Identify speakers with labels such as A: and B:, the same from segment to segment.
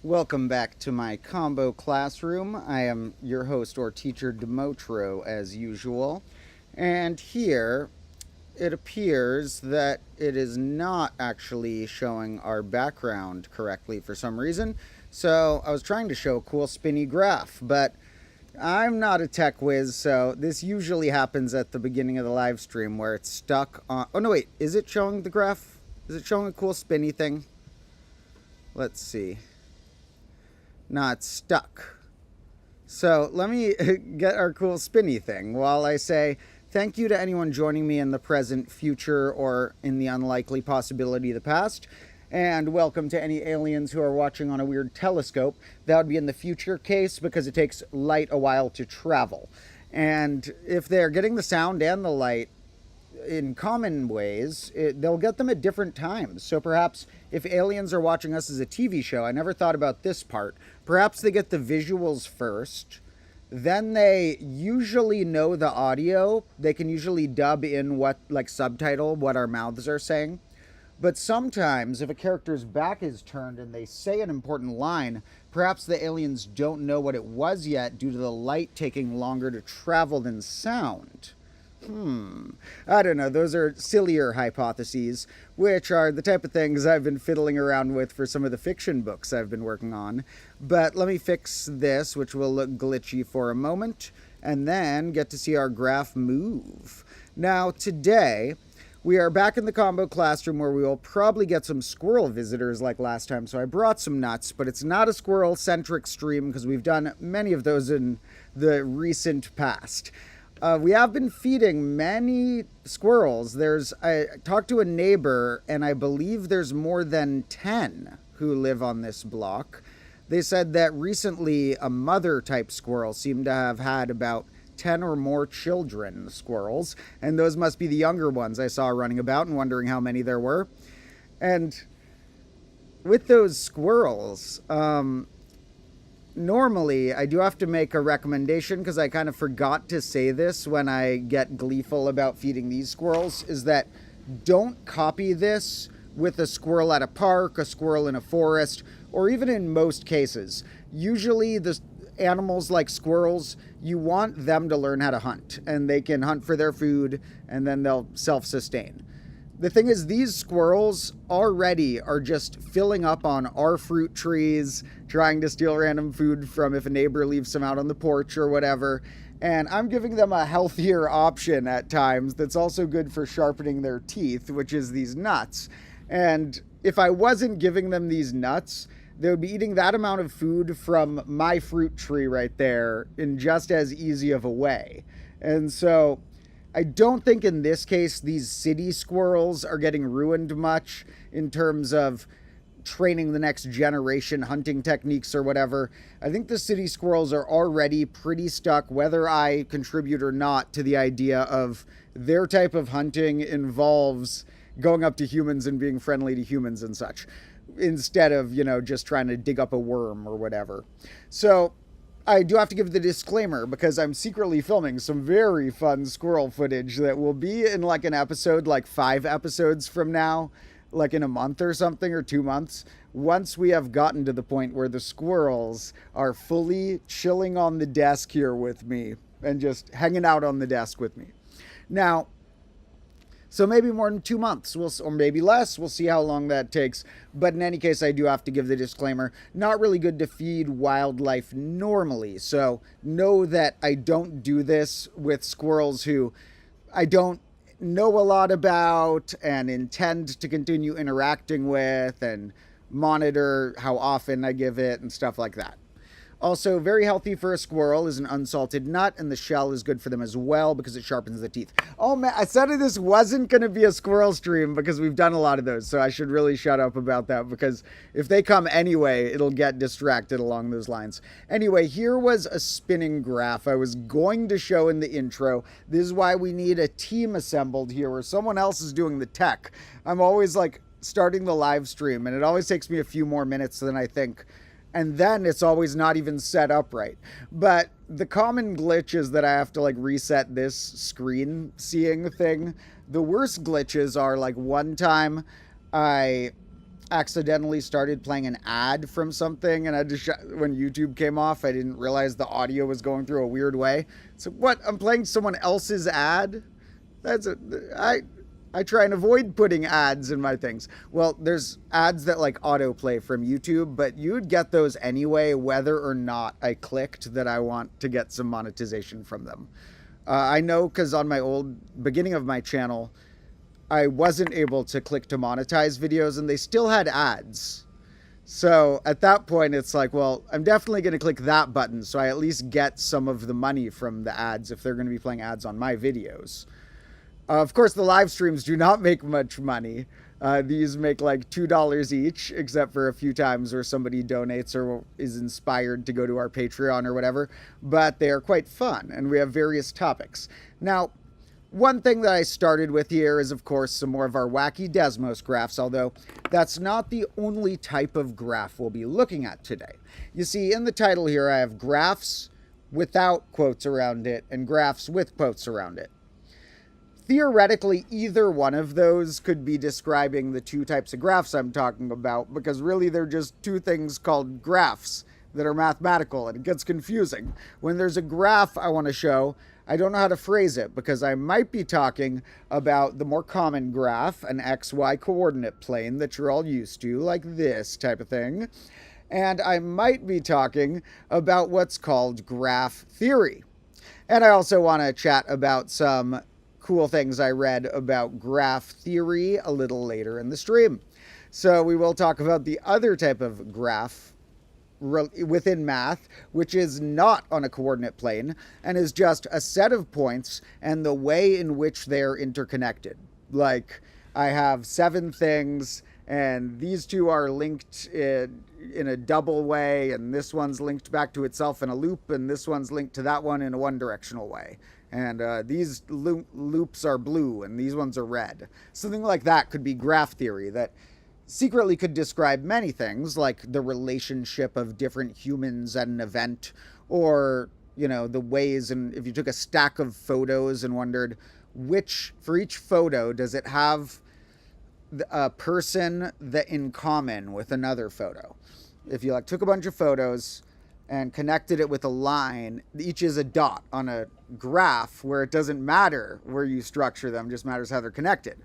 A: Welcome back to my combo classroom. I am your host or teacher Domotro as usual. And here it appears that it is not actually showing our background correctly for some reason. So I was trying to show a cool spinny graph, but I'm not a tech whiz, so this usually happens at the beginning of the live stream where it's stuck on... Oh no, wait, is it showing the graph? Is it showing a cool spinny thing? Let's see. Not stuck. So let me get our cool spinny thing while I say thank you to anyone joining me in the present, future, or in the unlikely possibility of the past. And welcome to any aliens who are watching on a weird telescope. That would be in the future case because it takes light a while to travel. And if they're getting the sound and the light in common ways, they'll get them at different times. So perhaps if aliens are watching us as a TV show, I never thought about this part, perhaps they get the visuals first, then they usually know the audio. They can usually dub in subtitle what our mouths are saying. But sometimes if a character's back is turned and they say an important line, perhaps the aliens don't know what it was yet due to the light taking longer to travel than sound. I don't know, those are sillier hypotheses, which are the type of things I've been fiddling around with for some of the fiction books I've been working on. But let me fix this, which will look glitchy for a moment, and then get to see our graph move. Now, today, we are back in the combo classroom where we will probably get some squirrel visitors like last time, so I brought some nuts, but it's not a squirrel-centric stream because we've done many of those in the recent past. We have been feeding many squirrels. I talked to a neighbor, and I believe there's more than 10 who live on this block. They said that recently a mother-type squirrel seemed to have had about 10 or more children squirrels, and those must be the younger ones I saw running about and wondering how many there were. And with those squirrels, normally, I do have to make a recommendation because I kind of forgot to say this when I get gleeful about feeding these squirrels, is that don't copy this with a squirrel at a park, a squirrel in a forest, or even in most cases. Usually the animals like squirrels, you want them to learn how to hunt, and they can hunt for their food, and then they'll self-sustain. The thing is, these squirrels already are just filling up on our fruit trees, trying to steal random food from if a neighbor leaves some out on the porch or whatever. And I'm giving them a healthier option at times that's also good for sharpening their teeth, which is these nuts. And if I wasn't giving them these nuts, they would be eating that amount of food from my fruit tree right there in just as easy of a way. And so I don't think in this case these city squirrels are getting ruined much in terms of training the next generation hunting techniques or whatever. I think the city squirrels are already pretty stuck, whether I contribute or not, to the idea of their type of hunting involves going up to humans and being friendly to humans and such, instead of, just trying to dig up a worm or whatever. So I do have to give the disclaimer because I'm secretly filming some very fun squirrel footage that will be in an episode 5 episodes from now, in a month or something, or 2 months, once we have gotten to the point where the squirrels are fully chilling on the desk here with me and just hanging out on the desk with me. Now, so maybe more than 2 months, or maybe less. We'll see how long that takes. But in any case, I do have to give the disclaimer. Not really good to feed wildlife normally. So know that I don't do this with squirrels who I don't know a lot about and intend to continue interacting with and monitor how often I give it and stuff like that. Also, very healthy for a squirrel is an unsalted nut, and the shell is good for them as well because it sharpens the teeth. Oh man, I said this wasn't going to be a squirrel stream because we've done a lot of those, so I should really shut up about that because if they come anyway, it'll get distracted along those lines. Anyway, here was a spinning graph I was going to show in the intro. This is why we need a team assembled here where someone else is doing the tech. I'm always starting the live stream, and it always takes me a few more minutes than I think. And then it's always not even set up right. But the common glitch is that I have to reset this screen seeing thing. The worst glitches are one time I accidentally started playing an ad from something, and I just when YouTube came off, I didn't realize the audio was going through a weird way. So what? I'm playing someone else's ad? I try and avoid putting ads in my things. Well, there's ads that like autoplay from YouTube, but you'd get those anyway, whether or not I clicked that I want to get some monetization from them. I know because on my old beginning of my channel, I wasn't able to click to monetize videos and they still had ads. So at that point, it's like, well, I'm definitely going to click that button so I at least get some of the money from the ads if they're going to be playing ads on my videos. Of course, the live streams do not make much money. These make like $2 each, except for a few times where somebody donates or is inspired to go to our Patreon or whatever. But they are quite fun, and we have various topics. Now, one thing that I started with here is, of course, some more of our wacky Desmos graphs, although that's not the only type of graph we'll be looking at today. You see, in the title here, I have graphs without quotes around it and graphs with quotes around it. Theoretically, either one of those could be describing the two types of graphs I'm talking about, because really they're just two things called graphs that are mathematical, and it gets confusing. When there's a graph I want to show, I don't know how to phrase it, because I might be talking about the more common graph, an XY coordinate plane that you're all used to, like this type of thing. And I might be talking about what's called graph theory. And I also want to chat about some cool things I read about graph theory a little later in the stream. So we will talk about the other type of graph within math, which is not on a coordinate plane and is just a set of points and the way in which they're interconnected. Like, I have 7 things and these two are linked in a double way, and this one's linked back to itself in a loop, and this one's linked to that one in a one-directional way. And these loops are blue, and these ones are red. Something like that could be graph theory that secretly could describe many things, like the relationship of different humans at an event, or, you know, the ways, and if you took a stack of photos and wondered for each photo, does it have a person that in common with another photo? If you like took a bunch of photos and connected it with a line, each is a dot on a graph where it doesn't matter where you structure them, just matters how they're connected.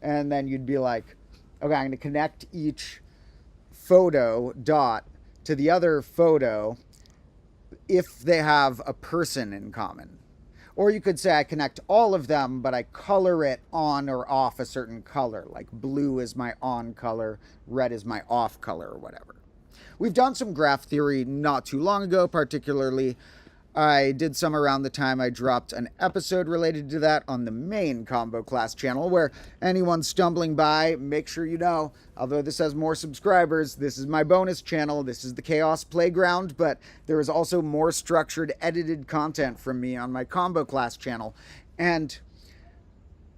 A: And then you'd be like, okay, I'm going to connect each photo dot to the other photo if they have a person in common. Or you could say I connect all of them, but I color it on or off a certain color, like blue is my on color, red is my off color, or whatever. We've done some graph theory not too long ago, particularly I did some around the time I dropped an episode related to that on the main combo class channel, where anyone stumbling by, make sure you know, although this has more subscribers, this is my bonus channel, this is the Chaos Playground, but there is also more structured, edited content from me on my combo class channel. And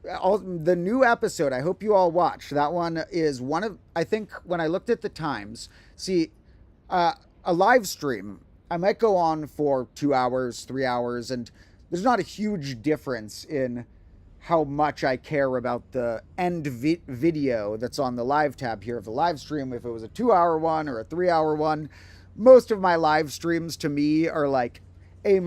A: the new episode, I hope you all watch. That one is one of, I think, when I looked at the times, see, a live stream, I might go on for 2 hours, 3 hours, and there's not a huge difference in how much I care about the end video that's on the live tab here of the live stream. If it was a 2-hour one or a 3-hour one, most of my live streams to me are like A-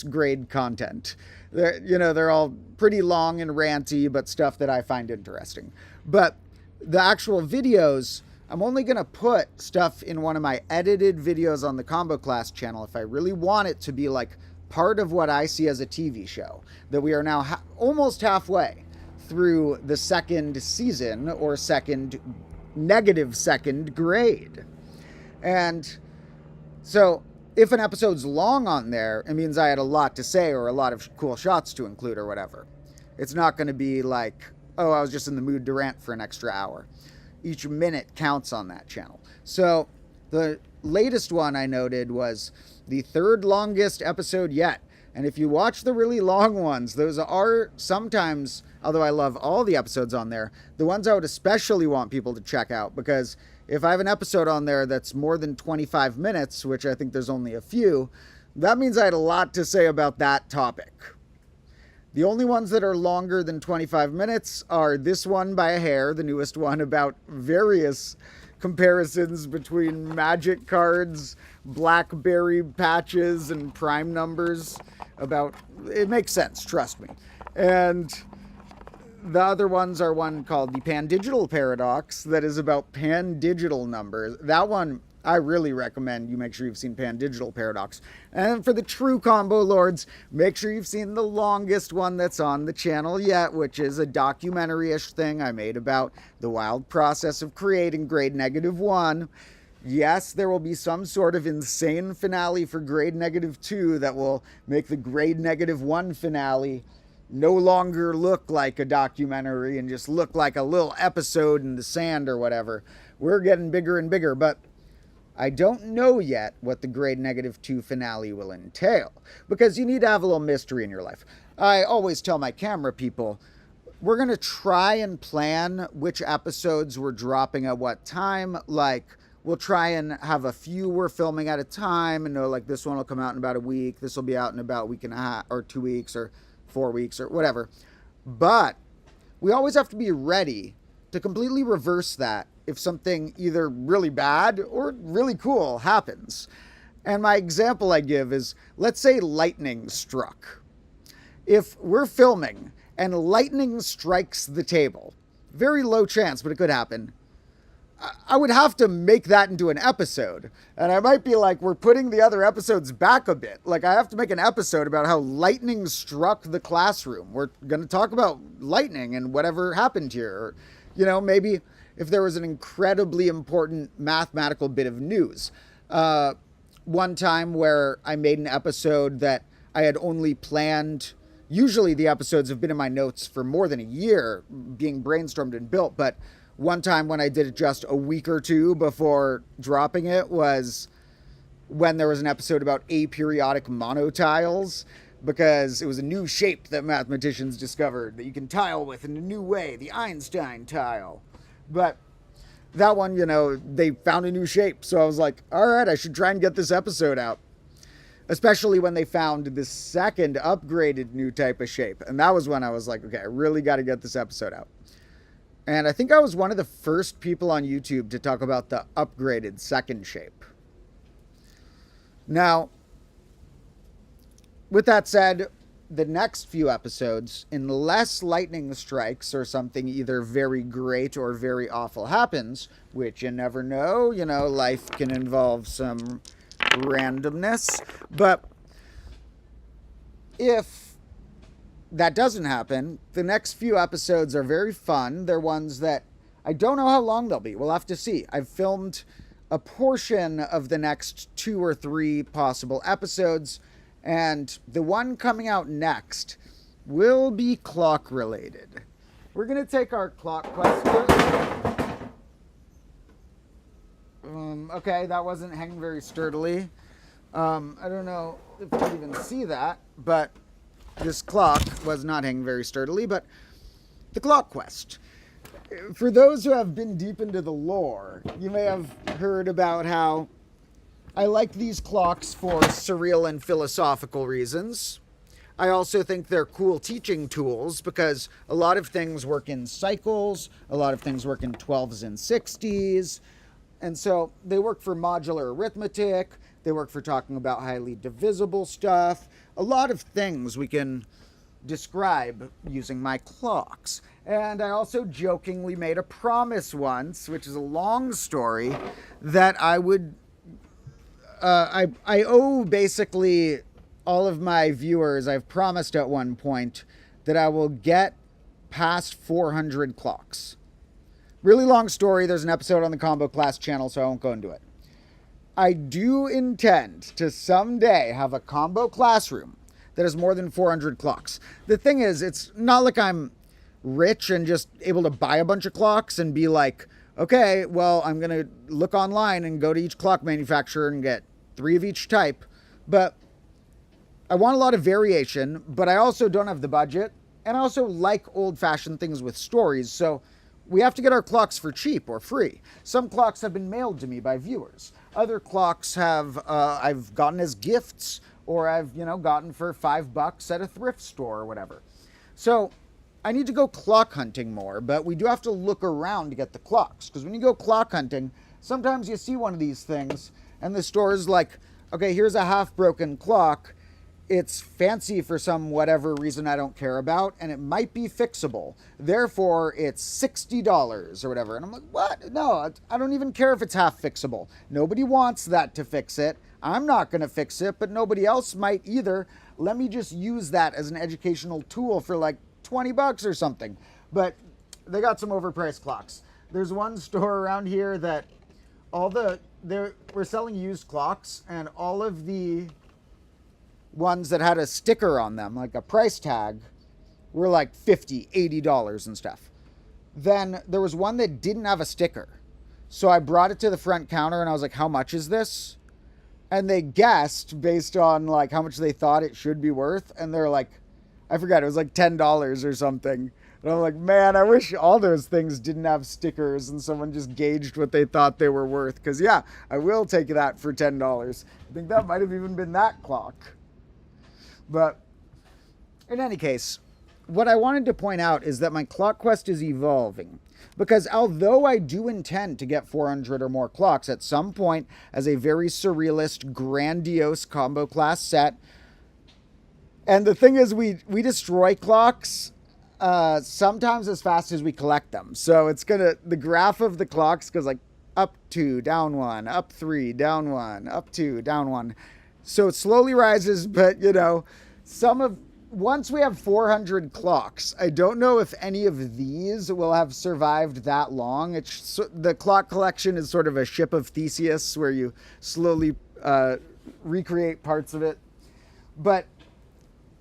A: grade content. They're all pretty long and ranty, but stuff that I find interesting. But the actual videos, I'm only going to put stuff in one of my edited videos on the Combo Class channel if I really want it to be like part of what I see as a TV show. That we are now almost halfway through the second season, or negative second grade. And so if an episode's long on there, it means I had a lot to say or a lot of cool shots to include or whatever. It's not going to be like, oh, I was just in the mood to rant for an extra hour. Each minute counts on that channel. So the latest one I noted was the 3rd longest episode yet. And if you watch the really long ones, those are sometimes, although I love all the episodes on there, the ones I would especially want people to check out, because if I have an episode on there that's more than 25 minutes, which I think there's only a few, that means I had a lot to say about that topic. The only ones that are longer than 25 minutes are this one by a hair, the newest one about various comparisons between Magic cards, BlackBerry patches, and prime numbers. It makes sense, trust me. And the other ones are one called the Pan-Digital Paradox that is about pan-digital numbers. That one, I really recommend you make sure you've seen Pan-Digital Paradox. And for the true combo lords, make sure you've seen the longest one that's on the channel yet, which is a documentary-ish thing I made about the wild process of creating grade -1. Yes, there will be some sort of insane finale for grade -2 that will make the grade -1 finale no longer look like a documentary and just look like a little episode in the sand or whatever. We're getting bigger and bigger, but I don't know yet what the grade -2 finale will entail, because you need to have a little mystery in your life. I always tell my camera people, we're going to try and plan which episodes we're dropping at what time. Like, we'll try and have a few we're filming at a time and know, like, this one will come out in about a week, this will be out in about a week and a half, or 2 weeks, or 4 weeks, or whatever. But we always have to be ready to completely reverse that if something either really bad or really cool happens. And my example I give is, let's say lightning struck. If we're filming and lightning strikes the table, very low chance, but it could happen, I would have to make that into an episode. And I might be like, we're putting the other episodes back a bit. Like, I have to make an episode about how lightning struck the classroom. We're going to talk about lightning and whatever happened here. Or, you know, maybe if there was an incredibly important mathematical bit of news. One time where I made an episode that I had only planned. Usually the episodes have been in my notes for more than a year, being brainstormed and built, but one time when I did it just a week or two before dropping it was when there was an episode about aperiodic monotiles, because it was a new shape that mathematicians discovered that you can tile with in a new way, the Einstein tile. But that one, you know, they found a new shape, so I was like, all right, I should try and get this episode out. Especially when they found the second upgraded new type of shape. And that was when I was like, okay, I really got to get this episode out. And I think I was one of the first people on YouTube to talk about the upgraded second shape. Now, with that said, the next few episodes, unless lightning strikes or something either very great or very awful happens, which you never know, you know, life can involve some randomness. But if that doesn't happen, the next few episodes are very fun. They're ones that I don't know how long they'll be. We'll have to see. I've filmed a portion of the next 2 or 3 possible episodes, and the one coming out next will be clock related. We're going to take our clock question. Okay, that wasn't hanging very sturdily. I don't know if you can even see that, but this clock was not hanging very sturdily. But the clock quest. For those who have been deep into the lore, you may have heard about how I like these clocks for surreal and philosophical reasons. I also think they're cool teaching tools because a lot of things work in cycles, a lot of things work in 12s and 60s. And so they work for modular arithmetic, they work for talking about highly divisible stuff, a lot of things we can describe using my clocks. And I also jokingly made a promise once, which is a long story, that I would, I owe basically all of my viewers, I've promised at one point that I will get past 400 clocks. Really long story. There's an episode on the Combo Class channel, so I won't go into it. I do intend to someday have a combo classroom that has more than 400 clocks. The thing is, it's not like I'm rich and just able to buy a bunch of clocks and be like, okay, well, I'm going to look online and go to each clock manufacturer and get 3 of each type. But I want a lot of variation, but I also don't have the budget. And I also like old-fashioned things with stories, so we have to get our clocks for cheap or free. Some clocks have been mailed to me by viewers. Other clocks have I've gotten as gifts, or I've, gotten for $5 at a thrift store or whatever. So I need to go clock hunting more, but we do have to look around to get the clocks. Because when you go clock hunting, sometimes you see one of these things and the store is like, okay, here's a half-broken clock. It's fancy for some whatever reason I don't care about, and it might be fixable. Therefore, it's $60 or whatever. And I'm like, what? No, I don't even care if it's half fixable. Nobody wants that to fix it. I'm not going to fix it, but nobody else might either. Let me just use that as an educational tool for like $20 or something. But they got some overpriced clocks. There's one store around here that we're selling used clocks, and all of the ones that had a sticker on them, like a price tag, were like $50, $80 and stuff. Then there was one that didn't have a sticker. So I brought it to the front counter and I was like, how much is this? And they guessed based on like how much they thought it should be worth. And they're like, I forgot, it was like $10 or something. And I'm like, man, I wish all those things didn't have stickers and someone just gauged what they thought they were worth. Because yeah, I will take that for $10. I think that might have even been that clock. But in any case, what I wanted to point out is that my clock quest is evolving. Because although I do intend to get 400 or more clocks at some point as a very surrealist, grandiose combo class set, and the thing is we destroy clocks sometimes as fast as we collect them. So the graph of the clocks goes like up 2, down 1, up 3, down 1, up 2, down 1. So it slowly rises, but once we have 400 clocks, I don't know if any of these will have survived that long. The clock collection is sort of a ship of Theseus where you slowly recreate parts of it. But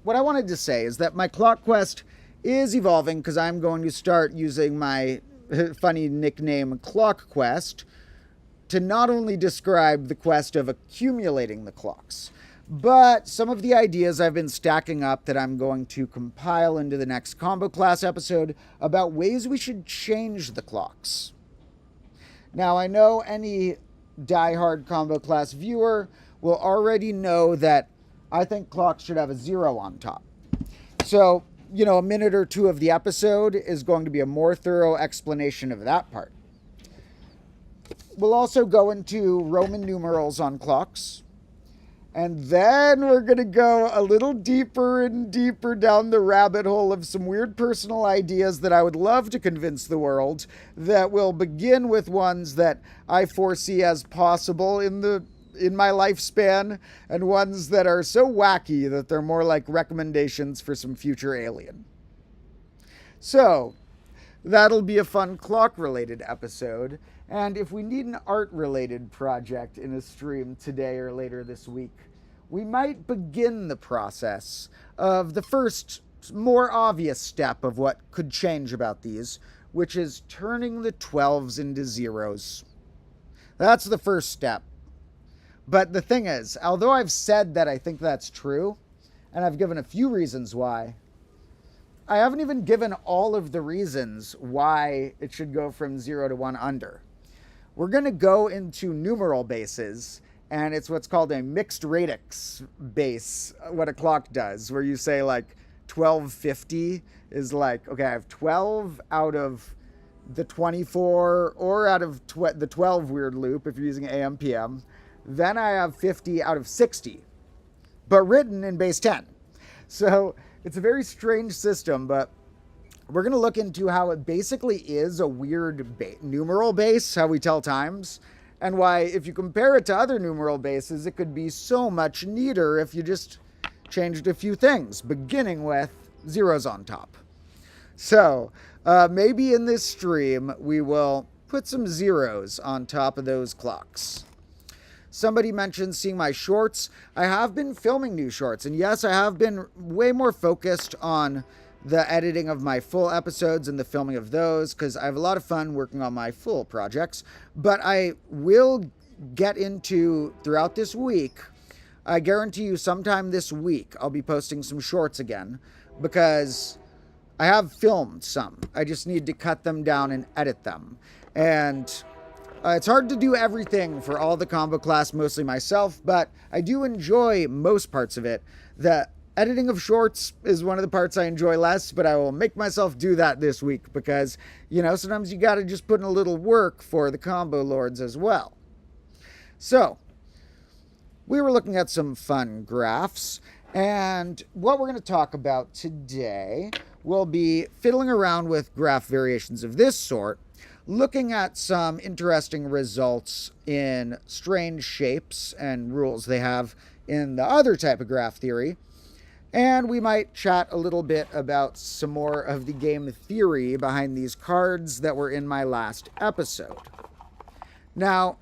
A: what I wanted to say is that my clock quest is evolving because I'm going to start using my funny nickname Clock Quest to not only describe the quest of accumulating the clocks, but some of the ideas I've been stacking up that I'm going to compile into the next combo class episode about ways we should change the clocks. Now, I know any diehard combo class viewer will already know that I think clocks should have a 0 on top. So, a minute or two of the episode is going to be a more thorough explanation of that part. We'll also go into Roman numerals on clocks. And then we're going to go a little deeper and deeper down the rabbit hole of some weird personal ideas that I would love to convince the world, that will begin with ones that I foresee as possible in my lifespan, and ones that are so wacky that they're more like recommendations for some future alien. So, that'll be a fun clock-related episode. And if we need an art-related project in a stream today or later this week, we might begin the process of the first, more obvious step of what could change about these, which is turning the 12s into 0s. That's the first step. But the thing is, although I've said that I think that's true, and I've given a few reasons why, I haven't even given all of the reasons why it should go from 0 to 1 under. We're going to go into numeral bases, and it's what's called a mixed radix base, what a clock does, where you say like 1250 is like, okay, I have 12 out of the 24 or out of the 12 weird loop if you're using AM PM. Then I have 50 out of 60, but written in base 10. So it's a very strange system, but we're going to look into how it basically is a weird numeral base, how we tell times, and why if you compare it to other numeral bases, it could be so much neater if you just changed a few things, beginning with 0s on top. So maybe in this stream, we will put some 0s on top of those clocks. Somebody mentioned seeing my shorts. I have been filming new shorts, and yes, I have been way more focused on the editing of my full episodes and the filming of those, because I have a lot of fun working on my full projects. But I will get into, throughout this week, I guarantee you sometime this week, I'll be posting some shorts again, because I have filmed some. I just need to cut them down and edit them. And it's hard to do everything for all the combo class, mostly myself, but I do enjoy most parts of it. editing of shorts is one of the parts I enjoy less, but I will make myself do that this week because, sometimes you got to just put in a little work for the combo lords as well. So, we were looking at some fun graphs, and what we're going to talk about today will be fiddling around with graph variations of this sort, looking at some interesting results in strange shapes and rules they have in the other type of graph theory. And we might chat a little bit about some more of the game theory behind these cards that were in my last episode. Now,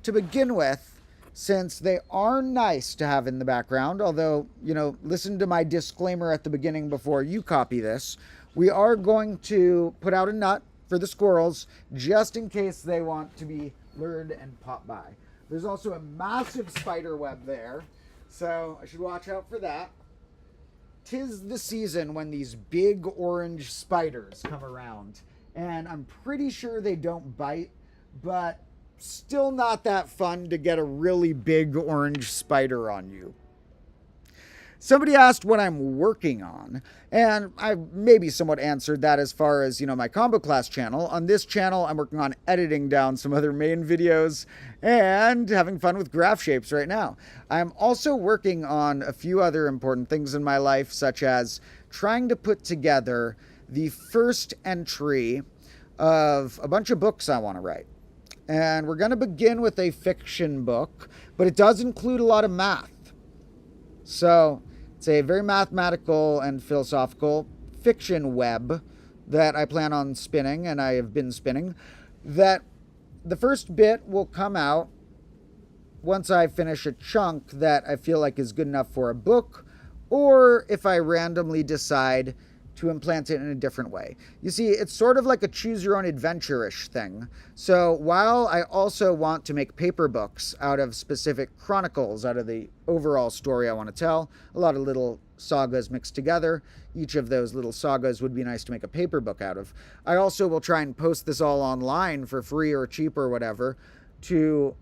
A: to begin with, since they are nice to have in the background, although, listen to my disclaimer at the beginning before you copy this, we are going to put out a nut for the squirrels just in case they want to be lured and pop by. There's also a massive spider web there, so I should watch out for that. 'Tis the season when these big orange spiders come around, and I'm pretty sure they don't bite, but still not that fun to get a really big orange spider on you. Somebody asked what I'm working on, and I maybe somewhat answered that as far as, my combo class channel. On this channel, I'm working on editing down some other main videos and having fun with graph shapes right now. I'm also working on a few other important things in my life, such as trying to put together the first entry of a bunch of books I want to write. And we're going to begin with a fiction book, but it does include a lot of math. So it's a very mathematical and philosophical fiction web that I plan on spinning, and I have been spinning, that the first bit will come out once I finish a chunk that I feel like is good enough for a book, or if I randomly decide to implant it in a different way. You see, it's sort of like a choose-your-own-adventure-ish thing. So while I also want to make paper books out of specific chronicles, out of the overall story I want to tell, a lot of little sagas mixed together, each of those little sagas would be nice to make a paper book out of. I also will try and post this all online for free or cheap or whatever to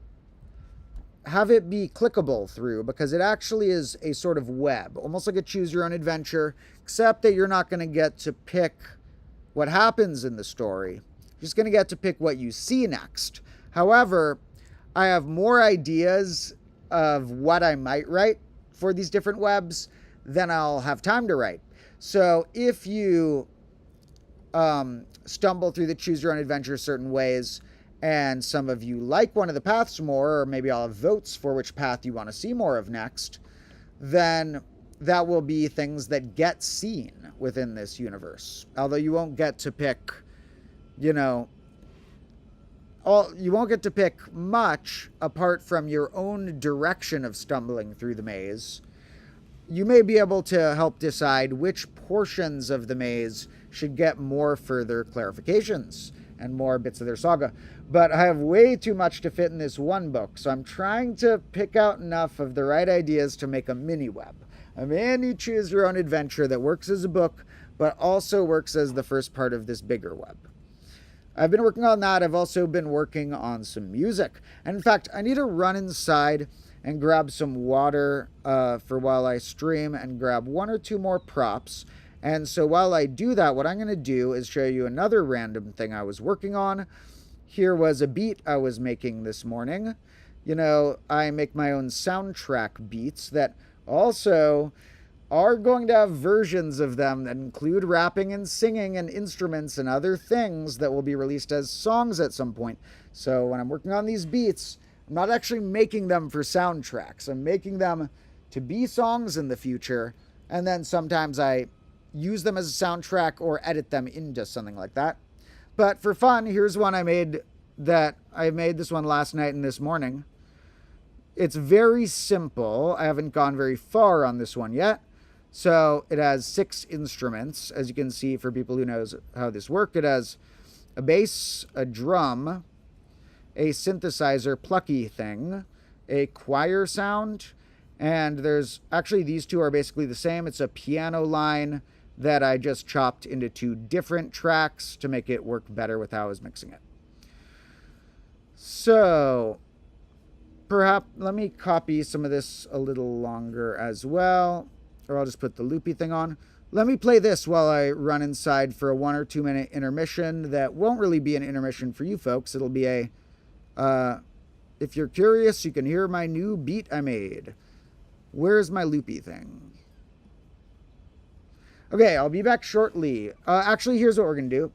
A: have it be clickable through, because it actually is a sort of web, almost like a choose-your-own-adventure, except that you're not going to get to pick what happens in the story. You're just going to get to pick what you see next. However, I have more ideas of what I might write for these different webs than I'll have time to write. So if you stumble through the choose-your-own-adventure certain ways, and some of you like one of the paths more, or maybe I'll have votes for which path you want to see more of next, then that will be things that get seen within this universe. Although you won't get to pick, you won't get to pick much apart from your own direction of stumbling through the maze. You may be able to help decide which portions of the maze should get more further clarifications and more bits of their saga. But I have way too much to fit in this one book, so I'm trying to pick out enough of the right ideas to make a mini web. A mini choose-your-own-adventure that works as a book, but also works as the first part of this bigger web. I've been working on that. I've also been working on some music. And in fact, I need to run inside and grab some water for while I stream and grab one or two more props. And so while I do that, what I'm going to do is show you another random thing I was working on. Here was a beat I was making this morning. I make my own soundtrack beats that also are going to have versions of them that include rapping and singing and instruments and other things that will be released as songs at some point. So when I'm working on these beats, I'm not actually making them for soundtracks. I'm making them to be songs in the future, and then sometimes I use them as a soundtrack or edit them into something like that. But for fun, here's one I made this one last night and this morning. It's very simple. I haven't gone very far on this one yet. So it has 6 instruments. As you can see, for people who knows how this works, it has a bass, a drum, a synthesizer plucky thing, a choir sound, and there's actually, these two are basically the same. It's a piano line that I just chopped into 2 different tracks to make it work better with how I was mixing it. So perhaps let me copy some of this a little longer as well. or I'll just put the loopy thing on. Let me play this while I run inside for a 1 or 2 minute intermission that won't really be an intermission for you folks. It'll be a, if you're curious, you can hear my new beat I made. Where's my loopy thing? Okay, I'll be back shortly. Actually, here's what we're going to do.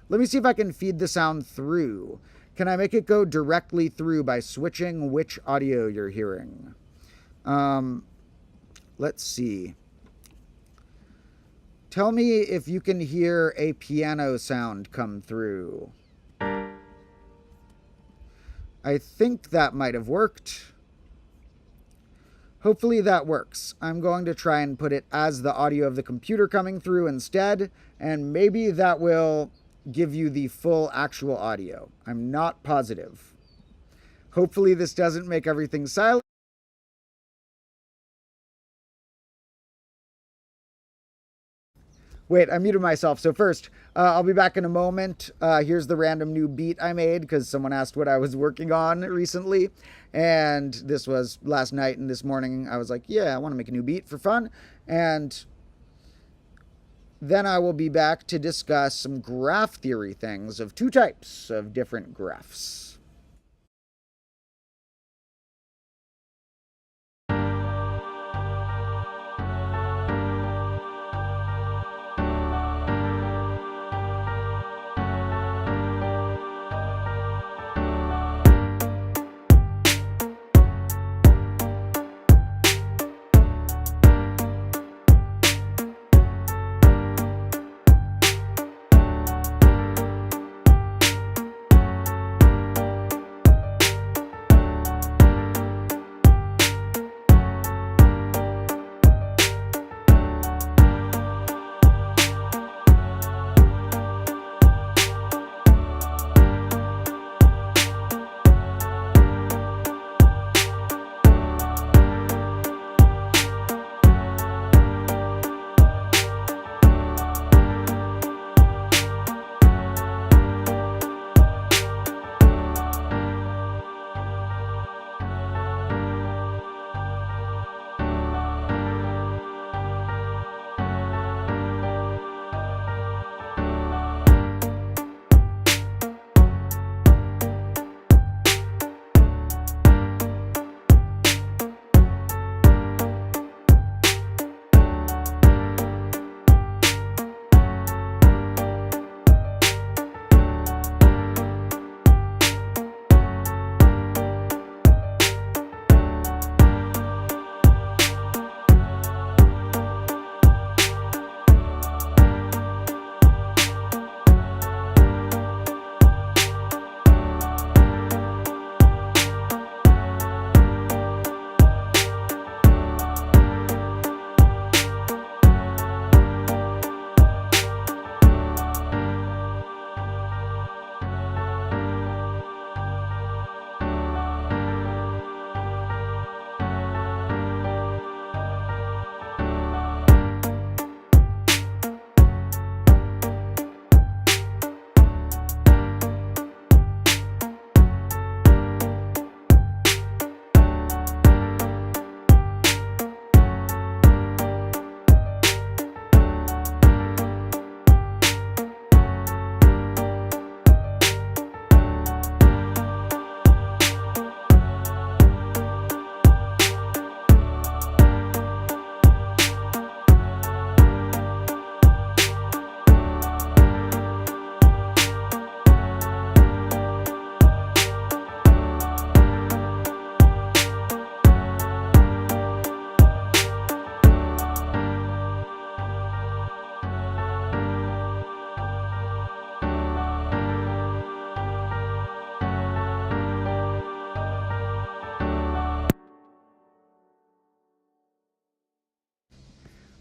A: Let me see if I can feed the sound through. Can I make it go directly through by switching which audio you're hearing? Let's see. Tell me if you can hear a piano sound come through. I think that might have worked. Hopefully that works. I'm going to try and put it as the audio of the computer coming through instead, and maybe that will give you the full actual audio. I'm not positive. Hopefully this doesn't make everything silent. Wait, I muted myself. So first, I'll be back in a moment. Here's the random new beat I made because someone asked what I was working on recently. And this was last night, and this morning I was like, yeah, I want to make a new beat for fun. And then I will be back to discuss some graph theory things of 2 types of different graphs.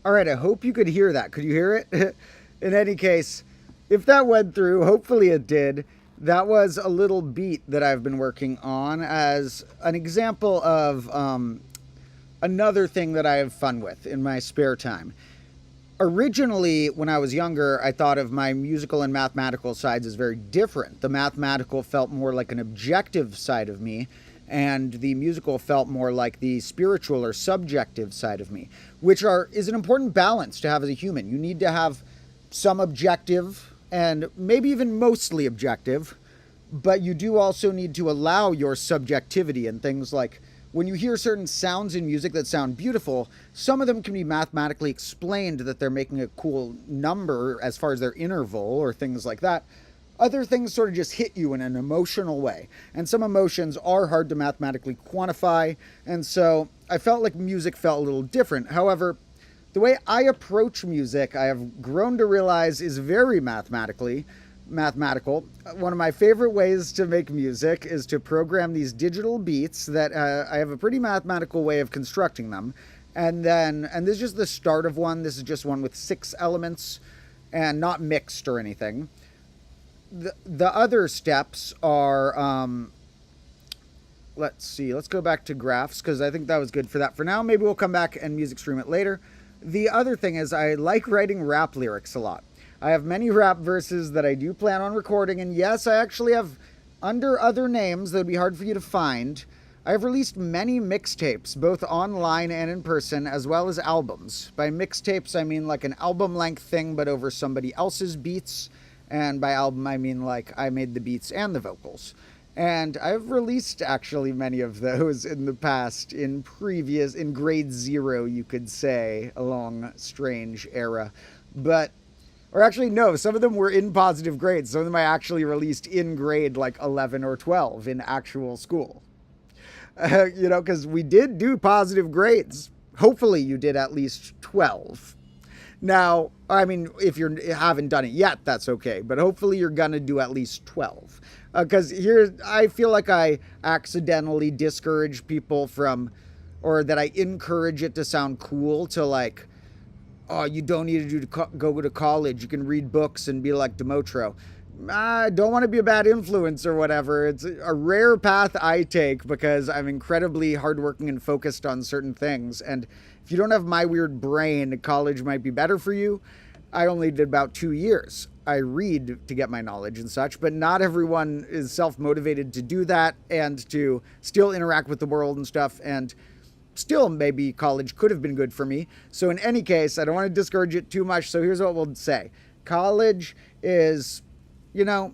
A: All right, I hope you could hear that. Could you hear it? In any case, if that went through, hopefully it did. That was a little beat that I've been working on as an example of another thing that I have fun with in my spare time. Originally, when I was younger, I thought of my musical and mathematical sides as very different. The mathematical felt more like an objective side of me, and the musical felt more like the spiritual or subjective side of me, which is an important balance to have as a human. You need to have some objective and maybe even mostly objective, but you do also need to allow your subjectivity and things like when you hear certain sounds in music that sound beautiful, some of them can be mathematically explained that they're making a cool number as far as their interval or things like that. Other things sort of just hit you in an emotional way. And some emotions are hard to mathematically quantify. And so I felt like music felt a little different. However, the way I approach music, I have grown to realize is very mathematical. One of my favorite ways to make music is to program these digital beats that I have a pretty mathematical way of constructing them. And this is just the start of one. This is just one with 6 elements and not mixed or anything. The other steps are, let's see, let's go back to graphs because I think that was good for that for now. Maybe we'll come back and music stream it later. The other thing is I like writing rap lyrics a lot. I have many rap verses that I do plan on recording, and yes, I actually have, under other names that would be hard for you to find, I have released many mixtapes, both online and in person, as well as albums. By mixtapes, I mean like an album-length thing, but over somebody else's beats. And by album, I mean like I made the beats and the vocals. And I've released actually many of those in the past, in grade 0, you could say, a long, strange era. Or actually, no, some of them were in positive grades. Some of them I actually released in grade like 11 or 12 in actual school. Because we did do positive grades. Hopefully you did at least 12. Now, I mean, if you haven't done it yet, that's okay. But hopefully you're going to do at least 12. Because here, I feel like I accidentally discourage people from, or that I encourage it to sound cool to like, oh, you don't need to go to college. You can read books and be like Domotro. I don't want to be a bad influence or whatever. It's a rare path I take because I'm incredibly hardworking and focused on certain things. And if you don't have my weird brain, college might be better for you. I only did about 2 years. I read to get my knowledge and such, but not everyone is self-motivated to do that and to still interact with the world and stuff. And still, maybe college could have been good for me. So in any case, I don't want to discourage it too much. So here's what we'll say. College is, it's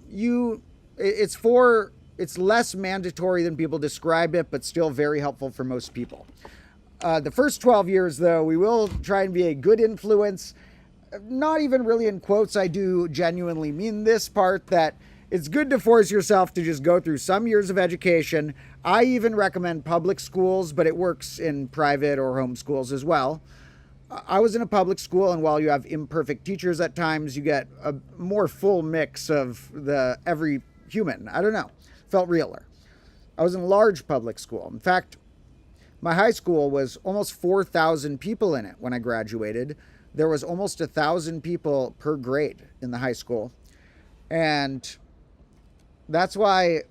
A: less mandatory than people describe it, but still very helpful for most people. The first 12 years, though, we will try and be a good influence. Not even really in quotes. I do genuinely mean this part, that it's good to force yourself to just go through some years of education. I even recommend public schools, but it works in private or home schools as well. I was in a public school, and while you have imperfect teachers at times, you get a more full mix of every human. I don't know. Felt realer. I was in a large public school. In fact, my high school was almost 4,000 people in it when I graduated. There was almost 1,000 people per grade in the high school. And that's why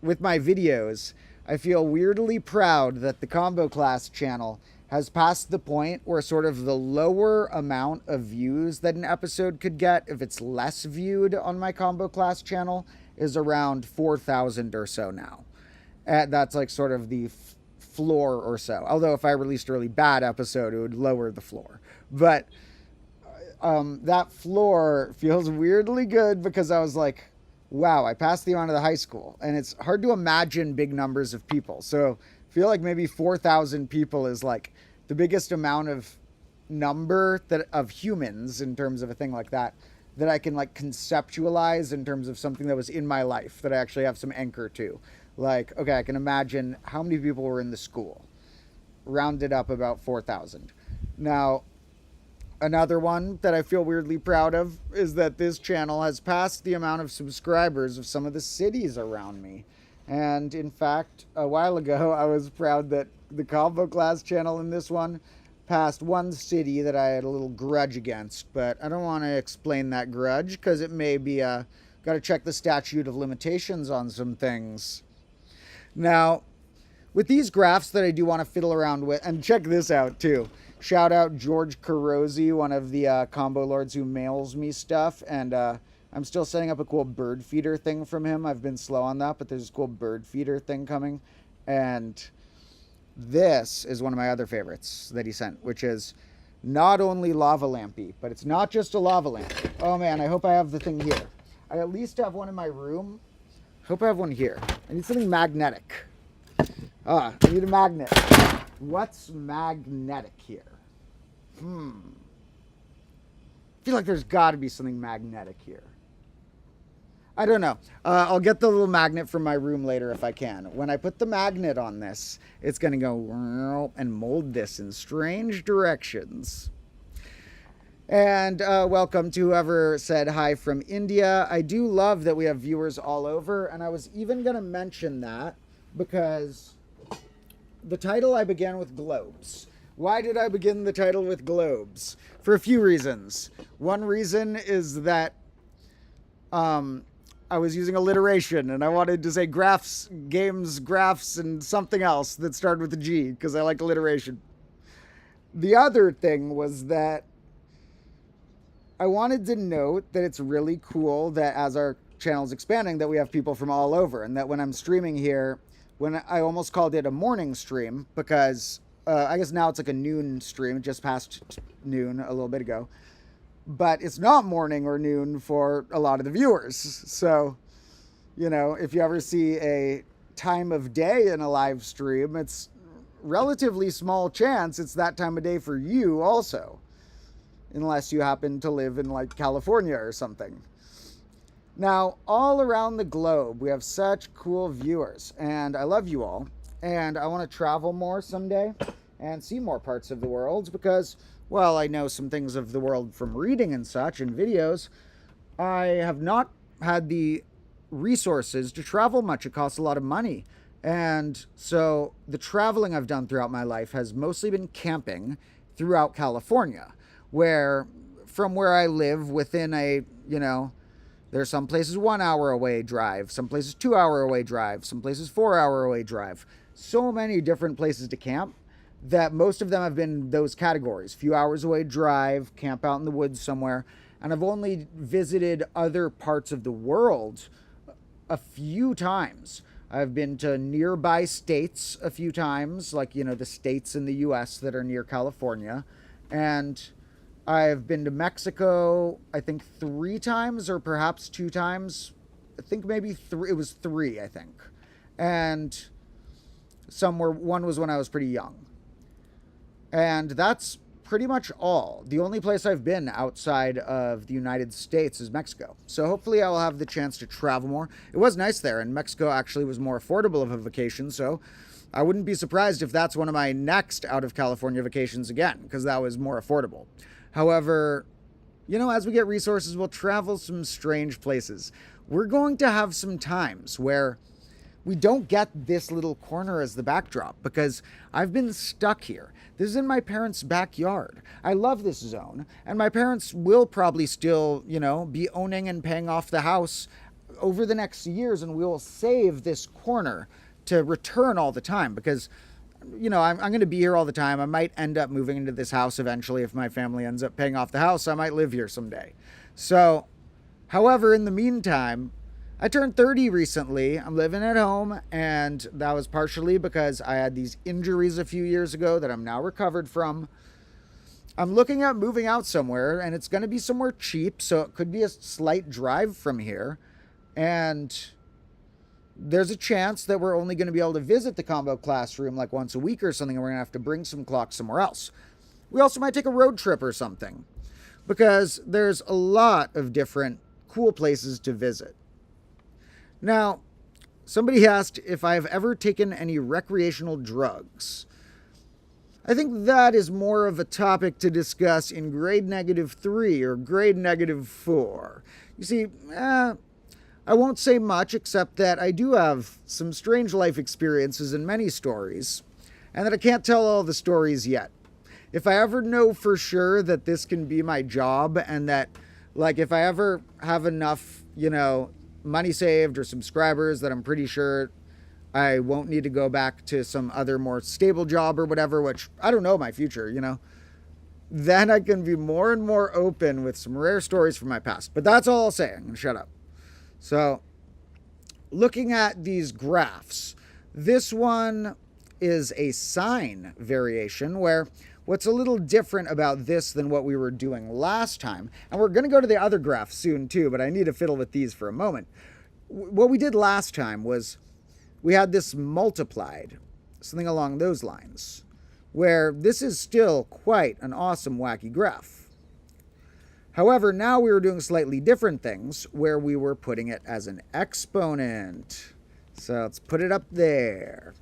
A: with my videos, I feel weirdly proud that the Combo Class channel has passed the point where sort of the lower amount of views that an episode could get, if it's less viewed on my Combo Class channel, is around 4,000 or so now. That's like sort of the floor or so. Although if I released a really bad episode, it would lower the floor. But that floor feels weirdly good because I was like, wow, I passed the amount of the high school. And it's hard to imagine big numbers of people. So I feel like maybe 4,000 people is like the biggest amount of number of humans in terms of a thing like that I can like conceptualize in terms of something that was in my life that I actually have some anchor to. Like, okay, I can imagine how many people were in the school. Rounded up about 4,000. Now, another one that I feel weirdly proud of is that this channel has passed the amount of subscribers of some of the cities around me. And in fact, a while ago, I was proud that the Combo Class channel in this one passed one city that I had a little grudge against. But I don't want to explain that grudge because it may be got to check the statute of limitations on some things. Now, with these graphs that I do want to fiddle around with, and check this out too. Shout out George Carozzi, one of the combo lords who mails me stuff, and I'm still setting up a cool bird feeder thing from him. I've been slow on that, but there's a cool bird feeder thing coming. And this is one of my other favorites that he sent, which is not only lava lampy, but it's not just a lava lamp. Oh man, I hope I have the thing here. I at least have one in my room. Hope I have one here. I need something magnetic. I need a magnet. What's magnetic here? I feel like there's got to be something magnetic here. I don't know. I'll get the little magnet from my room later if I can. When I put the magnet on this, it's going to go and mold this in strange directions. And welcome to whoever said hi from India. I do love that we have viewers all over, and I was even going to mention that because the title I began with globes. Why did I begin the title with globes? For a few reasons. One reason is that I was using alliteration, and I wanted to say graphs, games, graphs, and something else that started with a G, because I like alliteration. The other thing was that I wanted to note that it's really cool that as our channel's expanding, that we have people from all over, and that when I'm streaming here, when I almost called it a morning stream, because I guess now it's like a noon stream, just past noon a little bit ago. But it's not morning or noon for a lot of the viewers. So, you know, if you ever see a time of day in a live stream, it's relatively small chance it's that time of day for you also. Unless you happen to live in like California or something. Now, all around the globe, we have such cool viewers. And I love you all. And I want to travel more someday and see more parts of the world because, well, I know some things of the world from reading and such and videos. I have not had the resources to travel much. It costs a lot of money. And so the traveling I've done throughout my life has mostly been camping throughout California, where from where I live within a, you know, there's some places 1 hour away drive, some places 2 hour away drive, some places 4 hour away drive. So many different places to camp that most of them have been those categories. Few hours away drive, camp out in the woods somewhere. And I've only visited other parts of the world a few times. I've been to nearby states a few times, like, you know, the states in the US that are near California. And I've been to Mexico, I think 3 times or perhaps 2 times. I think maybe 3, it was 3, I think. And one was when I was pretty young. And that's pretty much all. The only place I've been outside of the United States is Mexico. So hopefully I will have the chance to travel more. It was nice there, and Mexico actually was more affordable of a vacation, so I wouldn't be surprised if that's one of my next out of California vacations again, because that was more affordable. However, you know, as we get resources, we'll travel some strange places. We're going to have some times where we don't get this little corner as the backdrop because I've been stuck here. This is in my parents' backyard. I love this zone, and my parents will probably still, you know, be owning and paying off the house over the next years, and we will save this corner to return all the time because, you know, I'm going to be here all the time. I might end up moving into this house eventually if my family ends up paying off the house. I might live here someday. So, however, in the meantime, I turned 30 recently. I'm living at home, and that was partially because I had these injuries a few years ago that I'm now recovered from. I'm looking at moving out somewhere, and it's going to be somewhere cheap, so it could be a slight drive from here. And there's a chance that we're only going to be able to visit the combo classroom like once a week or something, and we're going to have to bring some clocks somewhere else. We also might take a road trip or something, because there's a lot of different cool places to visit. Now, somebody asked if I've ever taken any recreational drugs. I think that is more of a topic to discuss in grade -3 or grade -4. You see, I won't say much except that I do have some strange life experiences and many stories, and that I can't tell all the stories yet. If I ever know for sure that this can be my job and that, like, if I ever have enough, you know, money saved or subscribers that I'm pretty sure I won't need to go back to some other more stable job or whatever, which I don't know my future, you know, then I can be more and more open with some rare stories from my past. But that's all I'll say. I'm going to shut up. So, looking at these graphs, This one is a sine variation where what's a little different about this than what we were doing last time, and we're going to go to the other graph soon too, but I need to fiddle with these for a moment. What we did last time was we had this multiplied, something along those lines, where this is still quite an awesome wacky graph. However, now we were doing slightly different things where we were putting it as an exponent. So let's put it up there.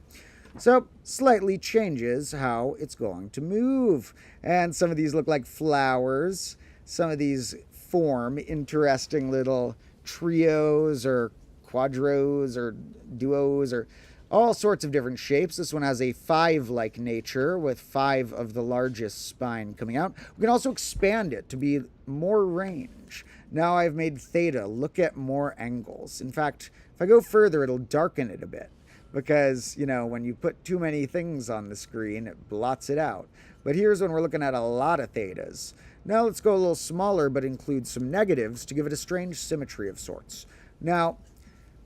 A: So slightly changes how it's going to move. And some of these look like flowers. Some of these form interesting little trios or quadros or duos or all sorts of different shapes. This one has a 5-like nature with 5 of the largest spine coming out. We can also expand it to be more range. Now I've made theta look at more angles. In fact, if I go further, it'll darken it a bit because, you know, when you put too many things on the screen, it blots it out. But here's when we're looking at a lot of thetas. Now let's go a little smaller but include some negatives to give it a strange symmetry of sorts. Now,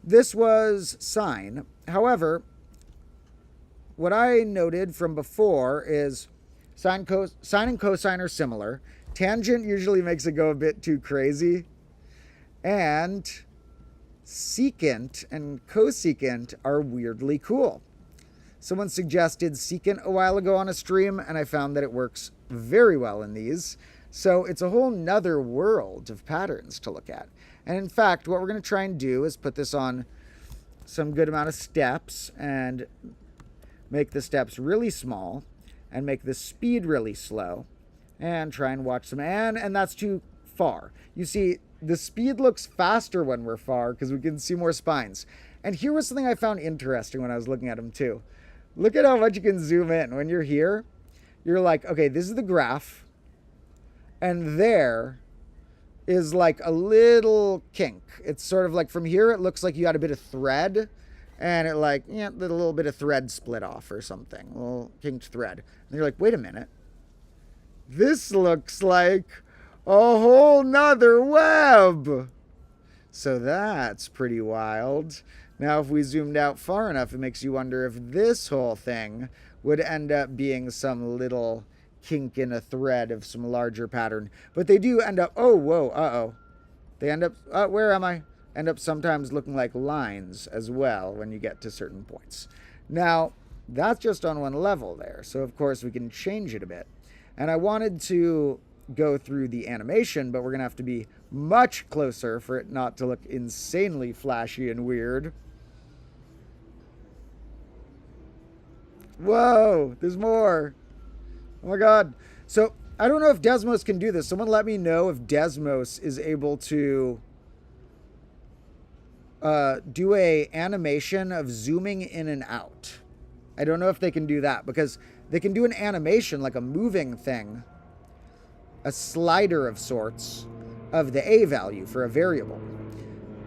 A: this was sine. However, what I noted from before is sine and cosine are similar. Tangent usually makes it go a bit too crazy. And secant and cosecant are weirdly cool. Someone suggested secant a while ago on a stream, and I found that it works very well in these. So it's a whole nother world of patterns to look at. And in fact, what we're going to try and do is put this on some good amount of steps and make the steps really small and make the speed really slow and try and watch some. And that's too far. You see, the speed looks faster when we're far because we can see more spines. And here was something I found interesting when I was looking at them too. Look at how much you can zoom in. When you're here, you're like, okay, this is the graph. And there is like a little kink. It's sort of like from here, it looks like you got a bit of thread and it like, yeah, a little bit of thread split off or something, a little kinked thread. And you're like, wait a minute. This looks like a whole nother web. So that's pretty wild. Now, if we zoomed out far enough, it makes you wonder if this whole thing would end up being some little kink in a thread of some larger pattern. But they do end up, oh, whoa, uh-oh. They end up, where am I? End up sometimes looking like lines as well when you get to certain points. Now, that's just on one level there. So, of course, we can change it a bit. And I wanted to go through the animation, but we're going to have to be much closer for it not to look insanely flashy and weird. Whoa, there's more. Oh my god. So, I don't know if Desmos can do this. Someone let me know if Desmos is able to do a animation of zooming in and out. I don't know if they can do that because they can do an animation like a moving thing, a slider of sorts of the A value for a variable.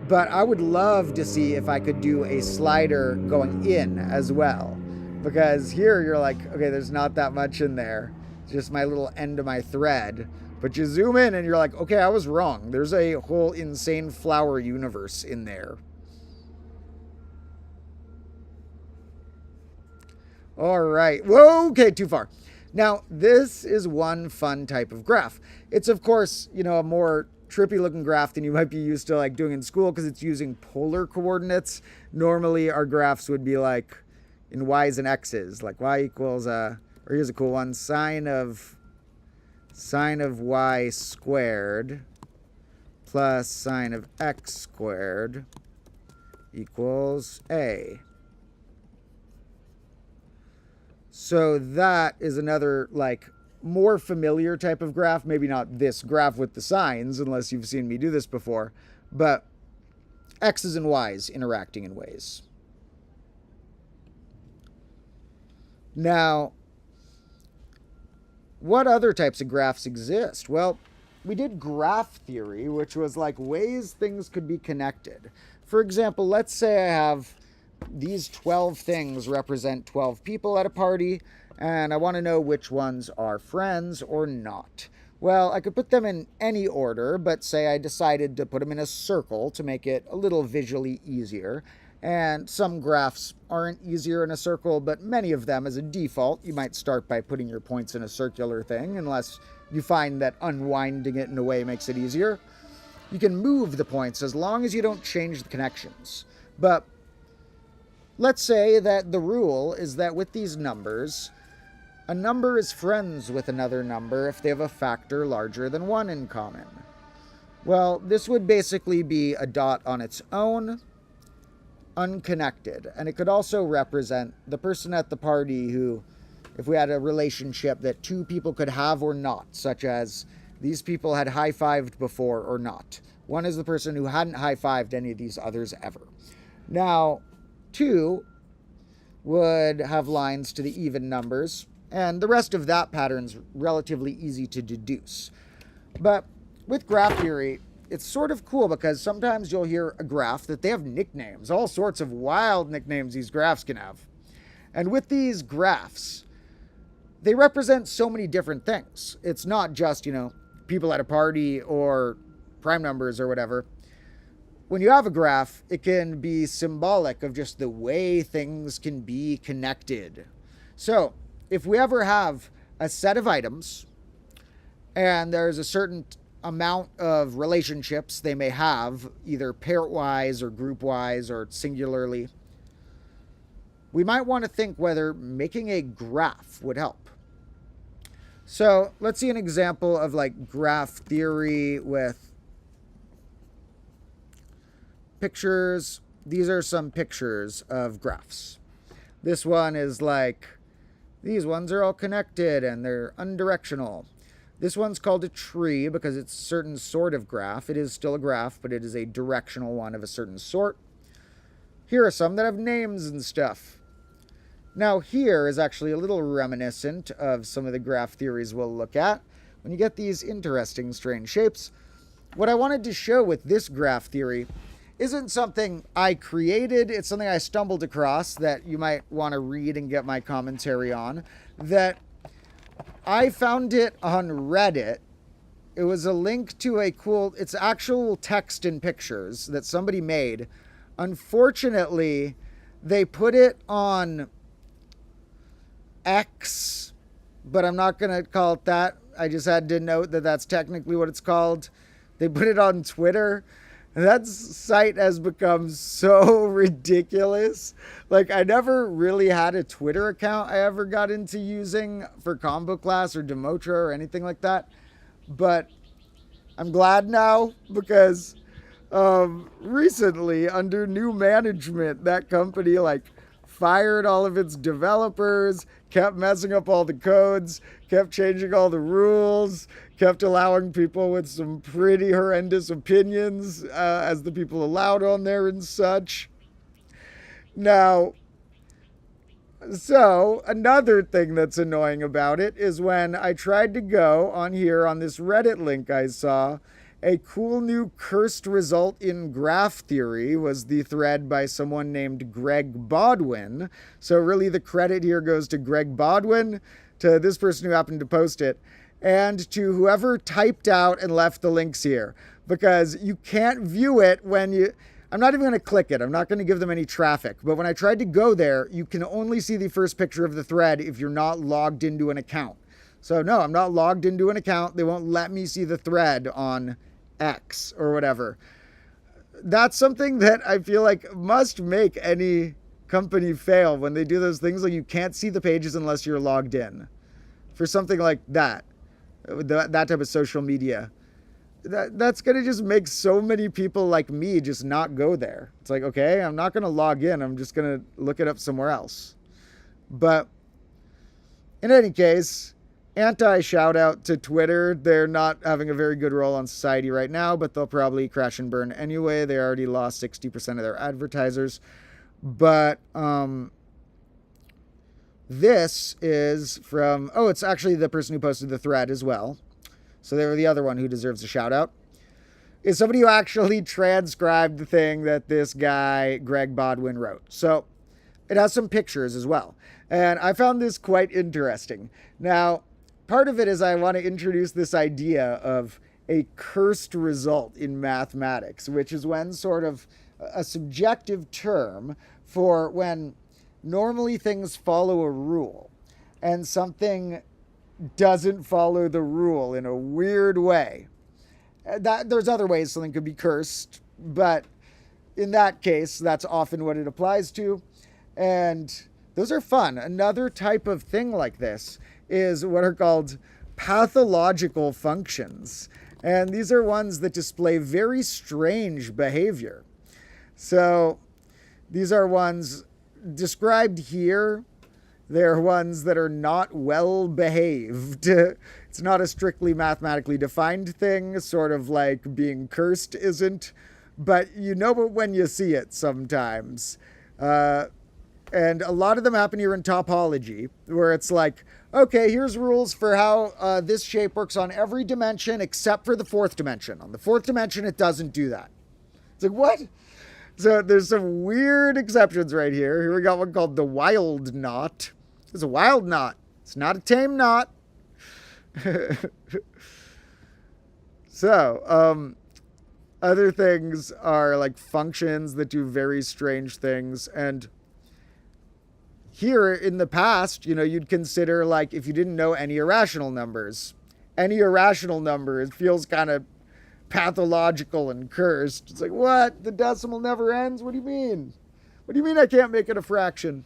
A: But I would love to see if I could do a slider going in as well. Because here you're like, okay, there's not that much in there. It's just my little end of my thread. But you zoom in and you're like, okay, I was wrong. There's a whole insane flower universe in there. All right. Whoa, okay, too far. Now, this is one fun type of graph. It's, of course, you know, a more trippy looking graph than you might be used to like doing in school because it's using polar coordinates. Normally, our graphs would be like in y's and x's, like y equals or here's a cool one, sine of y squared plus sine of x squared equals a. So that is another like more familiar type of graph, maybe not this graph with the signs unless you've seen me do this before, but x's and y's interacting in ways. Now, what other types of graphs exist? Well, we did graph theory, which was like ways things could be connected. For example, let's say I have these 12 things represent 12 people at a party, and I want to know which ones are friends or not. Well, I could put them in any order, but say I decided to put them in a circle to make it a little visually easier. And some graphs aren't easier in a circle, but many of them, as a default, you might start by putting your points in a circular thing, unless you find that unwinding it in a way makes it easier. You can move the points as long as you don't change the connections. But let's say that the rule is that with these numbers, a number is friends with another number if they have a factor larger than 1 in common. Well, this would basically be a dot on its own, unconnected. And it could also represent the person at the party who, if we had a relationship that 2 people could have or not, such as these people had high-fived before or not. 1 is the person who hadn't high-fived any of these others ever. Now, 2 would have lines to the even numbers, and the rest of that pattern's relatively easy to deduce. But with graph theory, it's sort of cool because sometimes you'll hear a graph that they have nicknames, all sorts of wild nicknames these graphs can have. And with these graphs, they represent so many different things. It's not just, people at a party or prime numbers or whatever. When you have a graph, it can be symbolic of just the way things can be connected. So, if we ever have a set of items and there's a certain amount of relationships they may have, either pair-wise or group-wise or singularly, we might want to think whether making a graph would help. So let's see an example of graph theory with pictures. These are some pictures of graphs. This one is these ones are all connected and they're undirectional. This one's called a tree because it's a certain sort of graph. It is still a graph, but it is a directional one of a certain sort. Here are some that have names and stuff. Now here is actually a little reminiscent of some of the graph theories we'll look at. When you get these interesting, strange shapes, what I wanted to show with this graph theory isn't something I created. It's something I stumbled across that you might want to read and get my commentary on, that I found it on Reddit. It was a link to it's actual text and pictures that somebody made. Unfortunately, they put it on X, but I'm not going to call it that. I just had to note that that's technically what it's called. They put it on Twitter. That site has become so ridiculous. I never really had a Twitter account I ever got into using for combo class or Domotro or anything like that. But I'm glad now because recently, under new management, that company fired all of its developers, kept messing up all the codes, kept changing all the rules, kept allowing people with some pretty horrendous opinions as the people allowed on there and such. Now, so another thing that's annoying about it is when I tried to go on here on this Reddit link I saw, a cool new cursed result in graph theory was the thread by someone named Greg Bodwin. So really the credit here goes to Greg Bodwin, to this person who happened to post it, and to whoever typed out and left the links here. Because you can't view it when you... I'm not even going to click it. I'm not going to give them any traffic. But when I tried to go there, you can only see the first picture of the thread if you're not logged into an account. So no, I'm not logged into an account. They won't let me see the thread on X or whatever. That's something that I feel must make any company fail when they do those things. You can't see the pages unless you're logged in. For something like that type of social media. That's going to just make so many people like me just not go there. It's okay, I'm not going to log in. I'm just going to look it up somewhere else. But in any case, anti-shout out to Twitter. They're not having a very good role on society right now, but they'll probably crash and burn anyway. They already lost 60% of their advertisers. But this is from... Oh, it's actually the person who posted the thread as well. So they were the other one who deserves a shout out. Is somebody who actually transcribed the thing that this guy, Greg Bodwin, wrote. So it has some pictures as well. And I found this quite interesting. Now, part of it is I want to introduce this idea of a cursed result in mathematics, which is when sort of a subjective term for when normally things follow a rule and something doesn't follow the rule in a weird way. There's other ways something could be cursed, but in that case, that's often what it applies to. And those are fun. Another type of thing like this is what are called pathological functions. And these are ones that display very strange behavior. So these are ones described here. They're ones that are not well behaved. It's not a strictly mathematically defined thing, sort of like being cursed isn't, but you know it when you see it sometimes. And a lot of them happen here in topology, where it's like, okay, here's rules for how this shape works on every dimension except for the fourth dimension. On the fourth dimension, it doesn't do that. It's like, what? So there's some weird exceptions right here. Here we got one called the wild knot. It's a wild knot. It's not a tame knot. So, other things are like functions that do very strange things. And here in the past, you'd consider like if you didn't know any irrational numbers, it feels kind of pathological and cursed. It's like, what? The decimal never ends? What do you mean? What do you mean I can't make it a fraction?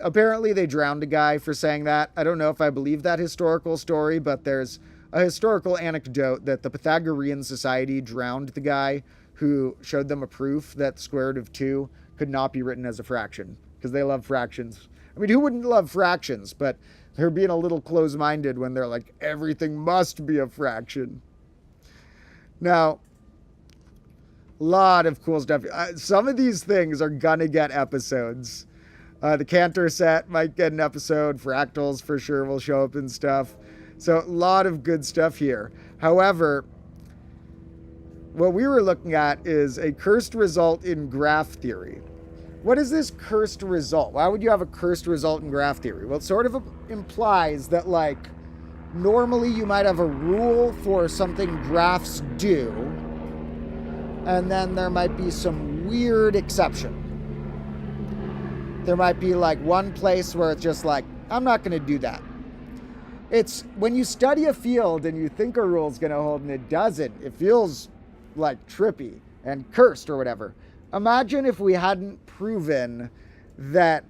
A: Apparently they drowned a guy for saying that. I don't know if I believe that historical story, but there's a historical anecdote that the Pythagorean Society drowned the guy who showed them a proof that the square root of 2 could not be written as a fraction, because they love fractions. I mean, who wouldn't love fractions? But they're being a little close-minded when they're like, everything must be a fraction. Now, a lot of cool stuff. Some of these things are gonna get episodes. The Cantor set might get an episode. Fractals for sure will show up and stuff. So a lot of good stuff here. However, what we were looking at is a cursed result in graph theory. What is this cursed result? Why would you have a cursed result in graph theory? Well, it sort of implies that, like, normally you might have a rule for something graphs do, and then there might be some weird exception. There might be like one place where it's just like, I'm not going to do that. It's when you study a field and you think a rule's going to hold and it doesn't, it feels like trippy and cursed or whatever. Imagine if we hadn't proven that,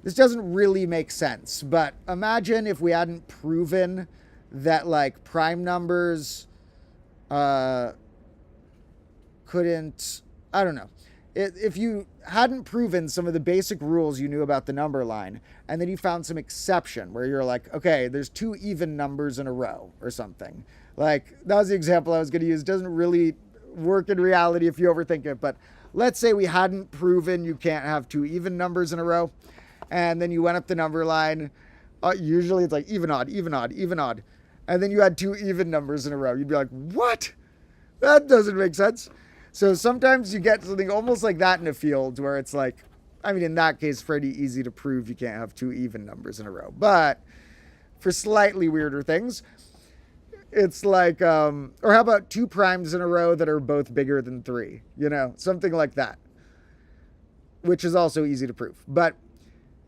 A: this doesn't really make sense, but imagine if we hadn't proven that, like, prime numbers couldn't, I don't know. If you hadn't proven some of the basic rules you knew about the number line, and then you found some exception where you're like, okay, there's 2 even numbers in a row or something. Like, that was the example I was going to use. It doesn't really work in reality if you overthink it, but let's say we hadn't proven you can't have 2 even numbers in a row, and then you went up the number line. Usually it's like even, odd, even, odd, even, odd. And then you had 2 even numbers in a row. You'd be like, what? That doesn't make sense. So sometimes you get something almost like that in a field where it's like, I mean, in that case, pretty easy to prove you can't have 2 even numbers in a row. But for slightly weirder things, it's like, or how about 2 primes in a row that are both bigger than 3? Something like that, which is also easy to prove. But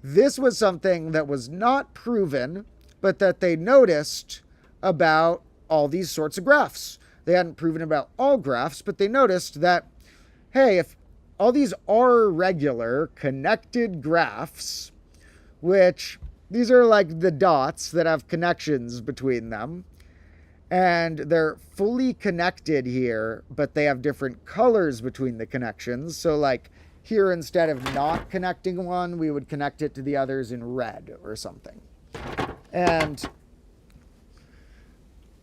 A: this was something that was not proven, but that they noticed about all these sorts of graphs. They hadn't proven about all graphs, but they noticed that, hey, if all these are regular connected graphs, which these are like the dots that have connections between them, and they're fully connected here, but they have different colors between the connections. So like here, instead of not connecting one, we would connect it to the others in red or something. And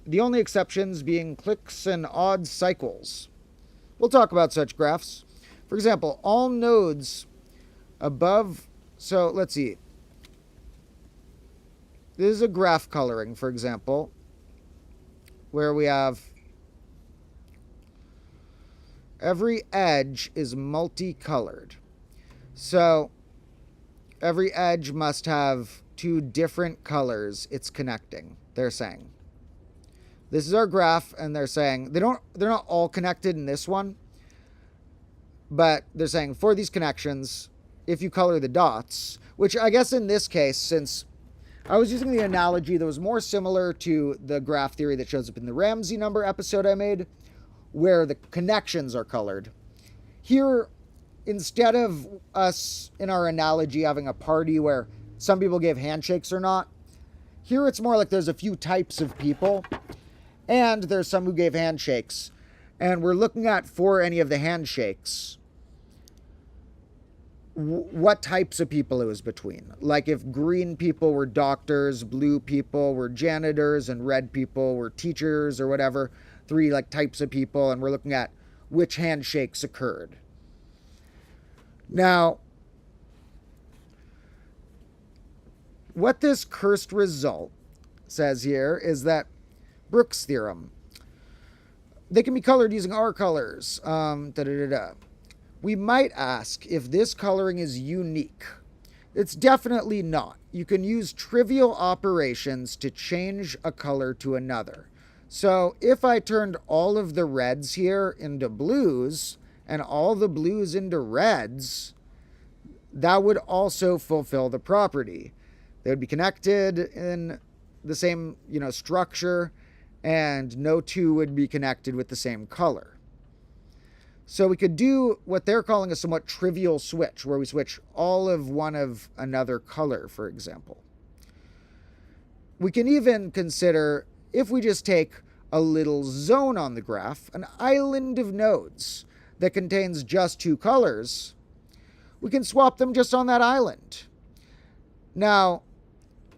A: the only exceptions being cliques and odd cycles. We'll talk about such graphs. For example, all nodes above, so let's see. This is a graph coloring, for example, where we have every edge is multicolored. So every edge must have 2 different colors it's connecting, they're saying. this is our graph, and they're saying they're not all connected in this one, but they're saying for these connections, if you color the dots, which I guess in this case, since I was using the analogy that was more similar to the graph theory that shows up in the Ramsey number episode I made, where the connections are colored. Here, instead of us in our analogy having a party where some people gave handshakes or not, here it's more like there's a few types of people, and there's some who gave handshakes. And we're looking at, for any of the handshakes, what types of people it was between. Like if green people were doctors, blue people were janitors, and red people were teachers or whatever. 3 like types of people, and we're looking at which handshakes occurred. Now, what this cursed result says here is that Brooks' theorem, they can be colored using our colors. We might ask if this coloring is unique. It's definitely not. You can use trivial operations to change a color to another. So if I turned all of the reds here into blues and all the blues into reds, that would also fulfill the property. They would be connected in the same, structure, and no two would be connected with the same color. So we could do what they're calling a somewhat trivial switch, where we switch all of one of another color, for example. We can even consider, if we just take a little zone on the graph, an island of nodes that contains just 2 colors, we can swap them just on that island. Now,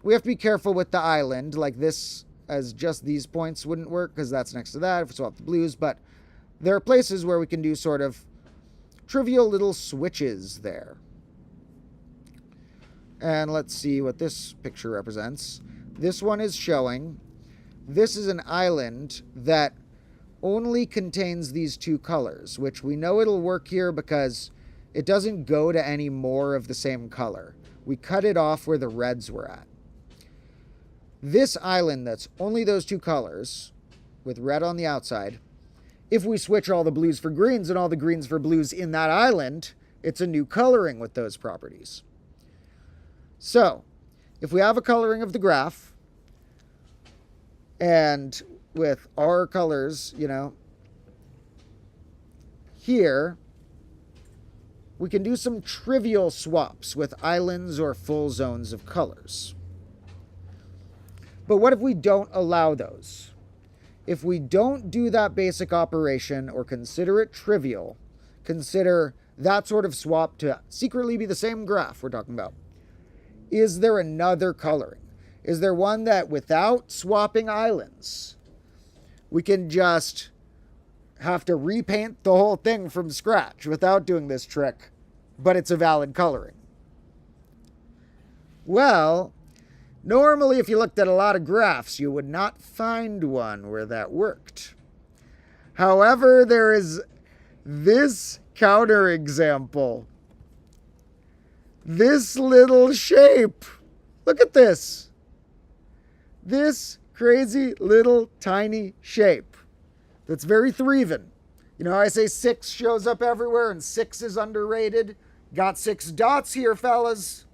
A: we have to be careful with the island, like this, as just these points wouldn't work, because that's next to that if we swap the blues, but there are places where we can do sort of trivial little switches there. And let's see what this picture represents. This one is showing, this is an island that only contains these 2 colors, which we know it'll work here because it doesn't go to any more of the same color. We cut it off where the reds were at. This island that's only those 2 colors, with red on the outside, if we switch all the blues for greens and all the greens for blues in that island, it's a new coloring with those properties. So, if we have a coloring of the graph, and with our colors, here, we can do some trivial swaps with islands or full zones of colors. But what if we don't allow those? If we don't do that basic operation or consider it trivial, consider that sort of swap to secretly be the same graph we're talking about, is there another coloring? Is there one that without swapping islands, we can just have to repaint the whole thing from scratch without doing this trick, but it's a valid coloring? Well, normally if you looked at a lot of graphs, you would not find one where that worked. However, there is this counterexample. This little shape. Look at this. This crazy little tiny shape that's very Threeven. I say 6 shows up everywhere and 6 is underrated. Got 6 dots here, fellas.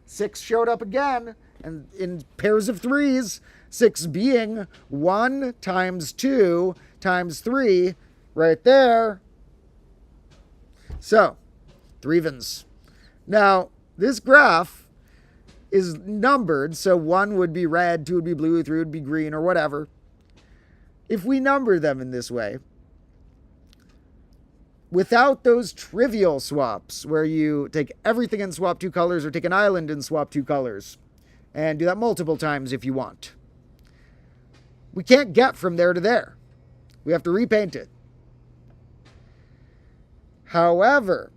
A: 6 showed up again, and in pairs of 3s, 6 being 1 times 2 times 3 right there. So, Threevens. Now, this graph is numbered, so 1 would be red, 2 would be blue, 3 would be green, or whatever. If we number them in this way, without those trivial swaps where you take everything and swap 2 colors, or take an island and swap 2 colors, and do that multiple times if you want, we can't get from there to there. We have to repaint it. However,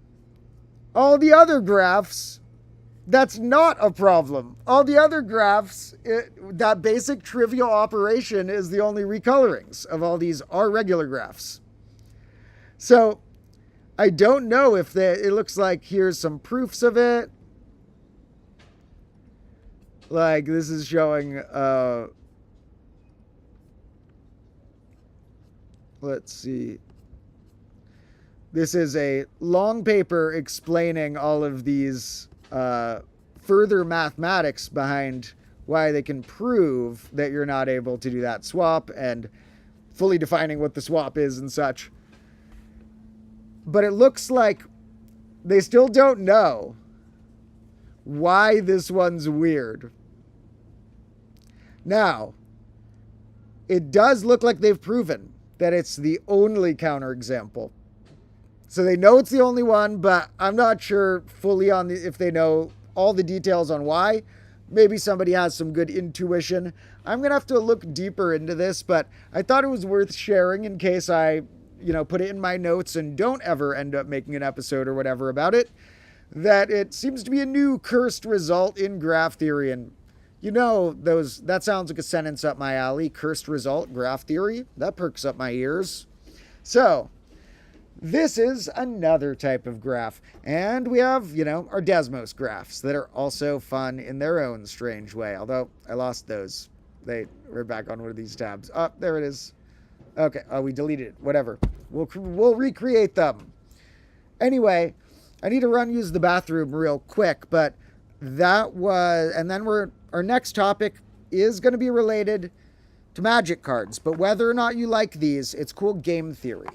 A: all the other graphs, that's not a problem. All the other graphs, that basic trivial operation is the only recolorings of all these are regular graphs. So I don't know if it looks like here's some proofs of it. Like this is showing Let's see. This is a long paper explaining all of these further mathematics behind why they can prove that you're not able to do that swap and fully defining what the swap is and such. But it looks like they still don't know why this one's weird. Now, it does look like they've proven that it's the only counterexample. So they know it's the only one, but I'm not sure fully on if they know all the details on why. Maybe somebody has some good intuition. I'm going to have to look deeper into this, but I thought it was worth sharing in case I, put it in my notes and don't ever end up making an episode or whatever about it, that it seems to be a new cursed result in graph theory. And that sounds like a sentence up my alley. Cursed result, graph theory. That perks up my ears. So, this is another type of graph. And we have, our Desmos graphs that are also fun in their own strange way. Although, I lost those. We're back on one of these tabs. Oh, there it is. Okay. Oh, we deleted it. Whatever. We'll recreate them. Anyway, I need to use the bathroom real quick, but and then our next topic is going to be related to magic cards. But whether or not you like these, it's called game theory.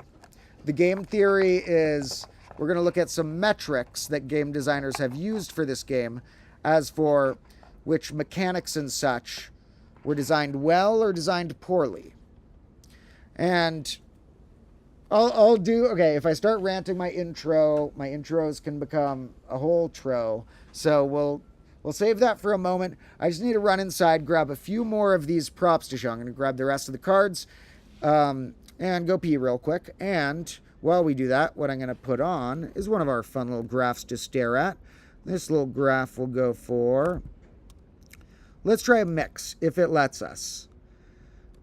A: The game theory is we're going to look at some metrics that game designers have used for this game as for which mechanics and such were designed well or designed poorly. And I'll do, okay, if I start ranting my intros can become a whole tro. So we'll save that for a moment. I just need to run inside, grab a few more of these props to show. I'm going to grab the rest of the cards. And go pee real quick. And while we do that, what I'm going to put on is one of our fun little graphs to stare at. This little graph will go for... Let's try a mix, if it lets us.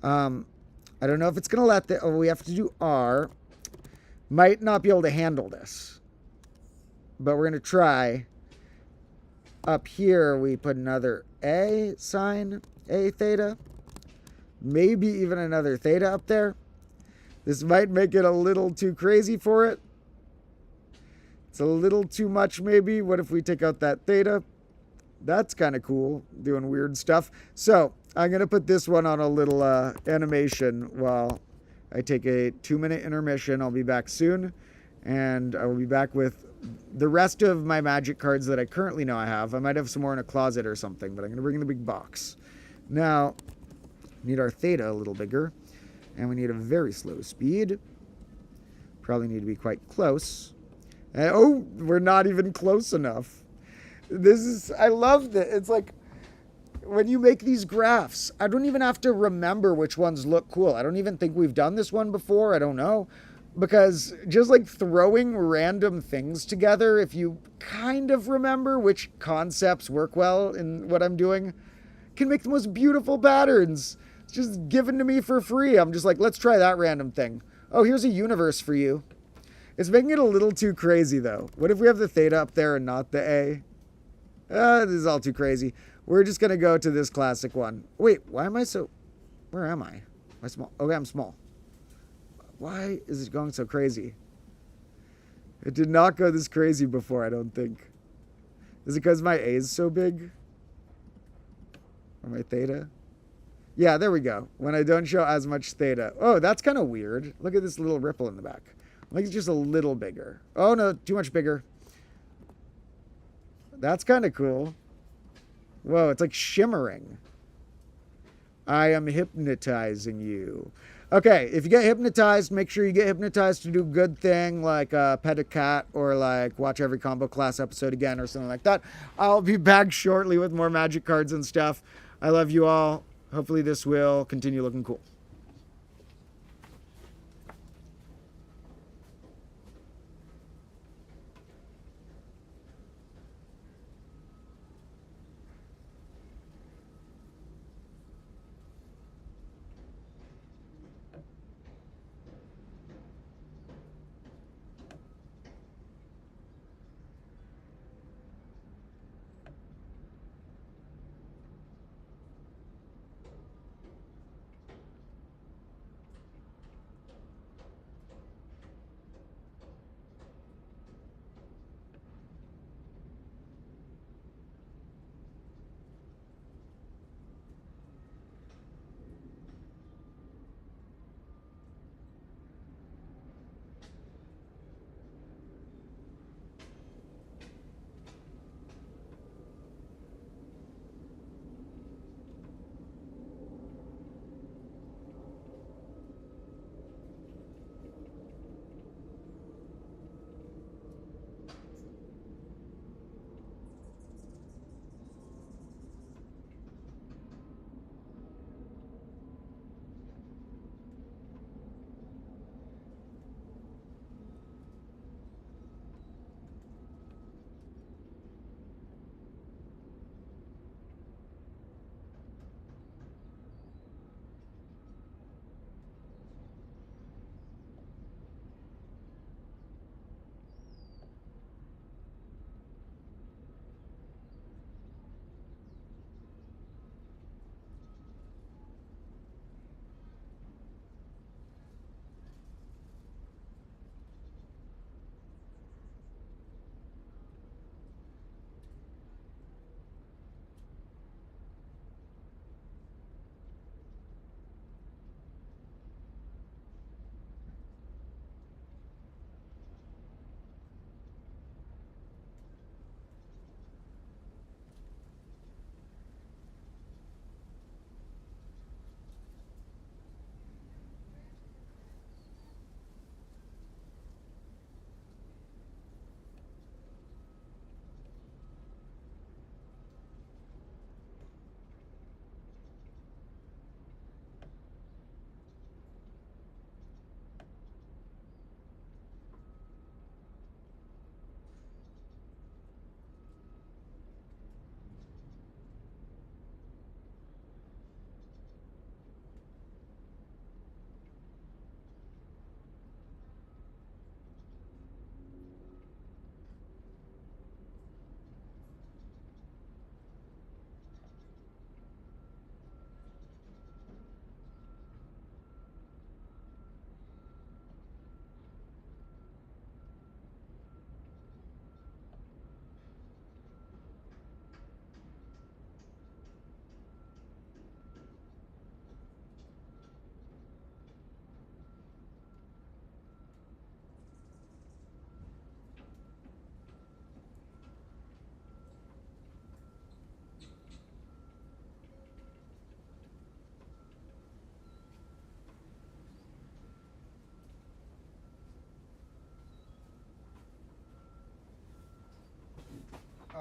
A: I don't know if it's going to let... we have to do R. Might not be able to handle this. But we're going to try. Up here, we put another A sign. A theta. Maybe even another theta up there. This might make it a little too crazy for it. It's a little too much, maybe. What if we take out that theta? That's kind of cool, doing weird stuff. So, I'm going to put this one on a little animation while I take a 2-minute intermission. I'll be back soon. And I will be back with the rest of my magic cards that I currently know I have. I might have some more in a closet or something, but I'm going to bring in the big box. Now, we need our theta a little bigger. And we need a very slow speed. Probably need to be quite close. And, we're not even close enough. I love that. It's like, when you make these graphs, I don't even have to remember which ones look cool. I don't even think we've done this one before. I don't know. Because just like throwing random things together, if you kind of remember which concepts work well in what I'm doing, can make the most beautiful patterns. Just given to me for free. I'm just like, let's try that random thing. Oh, here's a universe for you. It's making it a little too crazy, though. What if we have the theta up there and not the A? This is all too crazy. We're just going to go to this classic one. Wait, why am I so... Where am I? Am I small? Okay, I'm small. Why is it going so crazy? It did not go this crazy before, I don't think. Is it because my A is so big? Or my theta? Yeah, there we go. When I don't show as much theta. Oh, that's kind of weird. Look at this little ripple in the back. Like it's just a little bigger. Oh, no, too much bigger. That's kind of cool. Whoa, it's like shimmering. I am hypnotizing you. Okay, if you get hypnotized, make sure you get hypnotized to do a good thing, like pet a cat or like watch every combo class episode again or something like that. I'll be back shortly with more magic cards and stuff. I love you all. Hopefully this will continue looking cool.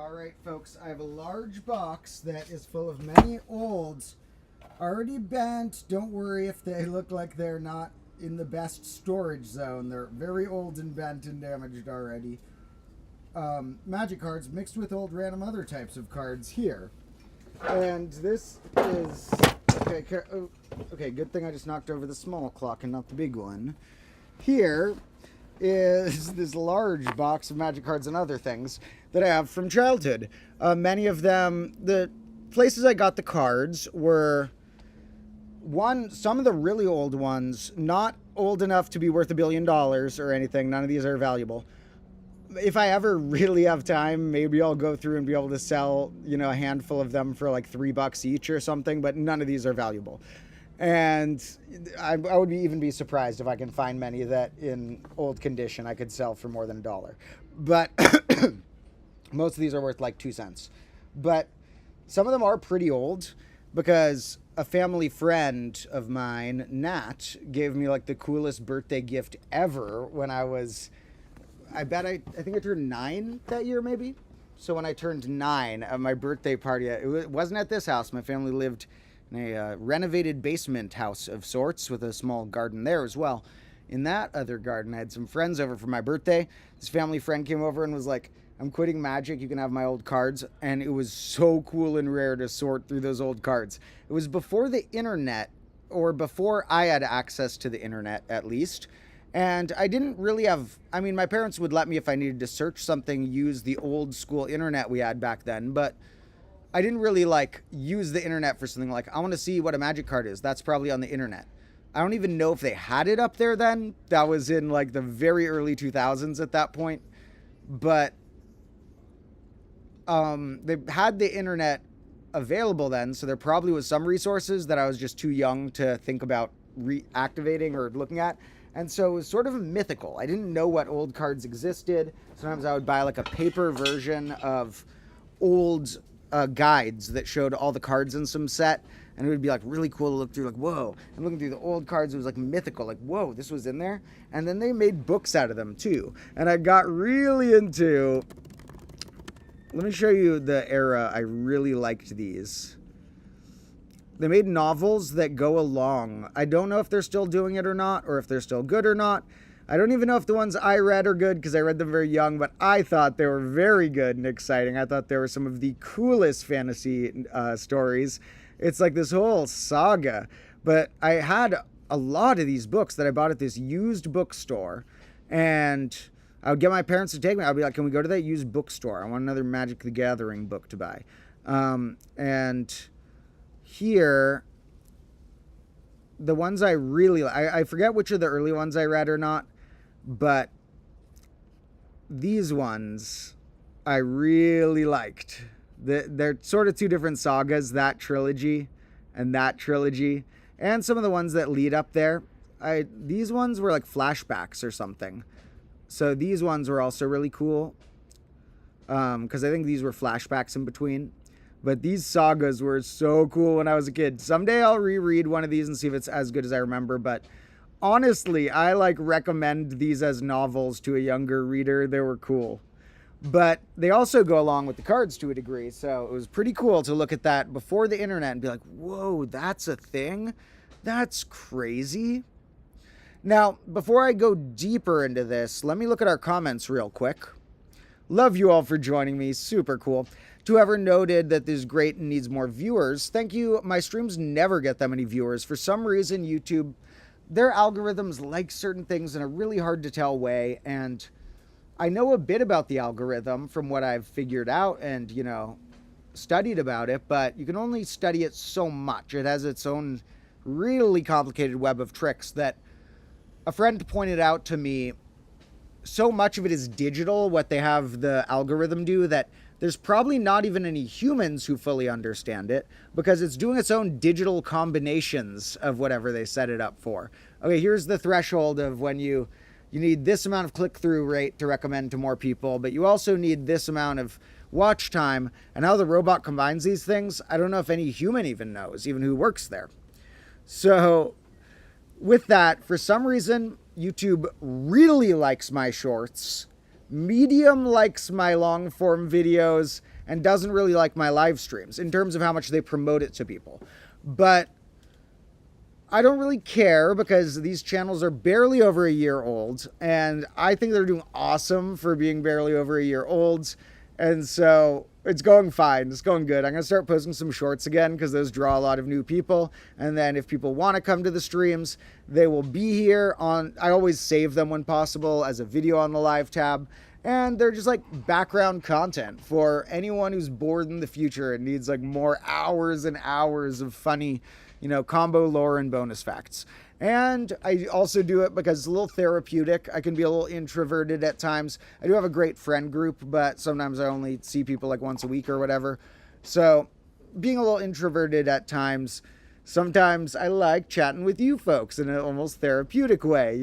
A: Alright folks, I have a large box that is full of many olds, already bent. Don't worry if they look like they're not in the best storage zone. They're very old and bent and damaged already. Magic cards mixed with old random other types of cards here. And this is... Okay, good thing I just knocked over the small clock and not the big one. Here is this large box of magic cards and other things that I have from childhood. Many of them, the places I got the cards were, some of the really old ones, not old enough to be worth $1 billion or anything. None of these are valuable. If I ever really have time, maybe I'll go through and be able to sell, a handful of them for like $3 each or something, but none of these are valuable. And I would even be surprised if I can find many that in old condition I could sell for more than $1. But most of these are worth like 2 cents. But some of them are pretty old because a family friend of mine, Nat, gave me like the coolest birthday gift ever when I was, I think I turned 9 that year maybe. So when I turned 9 at my birthday party, it wasn't at this house. My family lived in a renovated basement house of sorts with a small garden there as well. In that other garden, I had some friends over for my birthday. This family friend came over and was like, I'm quitting Magic, you can have my old cards. And it was so cool and rare to sort through those old cards. It was before the internet, or before I had access to the internet at least. And I didn't really have, my parents would let me, if I needed to search something, use the old school internet we had back then, but I didn't really use the internet for something like, I want to see what a Magic card is. That's probably on the internet. I don't even know if they had it up there then. That was in the very early 2000s at that point. But they had the internet available then, so there probably was some resources that I was just too young to think about reactivating or looking at. And so it was sort of mythical. I didn't know what old cards existed. Sometimes I would buy a paper version of old guides that showed all the cards in some set, and it would be really cool to look through, whoa. And looking through the old cards, it was mythical, whoa, this was in there. And then they made books out of them too. And I got really into, let me show you the era I really liked these. They made novels that go along. I don't know if they're still doing it or not, or if they're still good or not. I don't even know if the ones I read are good because I read them very young, but I thought they were very good and exciting. I thought they were some of the coolest fantasy stories. It's this whole saga. But I had a lot of these books that I bought at this used bookstore, and I would get my parents to take me. I'd be like, can we go to that used bookstore? I want another Magic the Gathering book to buy. And here, the ones I really, I forget which of the early ones I read or not, but these ones I really liked. They're sort of two different sagas, that trilogy, and some of the ones that lead up there. These ones were flashbacks or something. So these ones were also really cool, because I think these were flashbacks in between. But these sagas were so cool when I was a kid. Someday I'll reread one of these and see if it's as good as I remember. But honestly, I recommend these as novels to a younger reader. They were cool. But they also go along with the cards to a degree. So it was pretty cool to look at that before the internet and be like, whoa, that's a thing? That's crazy. Now, before I go deeper into this, let me look at our comments real quick. Love you all for joining me. Super cool. To whoever noted that this is great and needs more viewers, thank you. My streams never get that many viewers. For some reason, YouTube, their algorithms like certain things in a really hard to tell way. And I know a bit about the algorithm from what I've figured out and, studied about it, but you can only study it so much. It has its own really complicated web of tricks that a friend pointed out to me. So much of it is digital, what they have the algorithm do, that there's probably not even any humans who fully understand it because it's doing its own digital combinations of whatever they set it up for. Okay, here's the threshold of when you need this amount of click-through rate to recommend to more people, but you also need this amount of watch time. And how the robot combines these things, I don't know if any human even knows, even who works there. So with that, for some reason, YouTube really likes my shorts. Medium likes my long form videos, and doesn't really like my live streams in terms of how much they promote it to people. But I don't really care because these channels are barely over a year old, and I think they're doing awesome for being barely over a year old. And so it's going fine. It's going good. I'm going to start posting some shorts again because those draw a lot of new people. And then if people want to come to the streams, they will be here on, I always save them when possible as a video on the live tab. And they're just like background content for anyone who's bored in the future and needs like more hours and hours of funny, combo lore and bonus facts. And I also do it because it's a little therapeutic. I can be a little introverted at times. I do have a great friend group, but sometimes I only see people like once a week or whatever. So being a little introverted at times, sometimes I like chatting with you folks in an almost therapeutic way,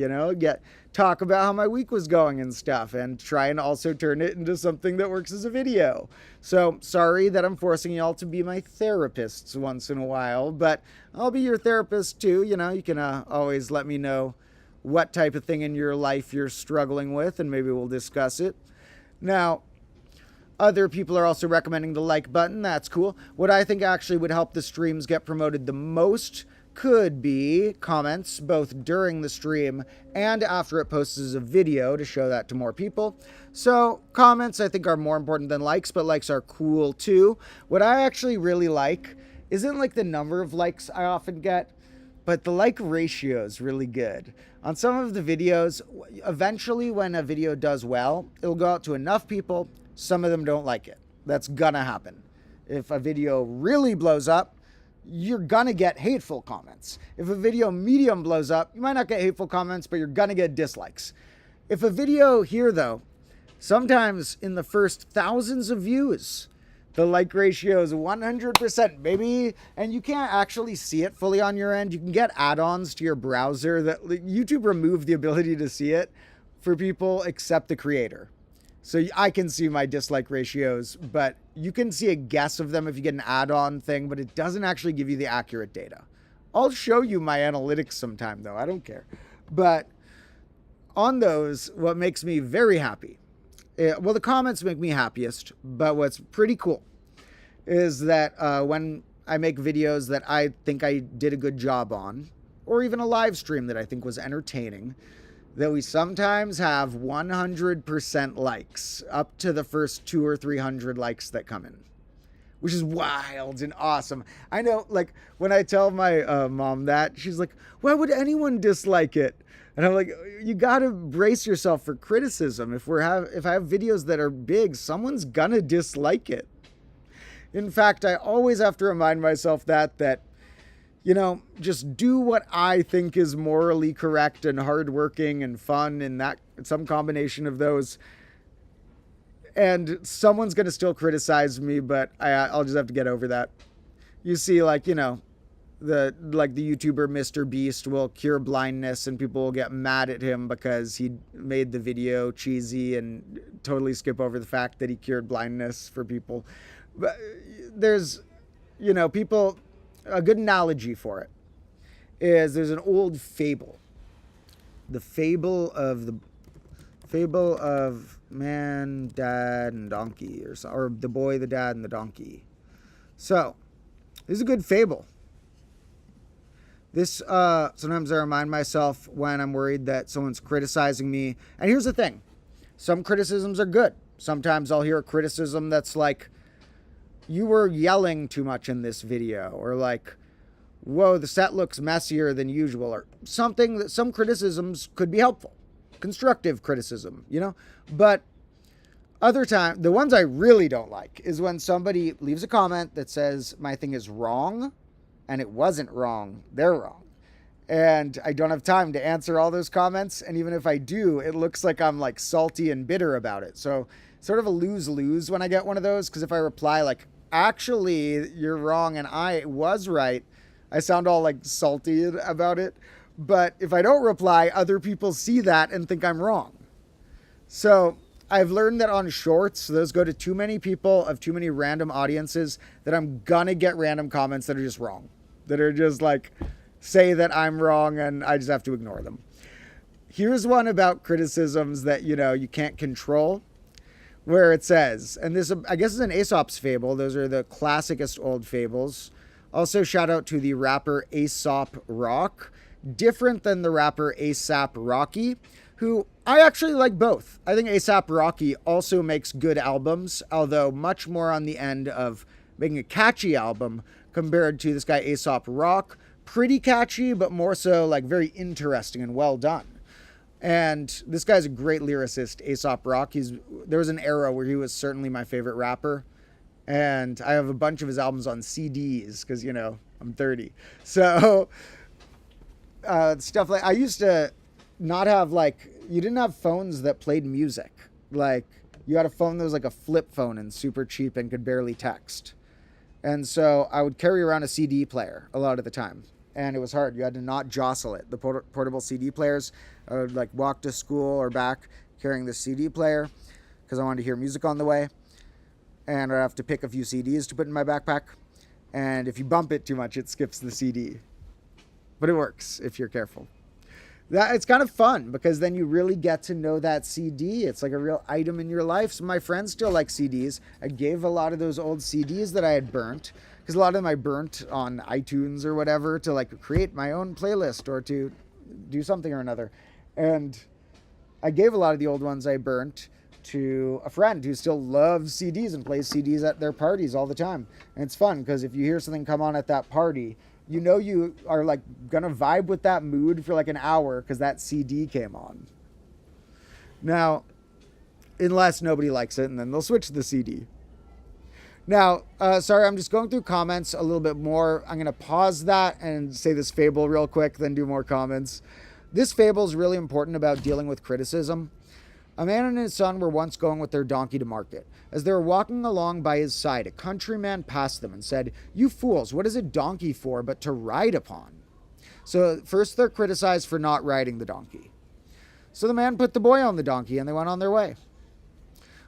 A: talk about how my week was going and stuff, and try and also turn it into something that works as a video. So sorry that I'm forcing y'all to be my therapists once in a while, but I'll be your therapist too. You can always let me know what type of thing in your life you're struggling with, and maybe we'll discuss it. Now, other people are also recommending the like button. That's cool. What I think actually would help the streams get promoted the most could be comments both during the stream and after it posts as a video to show that to more people. So comments I think are more important than likes, but likes are cool too. What I actually really like isn't like the number of likes I often get, but the like ratio is really good. On some of the videos, eventually when a video does well, it'll go out to enough people. Some of them don't like it. That's gonna happen. If a video really blows up, you're gonna get hateful comments. If a video medium blows up, you might not get hateful comments, but you're gonna get dislikes. If a video here though, sometimes in the first thousands of views, the like ratio is 100%, baby. And you can't actually see it fully on your end. You can get add-ons to your browser that YouTube removed the ability to see it for people except the creator. So I can see my dislike ratios, but you can see a guess of them if you get an add-on thing, but it doesn't actually give you the accurate data. I'll show you my analytics sometime though, I don't care. But on those, what makes me very happy, well, the comments make me happiest, but what's pretty cool is that when I make videos that I think I did a good job on, or even a live stream that I think was entertaining, that we sometimes have 100% likes up to the first 200 or 300 likes that come in, which is wild and awesome. I know, like, when I tell my mom that, she's like, why would anyone dislike it? And I'm like, you gotta brace yourself for criticism. If I have videos that are big, someone's gonna dislike it. In fact, I always have to remind myself that just do what I think is morally correct and hardworking and fun, and that some combination of those. And someone's going to still criticize me, but I'll just have to get over that. You see, the YouTuber Mr. Beast will cure blindness, and people will get mad at him because he made the video cheesy and totally skip over the fact that he cured blindness for people. But there's, people... A good analogy for it is there's an old fable. The fable of man, dad, and donkey, or the boy, the dad, and the donkey. So, this is a good fable. This, sometimes I remind myself when I'm worried that someone's criticizing me. And here's the thing. Some criticisms are good. Sometimes I'll hear a criticism that's like, you were yelling too much in this video, or like, whoa, the set looks messier than usual, or something. That some criticisms could be helpful, constructive criticism, but other time, the ones I really don't like is when somebody leaves a comment that says my thing is wrong, and it wasn't wrong, they're wrong. And I don't have time to answer all those comments, and even if I do, it looks like I'm like salty and bitter about it. So sort of a lose-lose when I get one of those, because if I reply like, actually, you're wrong and I was right, I sound all like salty about it. But if I don't reply, other people see that and think I'm wrong. So I've learned that on shorts, those go to too many people of too many random audiences, that I'm gonna get random comments that are just wrong, that are just like, say that I'm wrong, and I just have to ignore them. Here's one about criticisms that, you can't control. where it says, and this, I guess, is an Aesop's fable. Those are the classicest old fables. Also, shout out to the rapper Aesop Rock, different than the rapper ASAP Rocky, who I actually like both. I think ASAP Rocky also makes good albums, although much more on the end of making a catchy album compared to this guy Aesop Rock. Pretty catchy, but more so like very interesting and well done. And this guy's a great lyricist, Aesop Rock. There was an era where he was certainly my favorite rapper. And I have a bunch of his albums on CDs because, you know, I'm 30. So stuff like, I used to not have you didn't have phones that played music. Like, you had a phone that was like a flip phone and super cheap and could barely text. And so I would carry around a CD player a lot of the time. And it was hard. You had to not jostle it. The portable CD players, I would walk to school or back carrying the CD player because I wanted to hear music on the way. And I'd have to pick a few CDs to put in my backpack. And if you bump it too much, it skips the CD. But it works if you're careful. It's kind of fun because then you really get to know that CD. It's like a real item in your life. So my friends still like CDs. I gave a lot of those old CDs that I had burnt, because a lot of them I burnt on iTunes or whatever to create my own playlist or to do something or another. And I gave a lot of the old ones I burnt to a friend who still loves CDs and plays CDs at their parties all the time. And it's fun because if you hear something come on at that party, you know you are gonna vibe with that mood for an hour because that CD came on. Now, unless nobody likes it, and then they'll switch to the CD. Now, sorry, I'm just going through comments a little bit more. I'm going to pause that and say this fable real quick, then do more comments. This fable is really important about dealing with criticism. A man and his son were once going with their donkey to market. As they were walking along by his side, a countryman passed them and said, "You fools, what is a donkey for but to ride upon?" So first they're criticized for not riding the donkey. So the man put the boy on the donkey and they went on their way.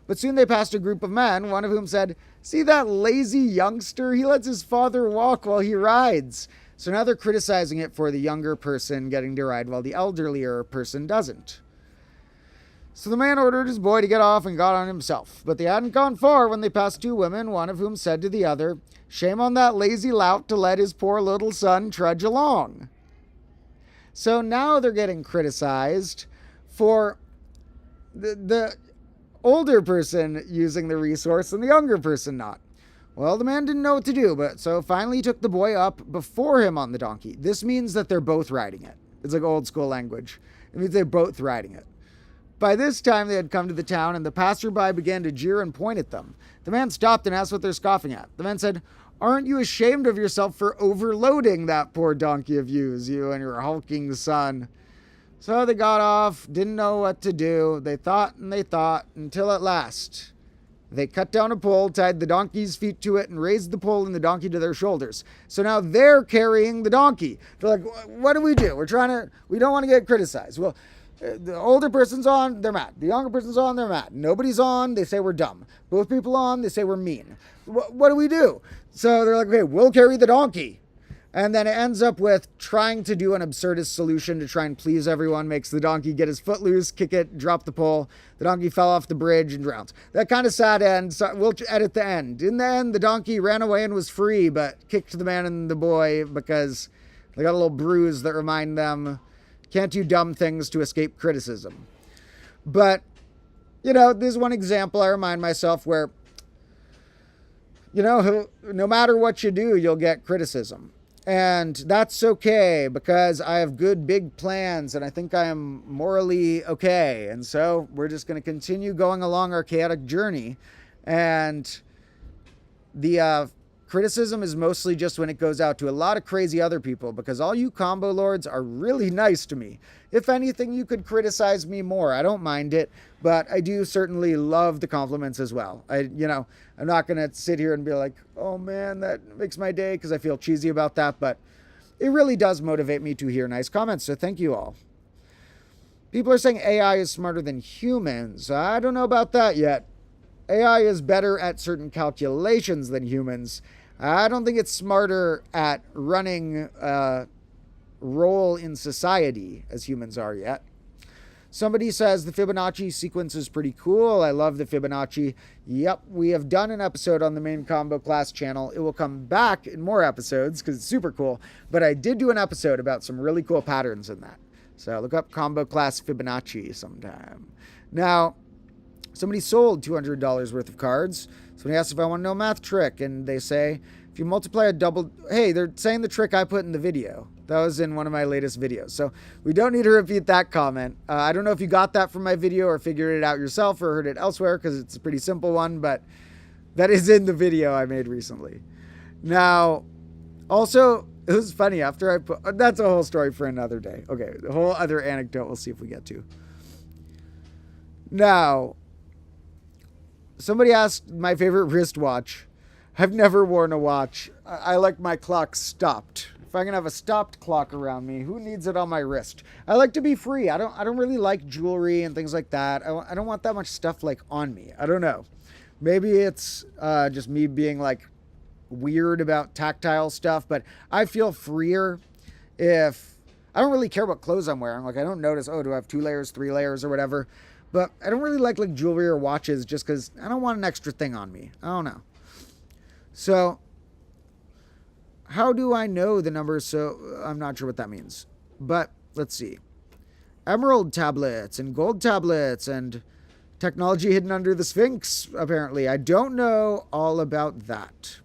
A: But soon they passed a group of men, one of whom said, "See that lazy youngster? He lets his father walk while he rides." So now they're criticizing it for the younger person getting to ride while the elderlier person doesn't. So the man ordered his boy to get off and got on himself. But they hadn't gone far when they passed two women, one of whom said to the other, "Shame on that lazy lout to let his poor little son trudge along." So now they're getting criticized for the older person using the resource and the younger person not. Well, the man didn't know what to do, but so finally he took the boy up before him on the donkey. This means that they're both riding it. It's like old school language. It means they're both riding it. By this time they had come to the town, and the passerby began to jeer and point at them. The man stopped and asked what they're scoffing at. The man said, "Aren't you ashamed of yourself for overloading that poor donkey of yours, you and your hulking son?" So they got off, didn't know what to do. They thought and they thought, until at last they cut down a pole, tied the donkey's feet to it, and raised the pole and the donkey to their shoulders. So now they're carrying the donkey. They're like, "What do? We don't want to get criticized." Well, the older person's on, they're mad. The younger person's on, they're mad. Nobody's on, they say we're dumb. Both people on, they say we're mean. What do we do? So they're like, "Okay, we'll carry the donkey." And then it ends up with trying to do an absurdist solution to try and please everyone, makes the donkey get his foot loose, kick it, drop the pole. The donkey fell off the bridge and drowned. That kind of sad end. So we'll edit the end. In the end, the donkey ran away and was free, but kicked the man and the boy because they got a little bruise that remind them, can't do dumb things to escape criticism. But, there's one example I remind myself where, no matter what you do, you'll get criticism. And that's okay because I have good big plans and I think I am morally okay. And so we're just going to continue going along our chaotic journey. And the criticism is mostly just when it goes out to a lot of crazy other people, because all you combo lords are really nice to me. If anything, you could criticize me more. I don't mind it, but I do certainly love the compliments as well. I'm not going to sit here and be like, "Oh man, that makes my day," because I feel cheesy about that, but it really does motivate me to hear nice comments. So thank you all. People are saying AI is smarter than humans. I don't know about that yet. AI is better at certain calculations than humans. I don't think it's smarter at running a role in society as humans are yet. Somebody says the Fibonacci sequence is pretty cool. I love the Fibonacci. Yep, we have done an episode on the main combo class channel. It will come back in more episodes because it's super cool. But I did do an episode about some really cool patterns in that. So look up combo class Fibonacci sometime. Now, somebody sold $200 worth of cards. Somebody asked if I want to know a math trick, and they say, if you multiply a double... Hey, they're saying the trick I put in the video. That was in one of my latest videos. So we don't need to repeat that comment. I don't know if you got that from my video or figured it out yourself or heard it elsewhere, because it's a pretty simple one, but that is in the video I made recently. Now, also, it was funny after I put... That's a whole story for another day. Okay, the whole other anecdote we'll see if we get to. Now, somebody asked my favorite wristwatch. I've never worn a watch. I like my clock stopped. If I can have a stopped clock around me, who needs it on my wrist? I like to be free. I don't really like jewelry and things like that. I don't want that much stuff like on me. I don't know. Maybe it's just me being like weird about tactile stuff, but I feel freer if I don't really care what clothes I'm wearing. Like I don't notice, oh, do I have 2 layers, 3 layers or whatever? But I don't really like jewelry or watches just because I don't want an extra thing on me. I don't know. So how do I know the numbers? So I'm not sure what that means. But let's see. Emerald tablets and gold tablets and technology hidden under the Sphinx, apparently. I don't know all about that.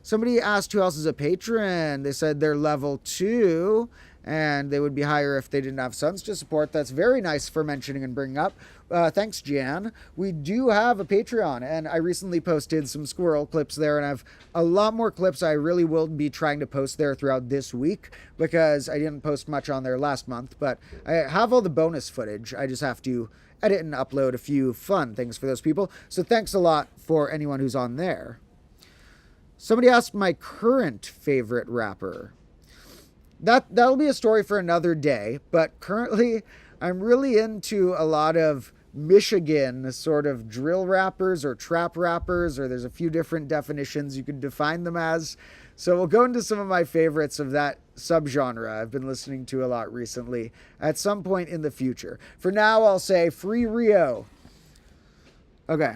A: Somebody asked who else is a patron. They said they're level 2 and they would be higher if they didn't have sons to support. That's very nice for mentioning and bringing up. Thanks, Jan. We do have a Patreon, and I recently posted some squirrel clips there, and I have a lot more clips I really will be trying to post there throughout this week because I didn't post much on there last month, but I have all the bonus footage. I just have to edit and upload a few fun things for those people. So thanks a lot for anyone who's on there. Somebody asked my current favorite rapper. That'll be a story for another day, but currently I'm really into a lot of Michigan sort of drill rappers or trap rappers, or there's a few different definitions you could define them as. So we'll go into some of my favorites of that subgenre I've been listening to a lot recently at some point in the future. For now, I'll say Free Rio. Okay.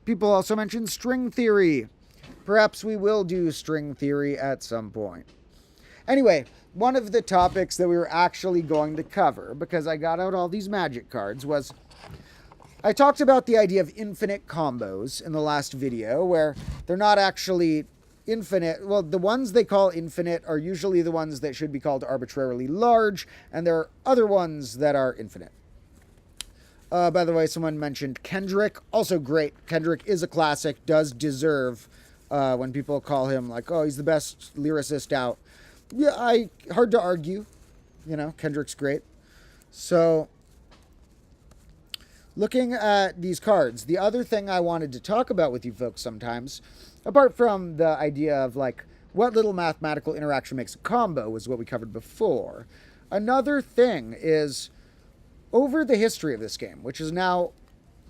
A: People also mentioned string theory. Perhaps we will do string theory at some point. Anyway, one of the topics that we were actually going to cover, because I got out all these magic cards, was I talked about the idea of infinite combos in the last video, where they're not actually infinite. Well, the ones they call infinite are usually the ones that should be called arbitrarily large, and there are other ones that are infinite. By the way, someone mentioned Kendrick. Also great. Kendrick is a classic, does deserve when people call him like, oh, he's the best lyricist out. Yeah, hard to argue. You know, Kendrick's great. So, looking at these cards, the other thing I wanted to talk about with you folks sometimes, apart from the idea of like what little mathematical interaction makes a combo, was what we covered before. Another thing is over the history of this game, which is now,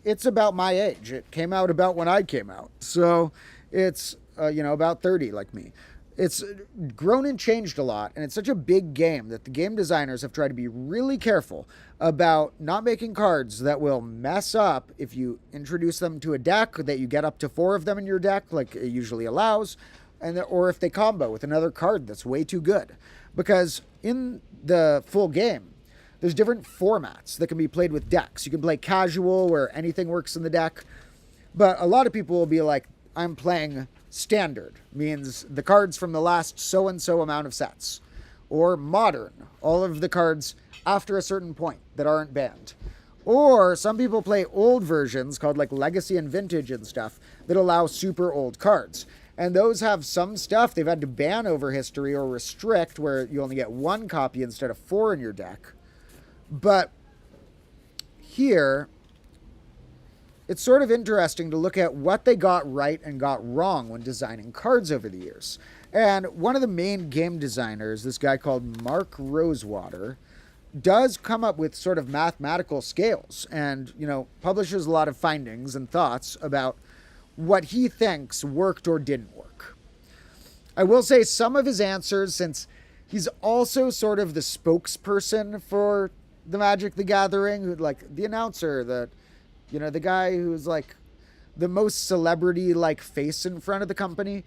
A: it's about my age. It came out about when I came out. So it's, about 30 like me. It's grown and changed a lot, and it's such a big game that the game designers have tried to be really careful about not making cards that will mess up if you introduce them to a deck, that you get up to 4 of them in your deck, like it usually allows, or if they combo with another card that's way too good. Because in the full game, there's different formats that can be played with decks. You can play casual, where anything works in the deck, but a lot of people will be like, I'm playing standard, means the cards from the last so-and-so amount of sets. Or modern, all of the cards after a certain point that aren't banned. Or some people play old versions called like Legacy and Vintage and stuff that allow super old cards. And those have some stuff they've had to ban over history or restrict, where you only get 1 copy instead of 4 in your deck. But here, it's sort of interesting to look at what they got right and got wrong when designing cards over the years. And one of the main game designers, this guy called Mark Rosewater, does come up with sort of mathematical scales and, publishes a lot of findings and thoughts about what he thinks worked or didn't work. I will say some of his answers, since He's also sort of the spokesperson for the Magic the Gathering, like the announcer, the guy who's like the most celebrity like face in front of the company.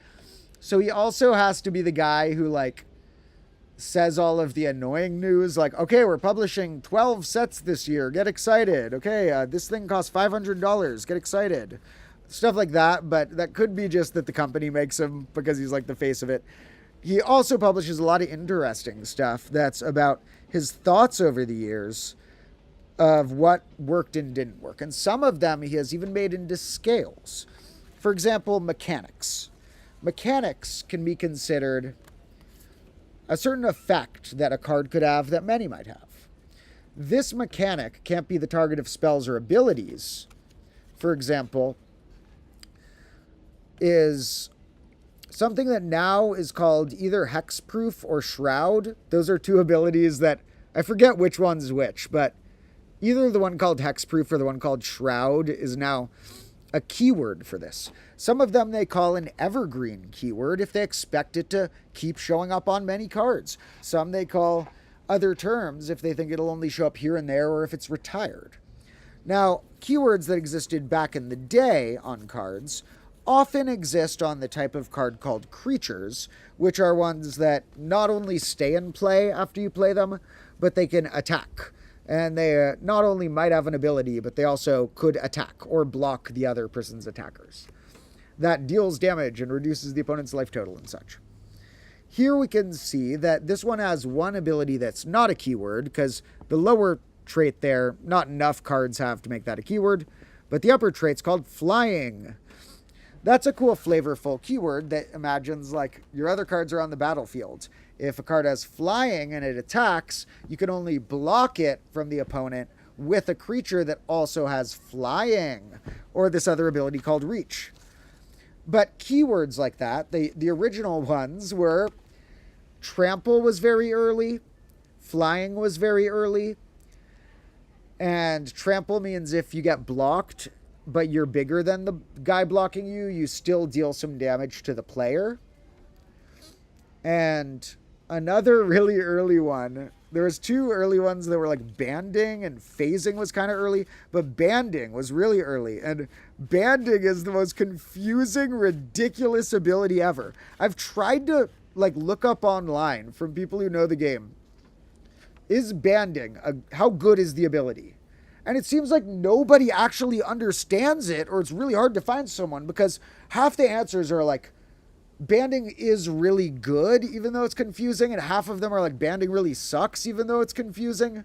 A: So he also has to be the guy who like says all of the annoying news, like, okay, we're publishing 12 sets this year, get excited. Okay, this thing costs $500, get excited. Stuff like that, but that could be just that the company makes him because he's like the face of it. He also publishes a lot of interesting stuff that's about his thoughts over the years of what worked and didn't work. And some of them he has even made into scales. For example, mechanics. Mechanics can be considered a certain effect that a card could have that many might have. This mechanic can't be the target of spells or abilities. For example, is something that now is called either Hexproof or Shroud. Those are two abilities that I forget which one's which, but either the one called Hexproof or the one called Shroud is now a keyword for this. Some of them they call an evergreen keyword if they expect it to keep showing up on many cards. Some they call other terms if they think it'll only show up here and there or if it's retired. Now, keywords that existed back in the day on cards often exist on the type of card called creatures, which are ones that not only stay in play after you play them, but they can attack. And they not only might have an ability, but they also could attack or block the other person's attackers. That deals damage and reduces the opponent's life total and such. Here we can see that this one has one ability that's not a keyword, because the lower trait there, not enough cards have to make that a keyword, but the upper trait's called flying. That's a cool, flavorful keyword that imagines like your other cards are on the battlefield. If a card has flying and it attacks, you can only block it from the opponent with a creature that also has flying, or this other ability called reach. But keywords like that, the original ones were trample was very early, flying was very early, and trample means if you get blocked, but you're bigger than the guy blocking you, you still deal some damage to the player. And another really early one, there was two early ones that were like banding, and phasing was kind of early, but banding was really early. And banding is the most confusing, ridiculous ability ever. I've tried to like look up online from people who know the game. Is banding, how good is the ability? And it seems like nobody actually understands it, or it's really hard to find someone, because half the answers are like, banding is really good, even though it's confusing, and half of them are like, banding really sucks, even though it's confusing.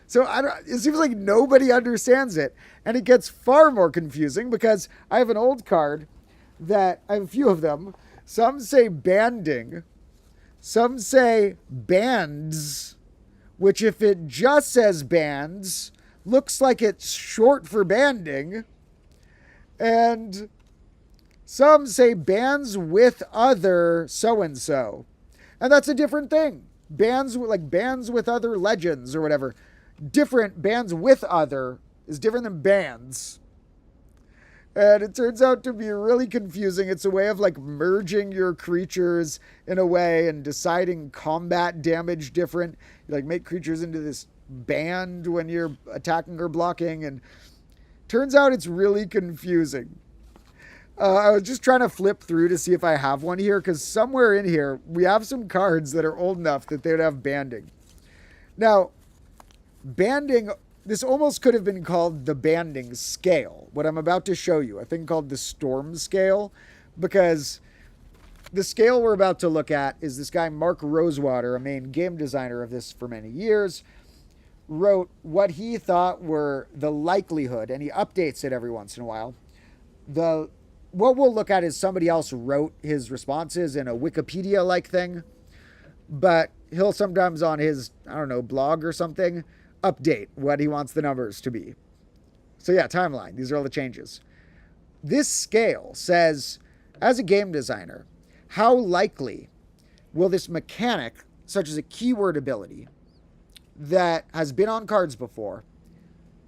A: So it seems like nobody understands it, and it gets far more confusing, because I have an old card that, I have a few of them. Some say banding, some say bands, which if it just says bands, looks like it's short for banding, and some say bands with other so-and-so, and that's a different thing. Bands with other legends or whatever. Different, bands with other is different than bands. And it turns out to be really confusing. It's a way of like merging your creatures in a way and deciding combat damage different. You like make creatures into this band when you're attacking or blocking, and turns out it's really confusing. I was just trying to flip through to see if I have one here, because somewhere in here we have some cards that are old enough that they would have banding. Now, banding, this almost could have been called the banding scale, what I'm about to show you, a thing called the storm scale, because the scale we're about to look at is this guy Mark Rosewater, a main game designer of this for many years, wrote what he thought were the likelihood, and he updates it every once in a while. What we'll look at is somebody else wrote his responses in a Wikipedia-like thing, but he'll sometimes on his, blog or something, update what he wants the numbers to be. So yeah, timeline. These are all the changes. This scale says, as a game designer, how likely will this mechanic, such as a keyword ability, that has been on cards before,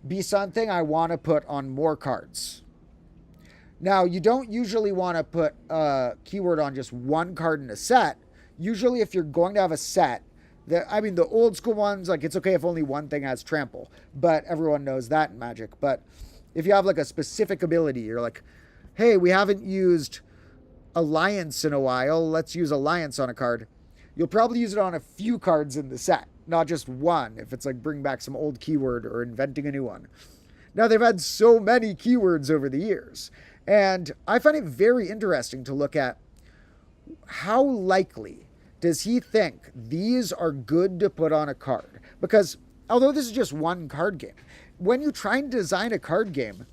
A: be something I want to put on more cards. Now, you don't usually want to put a keyword on just one card in a set. Usually, if you're going to have a set, I mean, the old school ones, like, it's okay if only one thing has trample, but everyone knows that in Magic. But if you have, like, a specific ability, you're like, hey, we haven't used Alliance in a while, let's use Alliance on a card. You'll probably use it on a few cards in the set, not just one, if it's like bring back some old keyword or inventing a new one. Now, they've had so many keywords over the years, and I find it very interesting to look at how likely does he think these are good to put on a card? Because although this is just one card game, when you try and design a card game,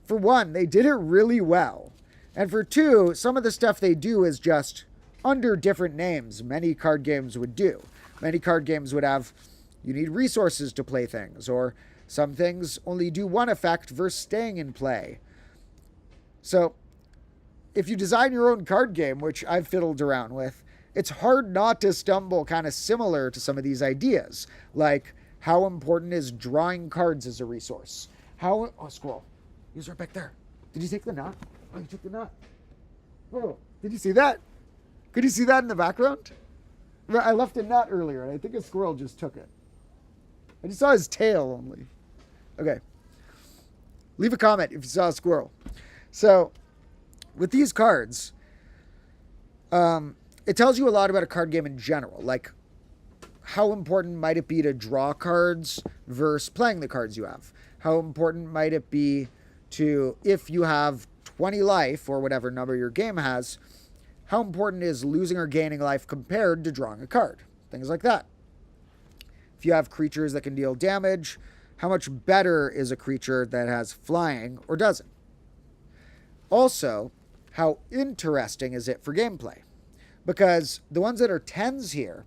A: for one, they did it really well. And for two, some of the stuff they do is just under different names many card games would do. Many card games would have, you need resources to play things, or some things only do one effect versus staying in play. So if you design your own card game, which I've fiddled around with, it's hard not to stumble kind of similar to some of these ideas, like how important is drawing cards as a resource? Oh, squirrel. He was right back there. Did you take the nut? Oh, you took the nut. Oh, did you see that? Could you see that in the background? I left a nut earlier, and I think a squirrel just took it. I just saw his tail only. Okay. Leave a comment if you saw a squirrel. So, with these cards, it tells you a lot about a card game in general. Like, how important might it be to draw cards versus playing the cards you have? How important might it be to, if you have 20 life, or whatever number your game has, how important is losing or gaining life compared to drawing a card? Things like that. If you have creatures that can deal damage, how much better is a creature that has flying or doesn't? Also, how interesting is it for gameplay? Because the ones that are 10s here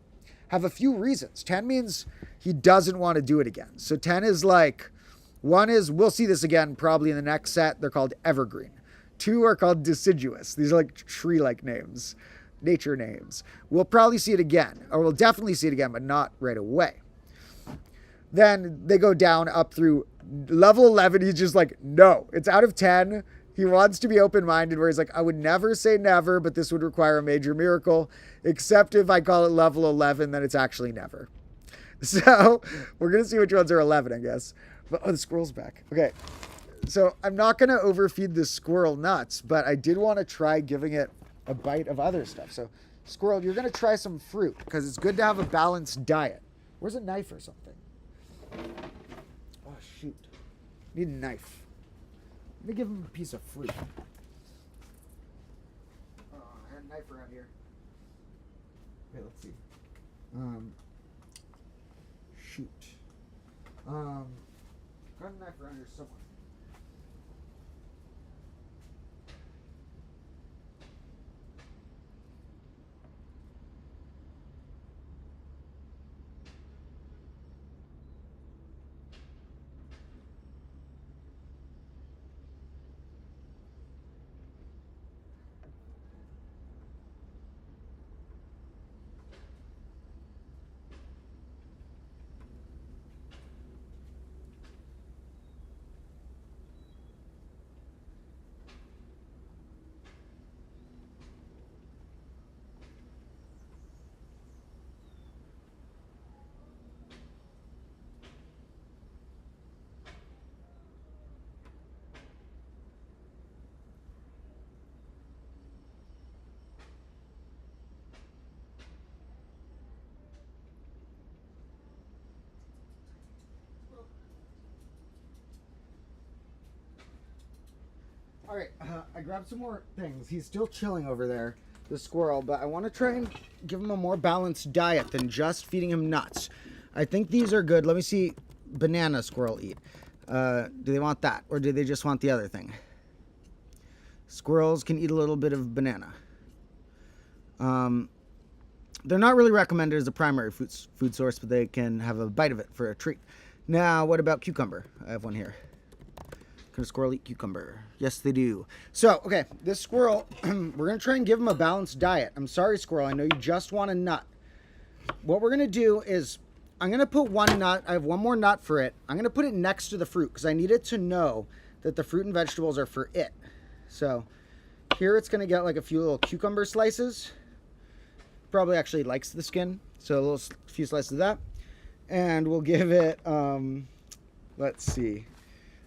A: have a few reasons. 10 means he doesn't want to do it again. So 10 is like, one is, we'll see this again probably in the next set, they're called Evergreen. 2 are called Deciduous. These are like tree-like names, nature names. We'll probably see it again, or we'll definitely see it again, but not right away. Then they go down up through level 11. He's just like, no, it's out of 10. He wants to be open-minded, where he's like, I would never say never, but this would require a major miracle, except if I call it level 11, then it's actually never. So we're going to see which ones are 11, I guess. But, oh, the squirrel's back. Okay. So I'm not going to overfeed the squirrel nuts, but I did want to try giving it a bite of other stuff. So, squirrel, you're going to try some fruit, because it's good to have a balanced diet. Where's a knife or something? Oh, shoot. Need a knife. Let me give him a piece of fruit. Oh, I had a knife around here. Okay, let's see. Shoot. Got a knife around here somewhere. All right, I grabbed some more things. He's still chilling over there, the squirrel, but I want to try and give him a more balanced diet than just feeding him nuts. I think these are good. Let me see banana squirrel eat. Do they want that, or do they just want the other thing? Squirrels can eat a little bit of banana. They're not really recommended as a primary food source, but they can have a bite of it for a treat. Now, what about cucumber? I have one here. Can a squirrel eat cucumber? Yes, they do. So, okay, this squirrel, we're going to try and give him a balanced diet. I'm sorry, squirrel. I know you just want a nut. What we're going to do is, I'm going to put one nut. I have one more nut for it. I'm going to put it next to the fruit, because I need it to know that the fruit and vegetables are for it. So, here it's going to get like a few little cucumber slices. Probably actually likes the skin, So a few slices of that. And we'll give it, let's see.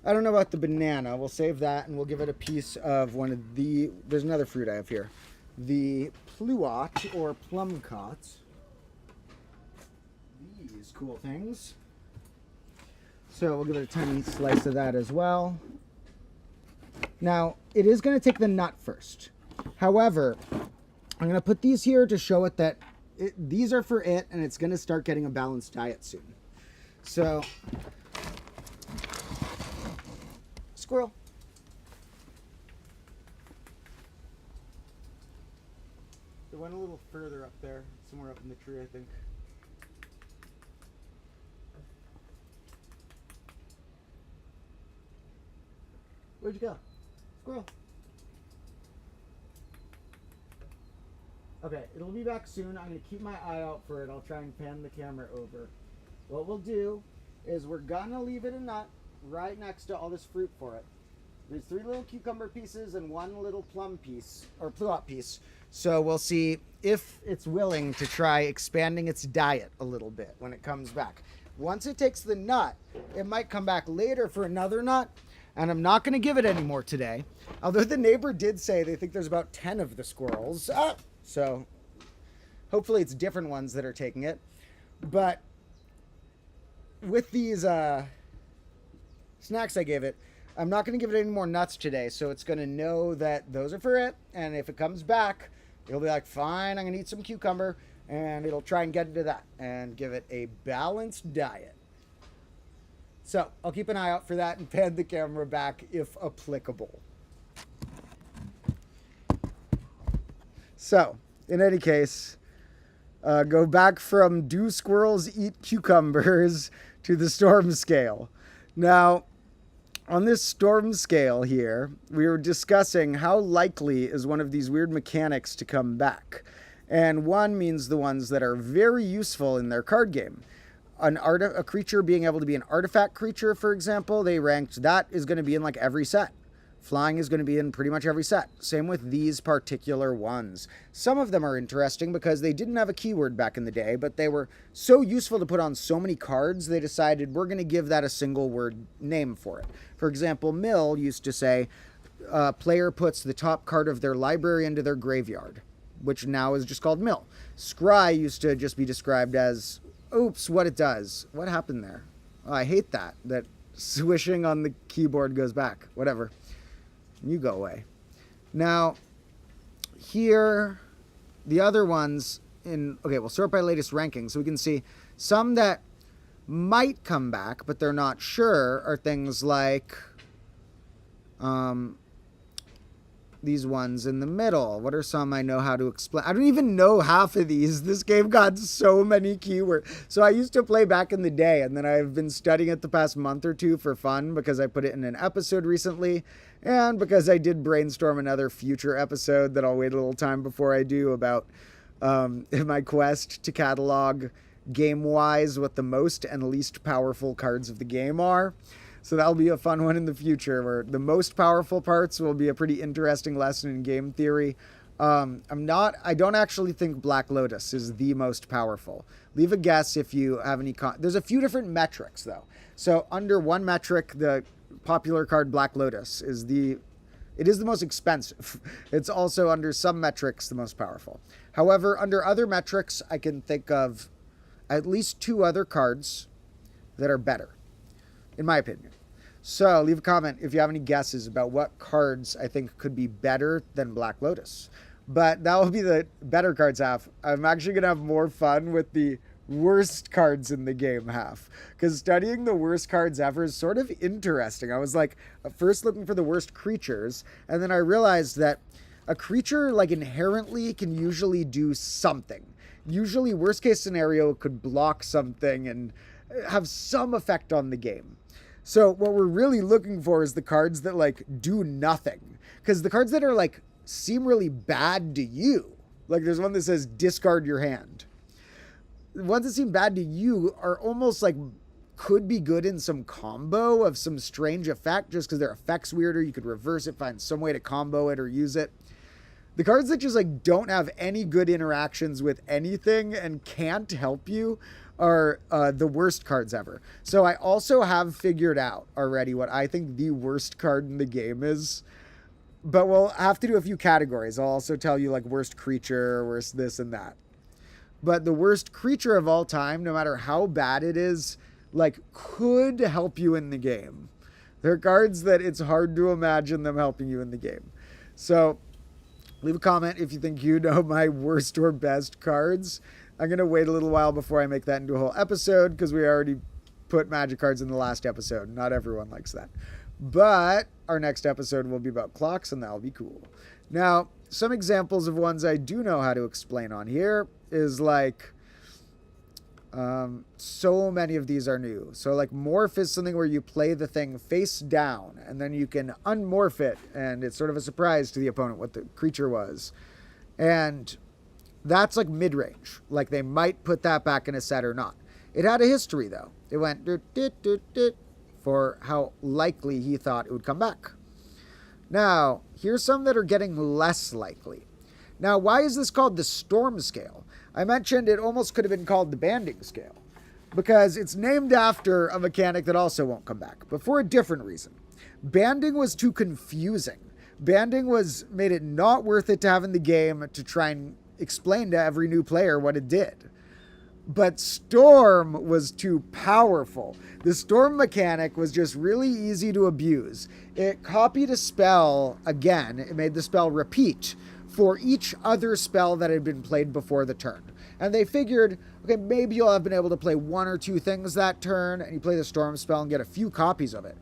A: I don't know about the banana. We'll save that, and we'll give it a piece of one of the, there's another fruit I have here. The pluot, or plumcot. These cool things. So we'll give it a tiny slice of that as well. Now, it is going to take the nut first. However, I'm going to put these here to show it that these are for it, and it's going to start getting a balanced diet soon. So, squirrel. It went a little further up there, somewhere up in the tree, I think. Where'd you go? Squirrel. Okay, it'll be back soon. I'm going to keep my eye out for it. I'll try and pan the camera over. What we'll do is we're going to leave it a nut right next to all this fruit for it. There's 3 little cucumber pieces and 1 little plum piece, or pluot piece. So we'll see if it's willing to try expanding its diet a little bit when it comes back. Once it takes the nut, it might come back later for another nut. And I'm not going to give it any more today. Although the neighbor did say they think there's about 10 of the squirrels. So hopefully it's different ones that are taking it. But with these snacks I gave it, I'm not going to give it any more nuts today. So it's going to know that those are for it. And if it comes back, it'll be like, fine, I'm going to eat some cucumber. And it'll try and get into that and give it a balanced diet. So I'll keep an eye out for that and pan the camera back if applicable. So, in any case, go back from do squirrels eat cucumbers to the storm scale. Now, on this storm scale here, we were discussing how likely is one of these weird mechanics to come back. And 1 means the ones that are very useful in their card game. A creature being able to be an artifact creature, for example, they ranked that is going to be in like every set. Flying is going to be in pretty much every set. Same with these particular ones. Some of them are interesting because they didn't have a keyword back in the day, but they were so useful to put on so many cards, they decided we're going to give that a single word name for it. For example, Mill used to say, player puts the top card of their library into their graveyard, which now is just called Mill. Scry used to just be described as, oops, what it does. What happened there? Oh, I hate that swishing on the keyboard goes back. Whatever. You go away. Now, here, the other ones okay, we'll sort by latest ranking. So we can see some that might come back, but they're not sure, are things like these ones in the middle. What are some I know how to explain? I don't even know half of these. This game got so many keywords. So I used to play back in the day, and then I've been studying it the past month or 2 for fun because I put it in an episode recently, and because I did brainstorm another future episode that I'll wait a little time before I do about my quest to catalog game-wise what the most and least powerful cards of the game are. So that'll be a fun one in the future where the most powerful parts will be a pretty interesting lesson in game theory. I don't actually think Black Lotus is the most powerful. Leave a guess if you have any, there's a few different metrics though. So under one metric, the popular card Black Lotus is the most expensive. It's also under some metrics the most powerful. However, under other metrics, I can think of at least 2 other cards that are better, in my opinion. So leave a comment if you have any guesses about what cards I think could be better than Black Lotus. But that will be the better cards half. I'm actually going to have more fun with the worst cards in the game half. Because studying the worst cards ever is sort of interesting. I was like, first looking for the worst creatures. And then I realized that a creature like inherently can usually do something. Usually worst case scenario could block something and have some effect on the game. So what we're really looking for is the cards that like do nothing. Because the cards that are like seem really bad to you, like there's one that says discard your hand. The ones that seem bad to you are almost like could be good in some combo of some strange effect just because their effect's weirder. You could reverse it, find some way to combo it or use it. The cards that just like don't have any good interactions with anything and can't help you are the worst cards ever. So I also have figured out already what I think the worst card in the game is. But we'll have to do a few categories. I'll also tell you like worst creature, worst this and that. But the worst creature of all time, no matter how bad it is, like could help you in the game. They're cards that it's hard to imagine them helping you in the game. So leave a comment if you think you know my worst or best cards. I'm going to wait a little while before I make that into a whole episode because we already put magic cards in the last episode. Not everyone likes that. But our next episode will be about clocks, and that'll be cool. Now, some examples of ones I do know how to explain on here is like, so many of these are new. So like morph is something where you play the thing face down, and then you can unmorph it, and it's sort of a surprise to the opponent what the creature was. And that's like mid-range. Like they might put that back in a set or not. It had a history though. It went for how likely he thought it would come back. Now, here's some that are getting less likely. Now, why is this called the storm scale? I mentioned it almost could have been called the banding scale because it's named after a mechanic that also won't come back, but for a different reason. Banding was too confusing. Banding made it not worth it to have in the game to try and explain to every new player what it did. But Storm was too powerful. The Storm mechanic was just really easy to abuse. It copied a spell again. It made the spell repeat for each other spell that had been played before the turn. And they figured, okay, maybe you'll have been able to play one or two things that turn, and you play the Storm spell and get a few copies of it.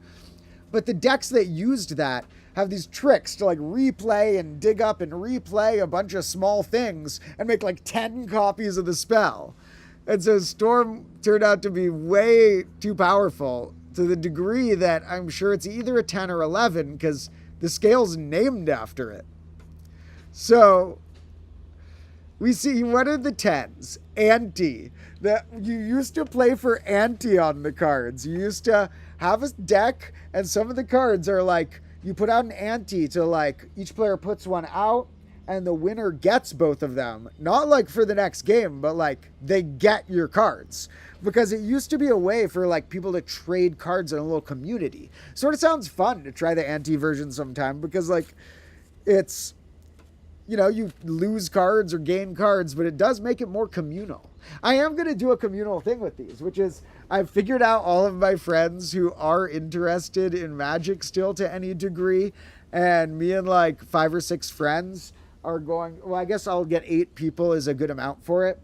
A: But the decks that used that have these tricks to like replay and dig up and replay a bunch of small things and make like 10 copies of the spell. And so Storm turned out to be way too powerful to the degree that I'm sure it's either a 10 or 11 because the scale's named after it. So we see what are the 10s? Ante. That you used to play for ante on the cards. You used to have a deck and some of the cards are like, you put out an ante to like, each player puts one out and the winner gets both of them. Not like for the next game, but like they get your cards. Because it used to be a way for like people to trade cards in a little community. Sort of sounds fun to try the ante version sometime because like it's, you know, you lose cards or gain cards, but it does make it more communal. I am going to do a communal thing with these, which is I've figured out all of my friends who are interested in Magic still to any degree. And me and like 5 or 6 friends are going, well, I guess I'll get 8 people is a good amount for it,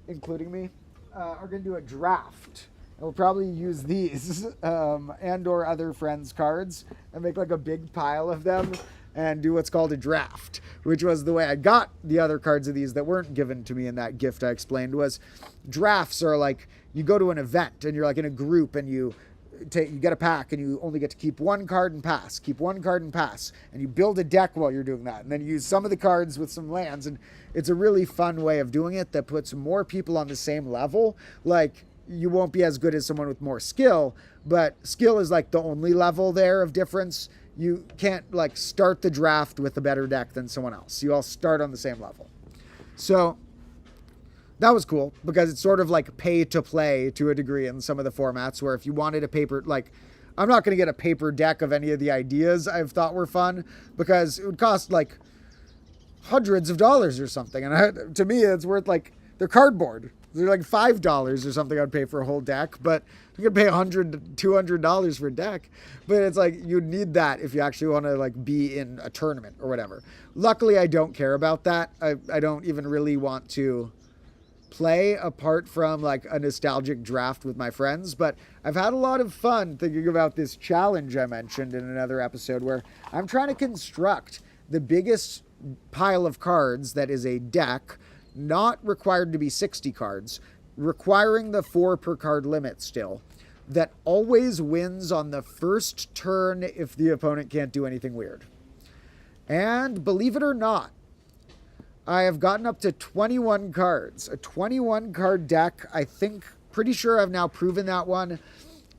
A: including me, are going to do a draft. And we'll probably use these and or other friends' cards and make like a big pile of them and do what's called a draft, which was the way I got the other cards of these that weren't given to me in that gift I explained. Was drafts are like you go to an event and you're like in a group and you get a pack and you only get to keep one card and pass, and you build a deck while you're doing that, and then you use some of the cards with some lands, and it's a really fun way of doing it that puts more people on the same level. Like you won't be as good as someone with more skill, but skill is like the only level there of difference. You can't like start the draft with a better deck than someone else. You all start on the same level. So that was cool because it's sort of like pay to play to a degree in some of the formats where if you wanted a paper, like I'm not going to get a paper deck of any of the ideas I've thought were fun because it would cost like hundreds of dollars or something. And to me, it's worth like, they're cardboard. They're like $5 or something I'd pay for a whole deck, but you could pay $100, $200 for a deck. But it's like, you'd need that if you actually want to like be in a tournament or whatever. Luckily, I don't care about that. I don't even really want to play apart from like a nostalgic draft with my friends, but I've had a lot of fun thinking about this challenge I mentioned in another episode where I'm trying to construct the biggest pile of cards that is a deck, not required to be 60 cards, requiring the 4 per card limit still, that always wins on the first turn if the opponent can't do anything weird. And believe it or not, I have gotten up to 21 cards. A 21 card deck, I think, pretty sure I've now proven that one.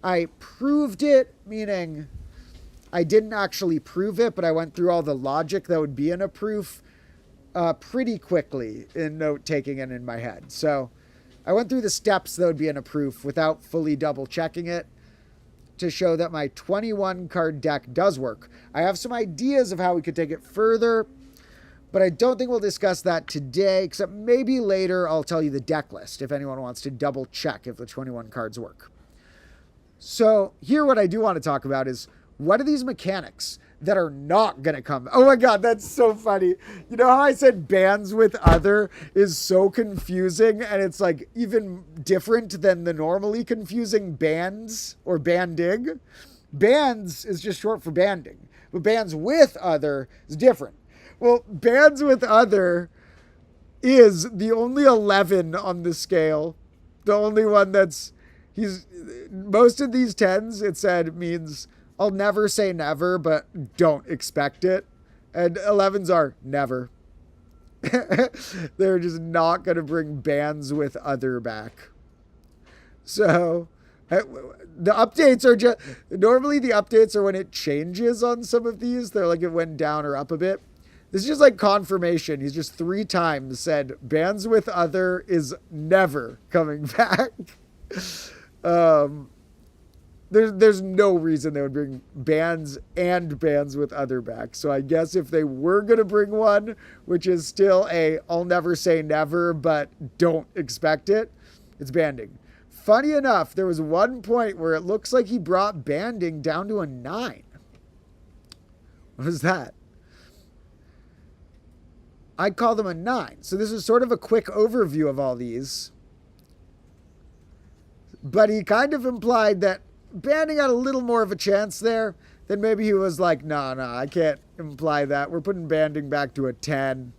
A: I proved it, meaning I didn't actually prove it, but I went through all the logic that would be in a proof pretty quickly in note-taking and in my head. So I went through the steps that would be in a proof without fully double-checking it to show that my 21-card deck does work. I have some ideas of how we could take it further, but I don't think we'll discuss that today, except maybe later I'll tell you the deck list if anyone wants to double-check if the 21 cards work. So here what I do want to talk about is, what are these mechanics that are not going to come? Oh my god, that's so funny. You know how I said bands with other is so confusing, and it's like even different than the normally confusing bands or banding? Bands is just short for banding, but bands with other is different. Well, bands with other is the only 11 on the scale. The only one that's, most of these 10s, it said, means I'll never say never, but don't expect it. And 11s are never. They're just not going to bring bands with other back. So the updates are just, normally the updates are when it changes on some of these. They're like it went down or up a bit. This is just like confirmation. He's just 3 times said bands with other is never coming back. There's no reason they would bring bands and bands with other back. So I guess if they were going to bring one, which is still I'll never say never, but don't expect it, it's banding. Funny enough, there was one point where it looks like he brought banding down to a 9. What was that? I'd call them a 9. So this is sort of a quick overview of all these. But he kind of implied that banding had a little more of a chance there. Then maybe he was like, no, I can't imply that. We're putting banding back to a 10.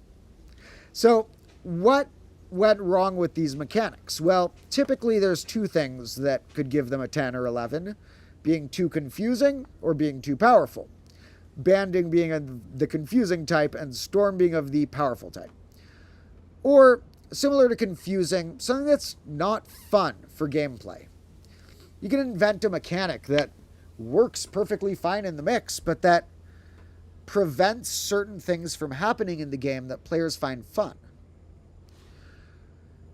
A: So what went wrong with these mechanics? Well, typically there's 2 things that could give them a 10 or 11. Being too confusing or being too powerful. Banding being of the confusing type and storm being of the powerful type. Or, similar to confusing, something that's not fun for gameplay. You can invent a mechanic that works perfectly fine in the mix, but that prevents certain things from happening in the game that players find fun.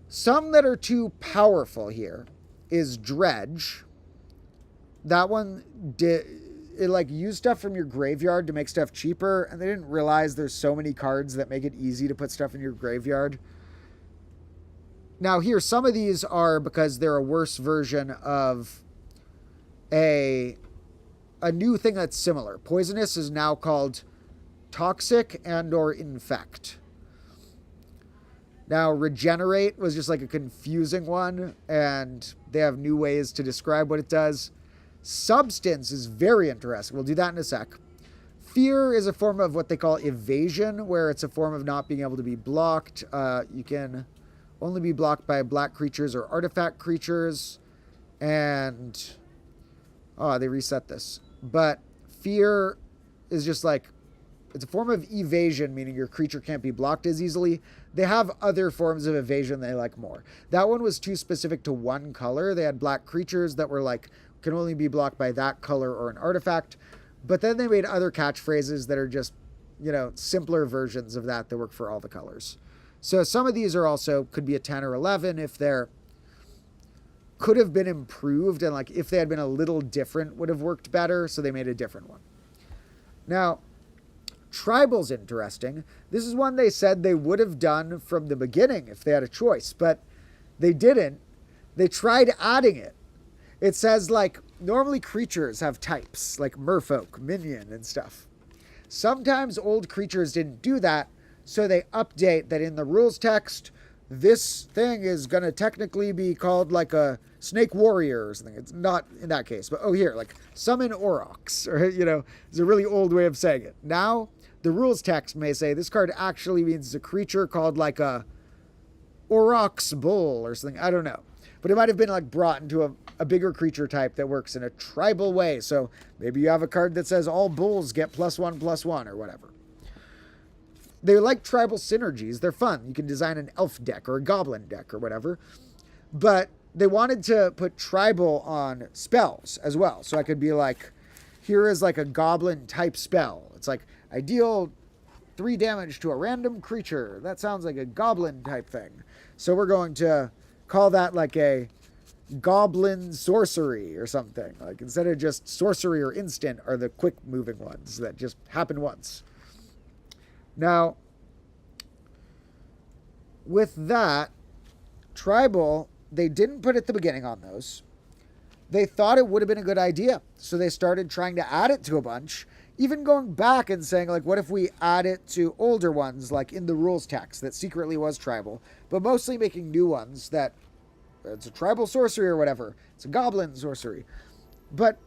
A: Some that are too powerful here is Dredge. That one it like used stuff from your graveyard to make stuff cheaper, and they didn't realize there's so many cards that make it easy to put stuff in your graveyard. Now here, some of these are because they're a worse version of a new thing that's similar. Poisonous is now called Toxic and or Infect. Now Regenerate was just like a confusing one, and they have new ways to describe what it does. Substance is very interesting. We'll do that in a sec. Fear is a form of what they call evasion, where it's a form of not being able to be blocked. You can only be blocked by black creatures or artifact creatures. And, they reset this. But fear is just like, it's a form of evasion, meaning your creature can't be blocked as easily. They have other forms of evasion they like more. That one was too specific to one color. They had black creatures that were like, can only be blocked by that color or an artifact. But then they made other catchphrases that are just, simpler versions of that work for all the colors. So some of these are also, could be a 10 or 11 if they're, could have been improved, and like if they had been a little different would have worked better, so they made a different one. Now, Tribal's interesting. This is one they said they would have done from the beginning if they had a choice, but they didn't. They tried adding it. It says, like, normally creatures have types, like merfolk, minion, and stuff. Sometimes old creatures didn't do that, so they update that in the rules text, this thing is going to technically be called, like, a snake warrior or something. It's not in that case, but, here, like, summon Aurochs, or, it's a really old way of saying it. Now, the rules text may say this card actually means it's a creature called, like, a Aurochs bull or something. I don't know. But it might have been like brought into a bigger creature type that works in a tribal way. So maybe you have a card that says all bulls get +1/+1 or whatever. They like tribal synergies. They're fun. You can design an elf deck or a goblin deck or whatever. But they wanted to put tribal on spells as well. So I could be like, here is like a goblin type spell. It's like I deal 3 damage to a random creature. That sounds like a goblin type thing. So we're going to call that like a goblin sorcery or something. Like instead of just sorcery or instant are the quick moving ones that just happen once. Now, with that, tribal, they didn't put at the beginning on those. They thought it would have been a good idea. So they started trying to add it to a bunch, even going back and saying, like, what if we add it to older ones, like in the rules text that secretly was tribal, but mostly making new ones that it's a tribal sorcery or whatever. It's a goblin sorcery. But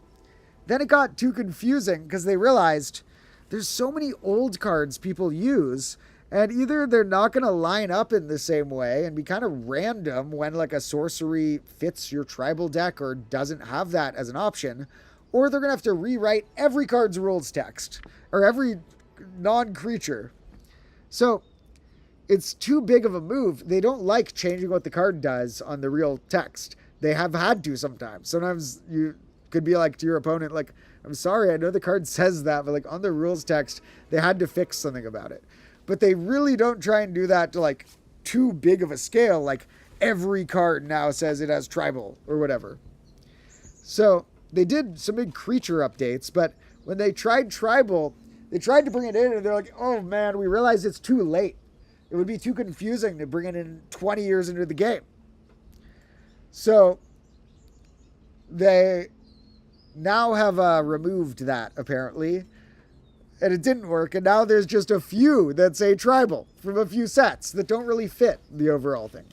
A: then it got too confusing because they realized there's so many old cards people use, and either they're not going to line up in the same way and be kind of random when like a sorcery fits your tribal deck or doesn't have that as an option, or they're going to have to rewrite every card's rules text or every non-creature. So it's too big of a move. They don't like changing what the card does on the real text. They have had to sometimes. Sometimes you could be like to your opponent, like, I'm sorry, I know the card says that, but like on the rules text, they had to fix something about it. But they really don't try and do that to like too big of a scale. Like every card now says it has tribal or whatever. So they did some big creature updates, but when they tried tribal, they tried to bring it in and they're like, oh man, we realize it's too late. It would be too confusing to bring it in 20 years into the game. So they now have removed that, apparently. And it didn't work. And now there's just a few that say tribal from a few sets that don't really fit the overall thing.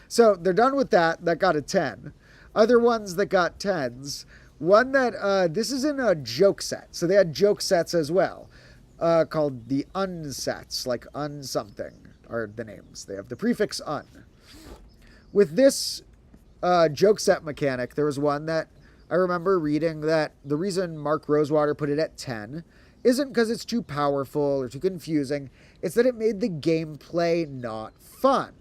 A: So they're done with that. That got a 10. Other ones that got 10s. One that, this is in a joke set. So they had joke sets as well. Called the unsets, like unsomething are the names. They have the prefix un. With this joke set mechanic, there was one that I remember reading that the reason Mark Rosewater put it at 10 isn't because it's too powerful or too confusing. It's that it made the gameplay not fun.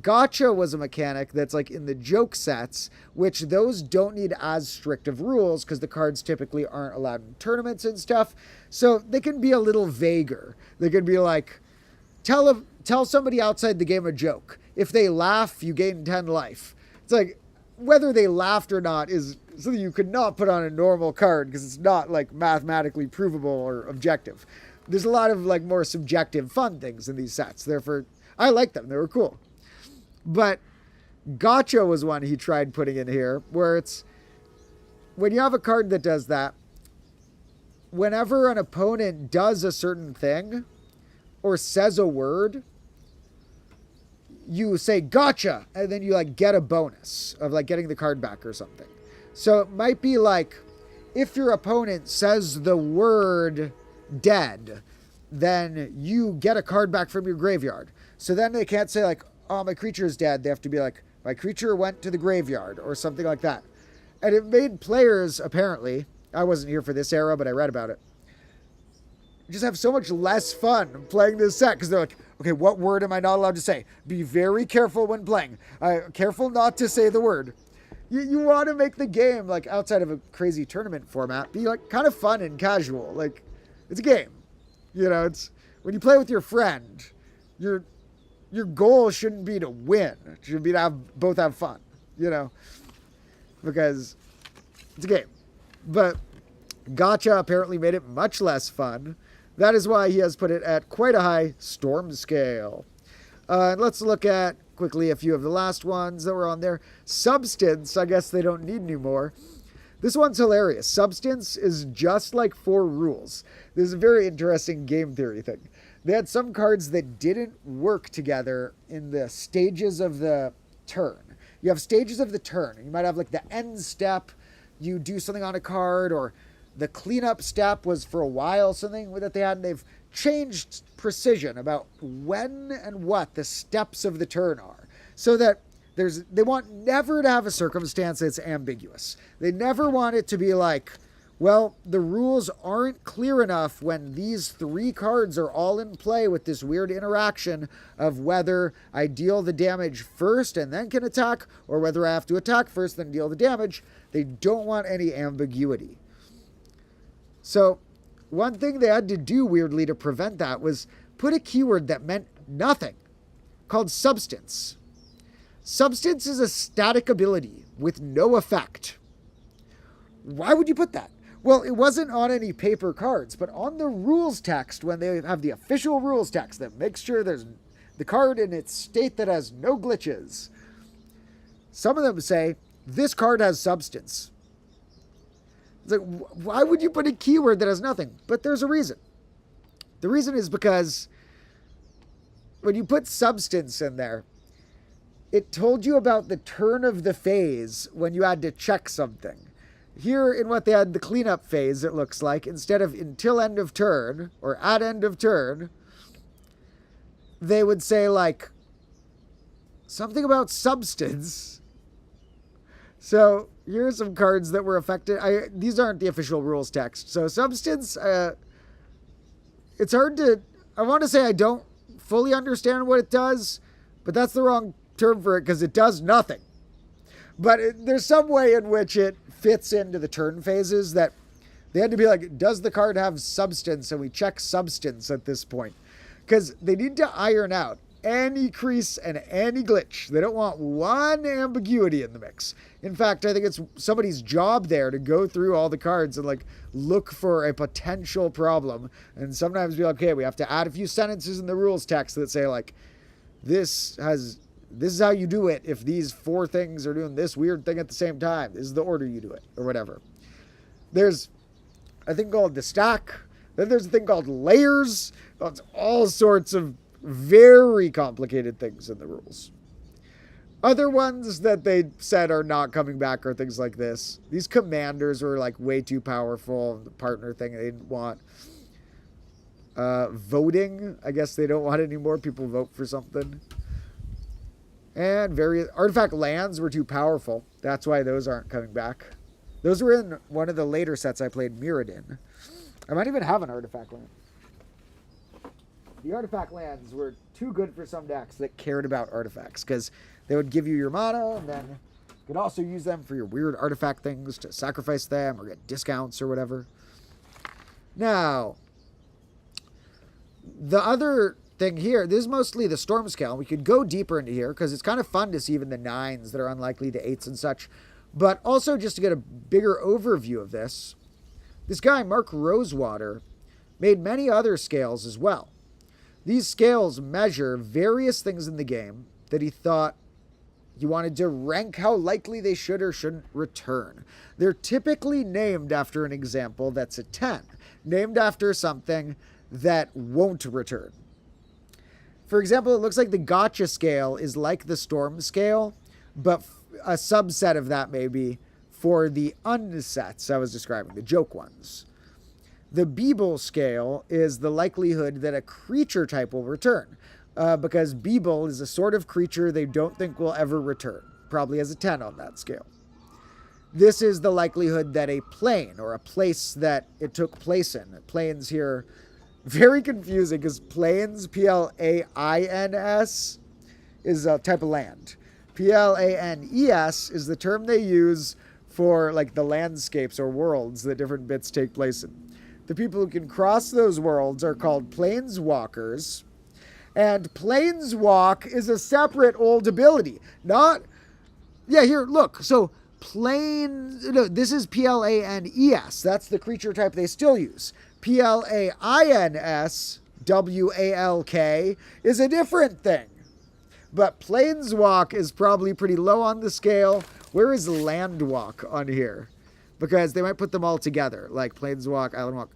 A: Gotcha was a mechanic that's like in the joke sets, which those don't need as strict of rules because the cards typically aren't allowed in tournaments and stuff. So they can be a little vaguer. They could be like, tell somebody outside the game a joke. If they laugh, you gain 10 life. It's like, whether they laughed or not is something you could not put on a normal card because it's not like mathematically provable or objective. There's a lot of like more subjective fun things in these sets. Therefore, I like them. They were cool. But Gotcha was one he tried putting in here where it's when you have a card that does that, whenever an opponent does a certain thing or says a word, you say gotcha, and then you like get a bonus of like getting the card back or something. So it might be like if your opponent says the word dead, then you get a card back from your graveyard. So then they can't say like, oh, my creature is dead. They have to be like, my creature went to the graveyard or something like that. And it made players, apparently, I wasn't here for this era, but I read about it, just have so much less fun playing this set because they're like, okay, what word am I not allowed to say? Be very careful when playing. Careful not to say the word. You want to make the game, like outside of a crazy tournament format, be like kind of fun and casual. Like it's a game. You know, it's when you play with your friend, your goal shouldn't be to win. It should be to both have fun, you know, because it's a game. But Gotcha apparently made it much less fun. That is why he has put it at quite a high storm scale. And let's look at quickly a few of the last ones that were on there. Substance, I guess they don't need anymore. This one's hilarious. Substance is just like 4 rules. This is a very interesting game theory thing. They had some cards that didn't work together in the stages of the turn. You have stages of the turn. You might have like the end step. You do something on a card, or the cleanup step was for a while something that they had, and they've changed precision about when and what the steps of the turn are, so that they want never to have a circumstance that's ambiguous. They never want it to be like, well, the rules aren't clear enough when these 3 cards are all in play with this weird interaction of whether I deal the damage first and then can attack, or whether I have to attack first then deal the damage. They don't want any ambiguity. So one thing they had to do weirdly to prevent that was put a keyword that meant nothing, called substance. Substance is a static ability with no effect. Why would you put that? Well, it wasn't on any paper cards, but on the rules text, when they have the official rules text that makes sure there's the card in its state that has no glitches. Some of them say, this card has substance. It's like, why would you put a keyword that has nothing? But there's a reason. The reason is because when you put substance in there, it told you about the turn of the phase when you had to check something. Here in what they had the cleanup phase, it looks like, instead of until end of turn or at end of turn, they would say like something about substance. So here are some cards that were affected. These aren't the official rules text. So substance, it's hard to, I want to say I don't fully understand what it does, but that's the wrong term for it because it does nothing. But there's some way in which it fits into the turn phases that they had to be like, does the card have substance? And we check substance at this point. Because they need to iron out any crease and any glitch. They don't want one ambiguity in the mix. In fact, I think it's somebody's job there to go through all the cards and like look for a potential problem. And sometimes be like, okay, we have to add a few sentences in the rules text that say like, this is how you do it if these 4 things are doing this weird thing at the same time. This is the order you do it, or whatever. There's a thing called the stack. Then there's a thing called layers. It's all sorts of very complicated things in the rules. Other ones that they said are not coming back are things like this. These commanders were like way too powerful. The partner thing they didn't want. Voting, I guess they don't want any more people vote for something. And various artifact lands were too powerful. That's why those aren't coming back. Those were in one of the later sets I played Mirrodin. I might even have an artifact land. The artifact lands were too good for some decks that cared about artifacts because they would give you your mana and then you could also use them for your weird artifact things to sacrifice them or get discounts or whatever. Now, the other thing here, this is mostly the storm scale. We could go deeper into here because it's kind of fun to see even the 9s that are unlikely, the 8s and such. But also just to get a bigger overview of this, this guy, Mark Rosewater, made many other scales as well. These scales measure various things in the game that he thought he wanted to rank how likely they should or shouldn't return. They're typically named after an example that's a 10, named after something that won't return. For example, it looks like the gotcha scale is like the storm scale, but a subset of that maybe for the unsets I was describing, the joke ones. The Beugul scale is the likelihood that a creature type will return, because Beugul is a sort of creature they don't think will ever return, probably has a 10 on that scale. This is the likelihood that a plane or a place that it took place in. Planes here, very confusing because plains, Plains, is a type of land. Planes is the term they use for like the landscapes or worlds that different bits take place in. The people who can cross those worlds are called planeswalkers. And planeswalk is a separate old ability. Here, look. So this is Planes. That's the creature type they still use. Plains, WALK, is a different thing. But planeswalk is probably pretty low on the scale. Where is landwalk on here? Because they might put them all together, like planeswalk, islandwalk.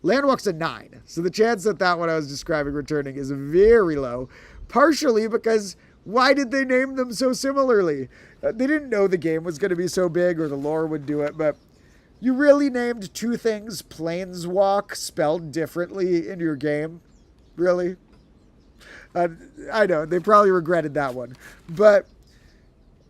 A: Landwalk's a 9. So the chance that one I was describing returning is very low. Partially because why did they name them so similarly? They didn't know the game was going to be so big or the lore would do it, but you really named 2 things planeswalk spelled differently in your game? Really? I know, they probably regretted that one. But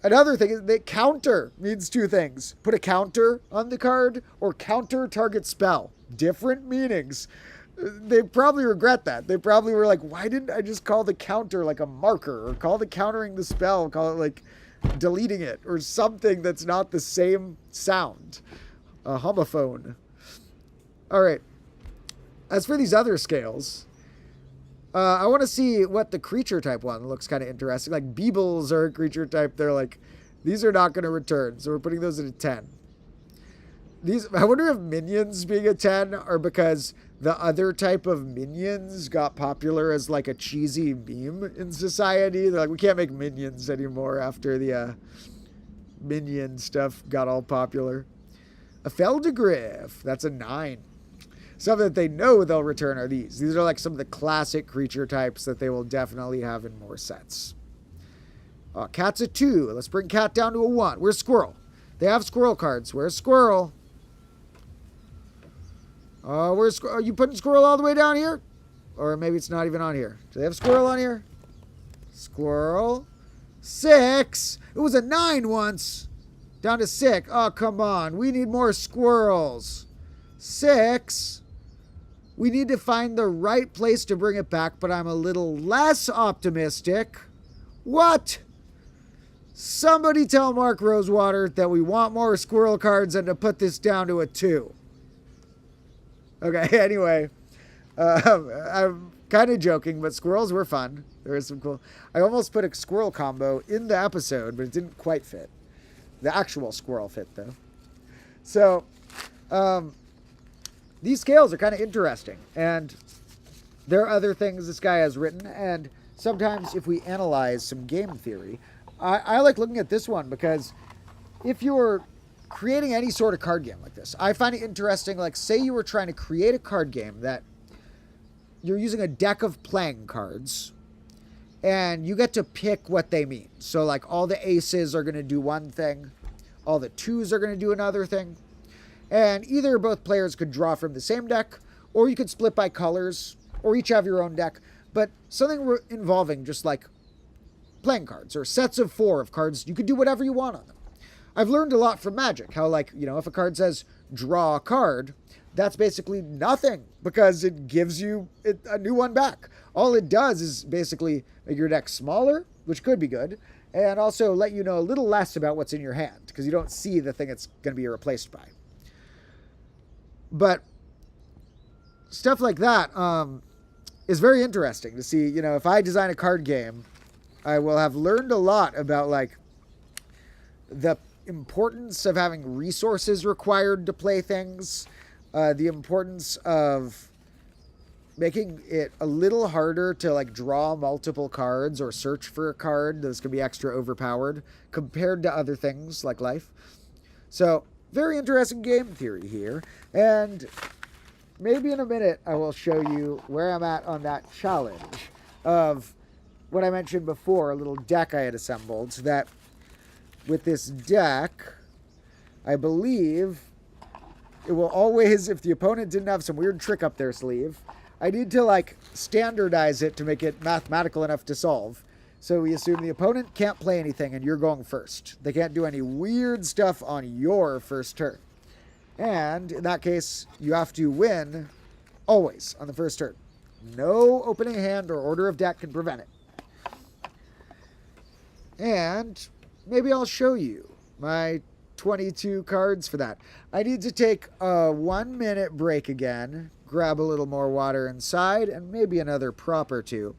A: another thing is that counter means 2 things. Put a counter on the card or counter target spell. Different meanings. They probably regret that. They probably were like, why didn't I just call the counter like a marker or call the countering the spell, call it like deleting it or something that's not the same sound. A homophone. All right. As for these other scales, I want to see what the creature type one looks kind of interesting. Like Beebles are a creature type. They're like, these are not going to return. So we're putting those at a 10. I wonder if minions being a 10 are because the other type of minions got popular as like a cheesy meme in society. They're like, we can't make minions anymore after the minion stuff got all popular. A Feldegriff, that's a 9. Something that they know they'll return are these. These are like some of the classic creature types that they will definitely have in more sets. Cat's a 2. Let's bring Cat down to a 1. Where's Squirrel? They have Squirrel cards. Where's Squirrel? Are you putting Squirrel all the way down here? Or maybe it's not even on here. Do they have Squirrel on here? Squirrel. 6. It was a 9 once. Down to 6. Oh, come on. We need more squirrels. 6. We need to find the right place to bring it back, but I'm a little less optimistic. What? Somebody tell Mark Rosewater that we want more squirrel cards and to put this down to a 2. Okay, anyway. I'm kind of joking, but squirrels were fun. There was some cool... I almost put a squirrel combo in the episode, but it didn't quite fit. The actual squirrel fit, though. So, these scales are kind of interesting. And there are other things this guy has written. And sometimes if we analyze some game theory, I like looking at this one because if you're creating any sort of card game like this, I find it interesting. Like, say you were trying to create a card game that you're using a deck of playing cards and you get to pick what they mean. So like all the aces are going to do one thing. All the 2s are going to do another thing. And either both players could draw from the same deck, or you could split by colors, or each have your own deck. But something involving just like playing cards or sets of 4 of cards, you could do whatever you want on them. I've learned a lot from Magic, how like, you know, if a card says draw a card, that's basically nothing because it gives you a new one back. All it does is basically make your deck smaller, which could be good, and also let you know a little less about what's in your hand because you don't see the thing it's going to be replaced by. But stuff like that is very interesting to see. You know, if I design a card game, I will have learned a lot about like the importance of having resources required to play things, the importance of making it a little harder to like draw multiple cards or search for a card that's going to be extra overpowered compared to other things like life. So very interesting game theory here. And maybe in a minute I will show you where I'm at on that challenge of what I mentioned before, a little deck I had assembled that with this deck, I believe it will always, if the opponent didn't have some weird trick up their sleeve, I need to like standardize it to make it mathematical enough to solve. So we assume the opponent can't play anything and you're going first. They can't do any weird stuff on your first turn. And in that case, you have to win always on the first turn. No opening hand or order of deck can prevent it. And maybe I'll show you my 22 cards for that. I need to take a 1 minute break again, grab a little more water inside, and maybe another prop or two.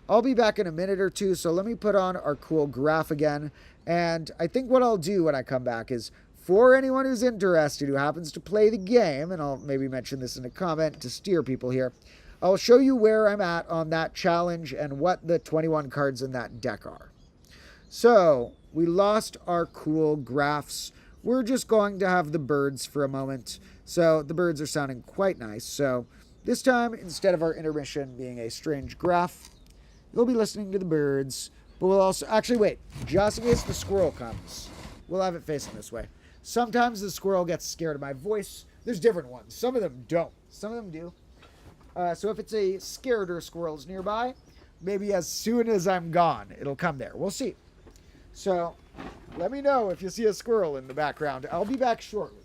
A: I'll be back in a minute or two, so let me put on our cool graph again. And I think what I'll do when I come back is, for anyone who's interested who happens to play the game, and I'll maybe mention this in a comment to steer people here, I'll show you where I'm at on that challenge and what the 21 cards in that deck are. So, we lost our cool graphs. We're just going to have the birds for a moment. So, the birds are sounding quite nice. So, this time, instead of our intermission being a strange graph, you'll be listening to the birds. But we'll also... Actually, wait. Just in case the squirrel comes, we'll have it facing this way. Sometimes the squirrel gets scared of my voice. There's different ones. Some of them don't. Some of them do. So if it's a scareder squirrels nearby, maybe as soon as I'm gone, it'll come there. We'll see. So, let me know if you see a squirrel in the background. I'll be back shortly.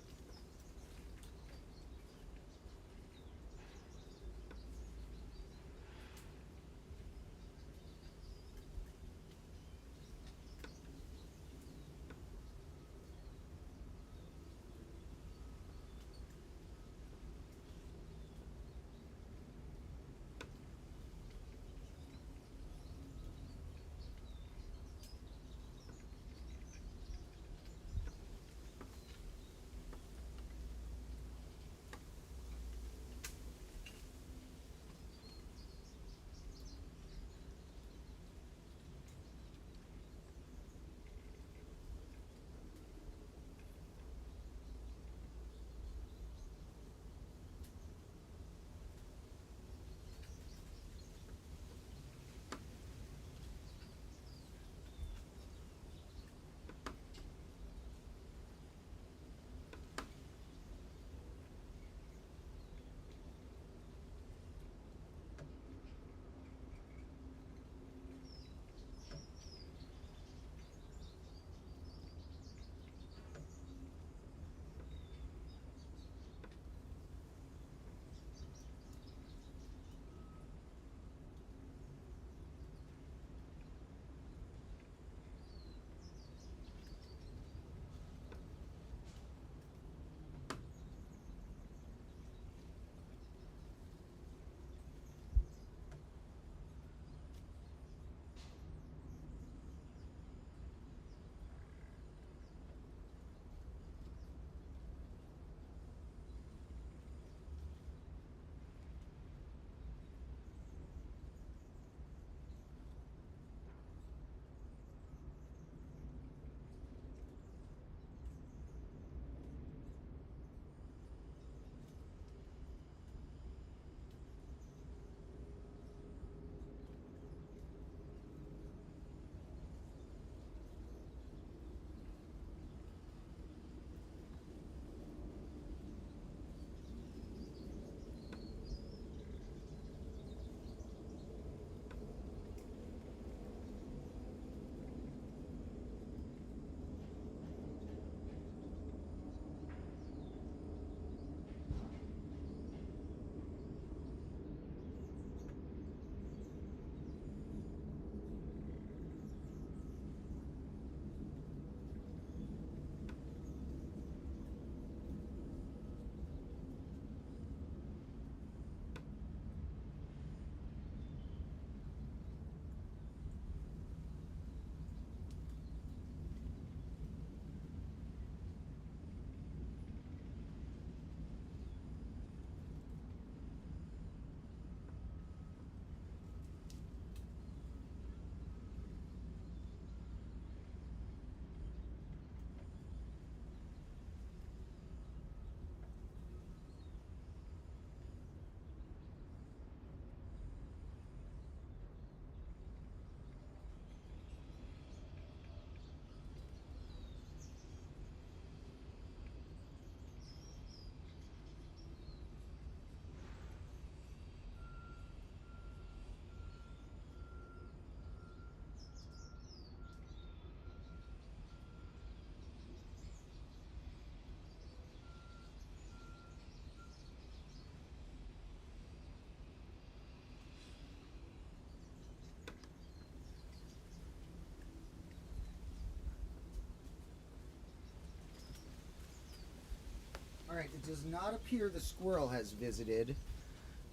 A: Alright, it does not appear the squirrel has visited.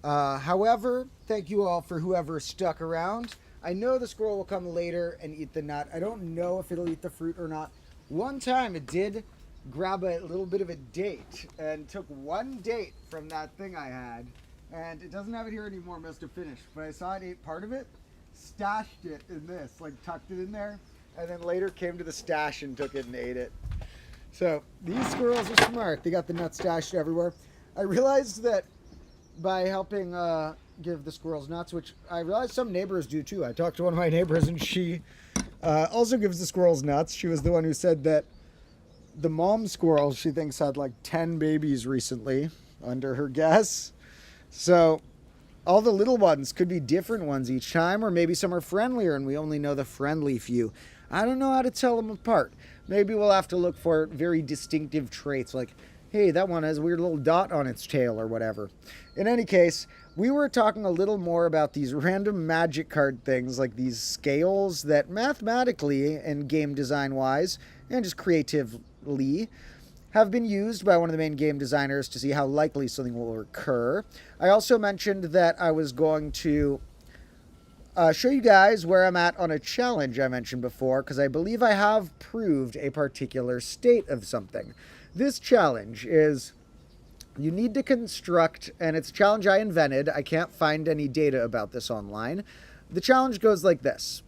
A: However, thank you all for whoever stuck around. I know the squirrel will come later and eat the nut. I don't know if it'll eat the fruit or not. One time it did grab a little bit of a date and took one date from that thing I had. And it doesn't have it here anymore, must have finished. But I saw it ate part of it, stashed it in this, like tucked it in there, and then later came to the stash and took it and ate it. So these squirrels are smart. They got the nuts stashed everywhere. I realized that by helping give the squirrels nuts, which I realized some neighbors do too. I talked to one of my neighbors and she also gives the squirrels nuts. She was the one who said that the mom squirrel she thinks had like 10 babies recently under her guess. So all the little ones could be different ones each time, or maybe some are friendlier and we only know the friendly few. I don't know how to tell them apart. Maybe we'll have to look for very distinctive traits like, hey, that one has a weird little dot on its tail or whatever. In any case, we were talking a little more about these random magic card things, like these scales that mathematically and game design-wise, and just creatively, have been used by one of the main game designers to see how likely something will occur. I also mentioned that I was going to show you guys where I'm at on a challenge I mentioned before, because I believe I have proved a particular state of something. This challenge is, you need to construct, and it's a challenge I invented. I can't find any data about this online. The challenge goes like this.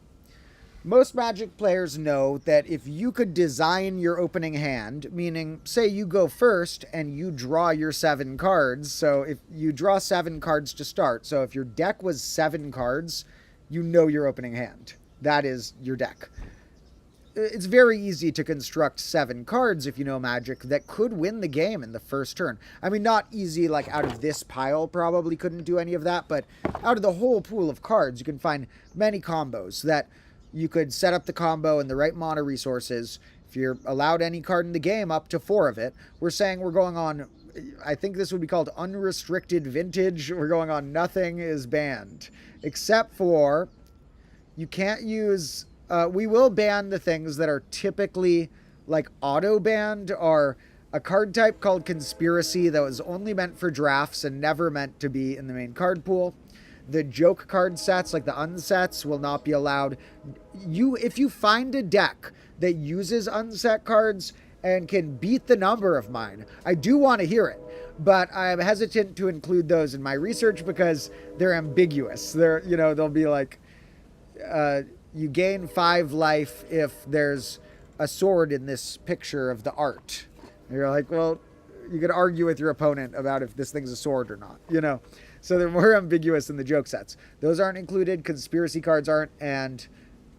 A: Most Magic players know that if you could design your opening hand, meaning, say you go first and you draw your 7 cards, so if you draw 7 cards to start, so if your deck was 7 cards, you know your opening hand. That is your deck. It's very easy to construct 7 cards, if you know Magic, that could win the game in the first turn. I mean, not easy, like out of this pile, probably couldn't do any of that, but out of the whole pool of cards, you can find many combos that you could set up the combo and the right mana resources. If you're allowed any card in the game, up to 4 of it. We're saying we're going on, I think this would be called unrestricted vintage. We're going on nothing is banned. Except for, you can't use... we will ban the things that are typically like auto-banned, are a card type called Conspiracy that was only meant for drafts and never meant to be in the main card pool. The joke card sets, like the unsets, will not be allowed. If you find a deck that uses unset cards and can beat the number of mine, I do want to hear it. But I'm hesitant to include those in my research because they're ambiguous. They'll be like... you gain 5 life if there's a sword in this picture of the art. And you're like, well, you could argue with your opponent about if this thing's a sword or not, So they're more ambiguous than the joke sets. Those aren't included. Conspiracy cards aren't. And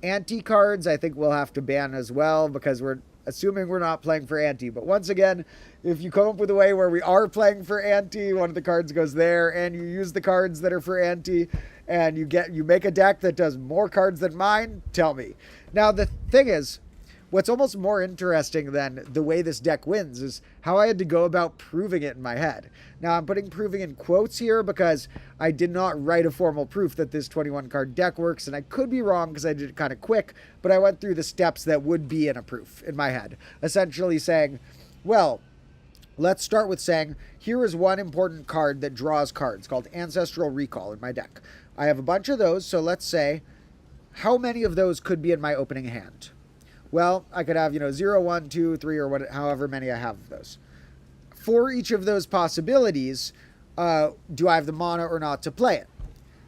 A: anti cards, I think we'll have to ban as well because we're assuming we're not playing for anti. But once again, if you come up with a way where we are playing for anti, one of the cards goes there, and you use the cards that are for anti, and you make a deck that does more cards than mine, tell me. Now, the thing is, what's almost more interesting than the way this deck wins is how I had to go about proving it in my head. Now, I'm putting proving in quotes here because I did not write a formal proof that this 21-card deck works, and I could be wrong because I did it kind of quick, but I went through the steps that would be in a proof in my head, essentially saying, well, let's start with saying, here is one important card that draws cards called Ancestral Recall in my deck. I have a bunch of those, so let's say, how many of those could be in my opening hand? Well, I could have, 0, 1, 2, 3, or however many I have of those. For each of those possibilities, do I have the mana or not to play it?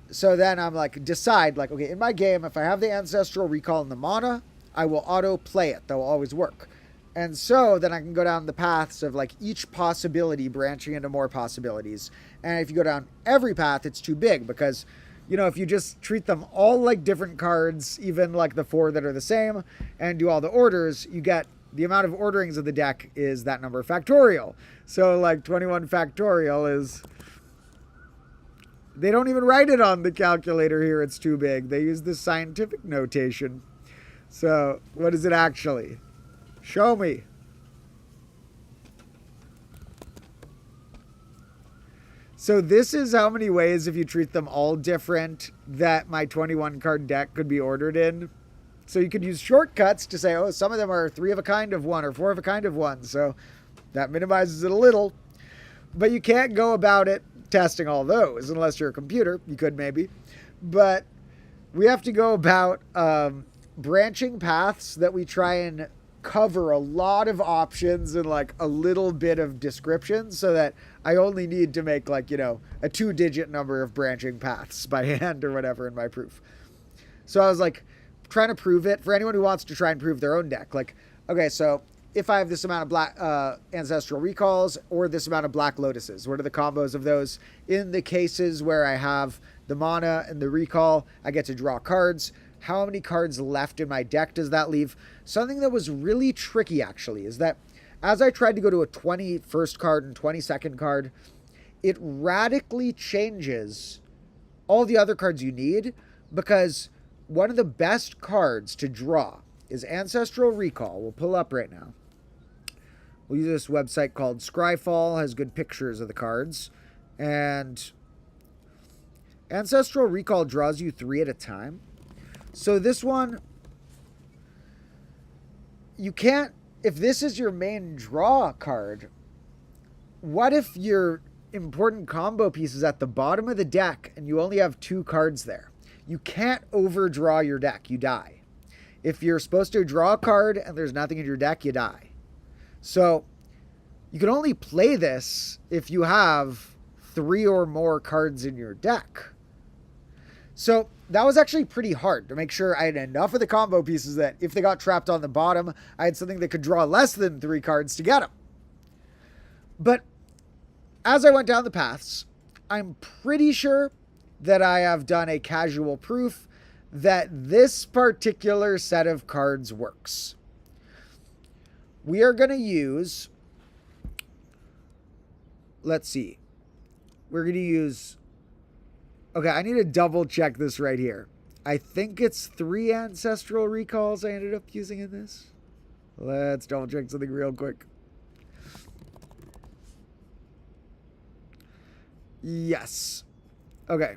A: So then I'm decide, okay, in my game, if I have the Ancestral Recall and the mana, I will auto-play it. That will always work. And so then I can go down the paths of each possibility branching into more possibilities. And if you go down every path, it's too big because... if you just treat them all like different cards, even the 4 that are the same, and do all the orders, you get the amount of orderings of the deck is that number factorial. So 21 factorial is... They don't even write it on the calculator here, it's too big. They use the scientific notation. So what is it actually? Show me. So this is how many ways, if you treat them all different, that my 21-card deck could be ordered in. So you could use shortcuts to say, oh, some of them are 3 of a kind of one or 4 of a kind of one. So that minimizes it a little. But you can't go about it testing all those unless you're a computer. You could maybe. But we have to go about branching paths that we try and cover a lot of options and like a little bit of description so that I only need to make like, a 2-digit number of branching paths by hand or whatever in my proof. So I was like trying to prove it for anyone who wants to try and prove their own deck. Like, okay, so if I have this amount of black ancestral recalls or this amount of black lotuses, what are the combos of those? In the cases where I have the mana and the recall, I get to draw cards. How many cards left in my deck does that leave? Something that was really tricky, actually, is that as I tried to go to a 21st card and 22nd card, it radically changes all the other cards you need, because one of the best cards to draw is Ancestral Recall. We'll pull up right now. We'll use this website called Scryfall, has good pictures of the cards. And Ancestral Recall draws you 3 at a time. So this one, you can't, if this is your main draw card, what if your important combo piece is at the bottom of the deck and you only have 2 cards there? You can't overdraw your deck, you die. If you're supposed to draw a card and there's nothing in your deck, you die. So you can only play this if you have 3 or more cards in your deck. So that was actually pretty hard to make sure I had enough of the combo pieces that if they got trapped on the bottom, I had something that could draw less than 3 cards to get them. But as I went down the paths, I'm pretty sure that I have done a casual proof that this particular set of cards works. We are going to use, let's see, we're going to use, okay, I need to double check this right here. I think it's 3 ancestral recalls I ended up using in this. Let's double check something real quick. Yes. Okay.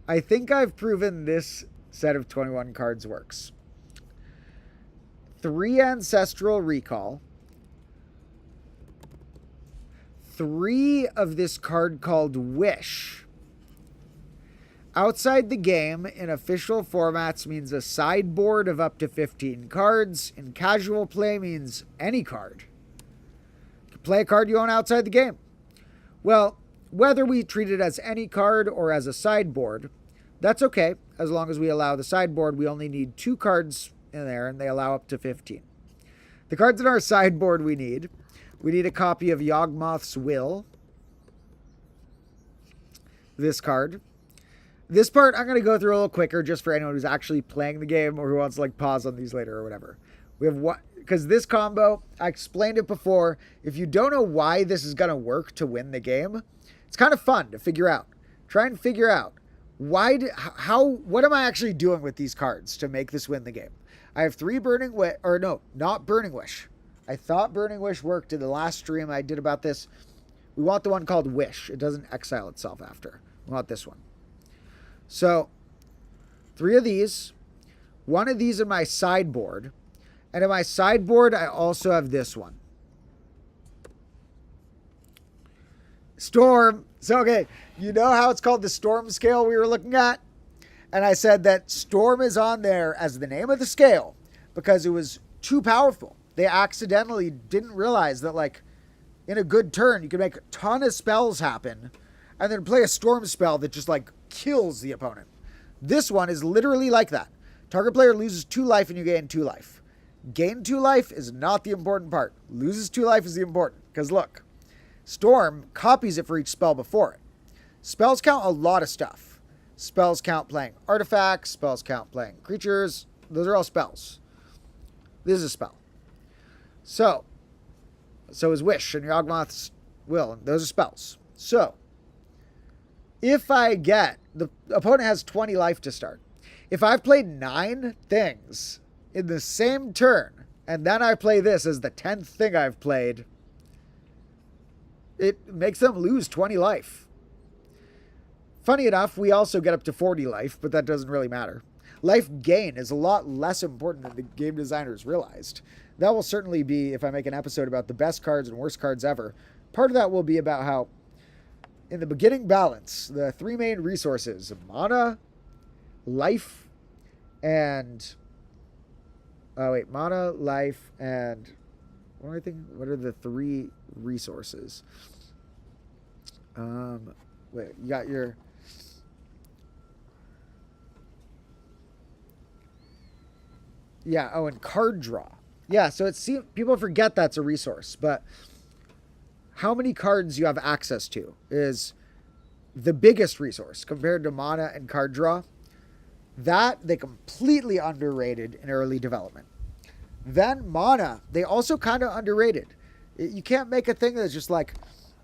A: I think I've proven this set of 21 cards works. 3 ancestral recall. 3 of this card called Wish. Outside the game, in official formats, means a sideboard of up to 15 cards. In casual play, means any card. You can play a card you own outside the game. Well, whether we treat it as any card or as a sideboard, that's okay. As long as we allow the sideboard, we only need 2 cards in there, and they allow up to 15. The cards in our sideboard we need a copy of Yawgmoth's Will. This card. This part I'm going to go through a little quicker just for anyone who's actually playing the game or who wants to like pause on these later or whatever. We have what, because this combo, I explained it before. If you don't know why this is going to work to win the game, it's kind of fun to figure out. Try and figure out what am I actually doing with these cards to make this win the game? I have 3 Burning Wish, or no, not Burning Wish. I thought Burning Wish worked in the last stream I did about this. We want the one called Wish. It doesn't exile itself after. We want this one. So, 3 of these, 1 of these in my sideboard, and in my sideboard, I also have this one. Storm. So, okay, you know how it's called the Storm scale we were looking at? And I said that Storm is on there as the name of the scale because it was too powerful. They accidentally didn't realize that, like, in a good turn, you can make a ton of spells happen and then play a Storm spell that just, like, kills the opponent. This one is literally like that. Target player loses 2 life and you gain 2 life. Gain 2 life is not the important part. Loses 2 life is the important. Because look, Storm copies it for each spell before it. Spells count a lot of stuff. Spells count playing artifacts. Spells count playing creatures. Those are all spells. This is a spell. So is Wish and Yawgmoth's Will. And those are spells. So, if I get, the opponent has 20 life to start. If I've played 9 things in the same turn, and then I play this as the 10th thing I've played, it makes them lose 20 life. Funny enough, we also get up to 40 life, but that doesn't really matter. Life gain is a lot less important than the game designers realized. That will certainly be, if I make an episode about the best cards and worst cards ever, part of that will be about how in the beginning balance, the 3 main resources, mana, life, and mana, life, and what are the 3 resources? You got your and card draw. Yeah, so people forget that's a resource, but how many cards you have access to is the biggest resource compared to mana and card draw. That they completely underrated in early development. Then mana, they also kind of underrated. You can't make a thing that's just like,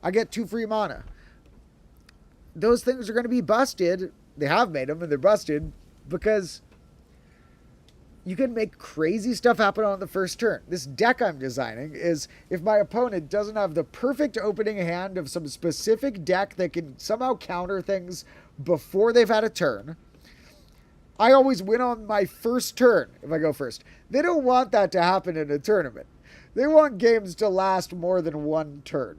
A: I get 2 free mana. Those things are going to be busted. They have made them and they're busted because you can make crazy stuff happen on the first turn. This deck I'm designing is if my opponent doesn't have the perfect opening hand of some specific deck that can somehow counter things before they've had a turn, I always win on my first turn if I go first. They don't want that to happen in a tournament. They want games to last more than 1 turn.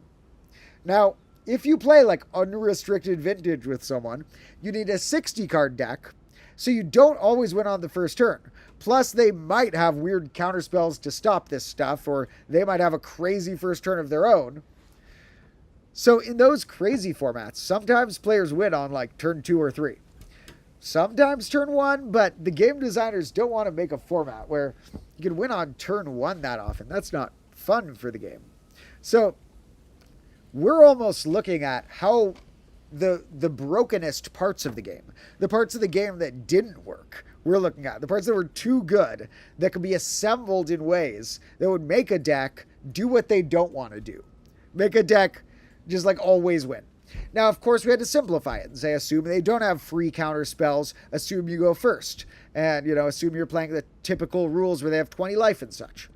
A: Now, if you play like unrestricted vintage with someone, you need a 60 card deck, so you don't always win on the first turn. Plus, they might have weird counterspells to stop this stuff, or they might have a crazy first turn of their own. So in those crazy formats, sometimes players win on like turn 2 or 3. Sometimes turn 1, but the game designers don't want to make a format where you can win on turn 1 that often. That's not fun for the game. So we're almost looking at how the brokenest parts of the game, the parts of the game that didn't work, we're looking at the parts that were too good, that could be assembled in ways that would make a deck do what they don't want to do. Make a deck just like always win. Now, of course, we had to simplify it and say, assume they don't have free counter spells, assume you go first, and, assume you're playing the typical rules where they have 20 life and such.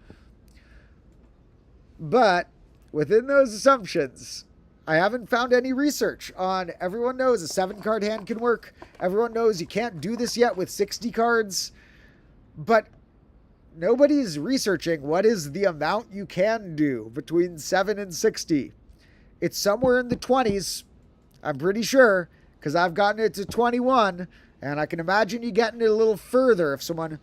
A: But within those assumptions, I haven't found any research on everyone knows a 7-card hand can work. Everyone knows you can't do this yet with 60 cards. But nobody's researching what is the amount you can do between 7 and 60. It's somewhere in the 20s, I'm pretty sure, because I've gotten it to 21, and I can imagine you getting it a little further if someone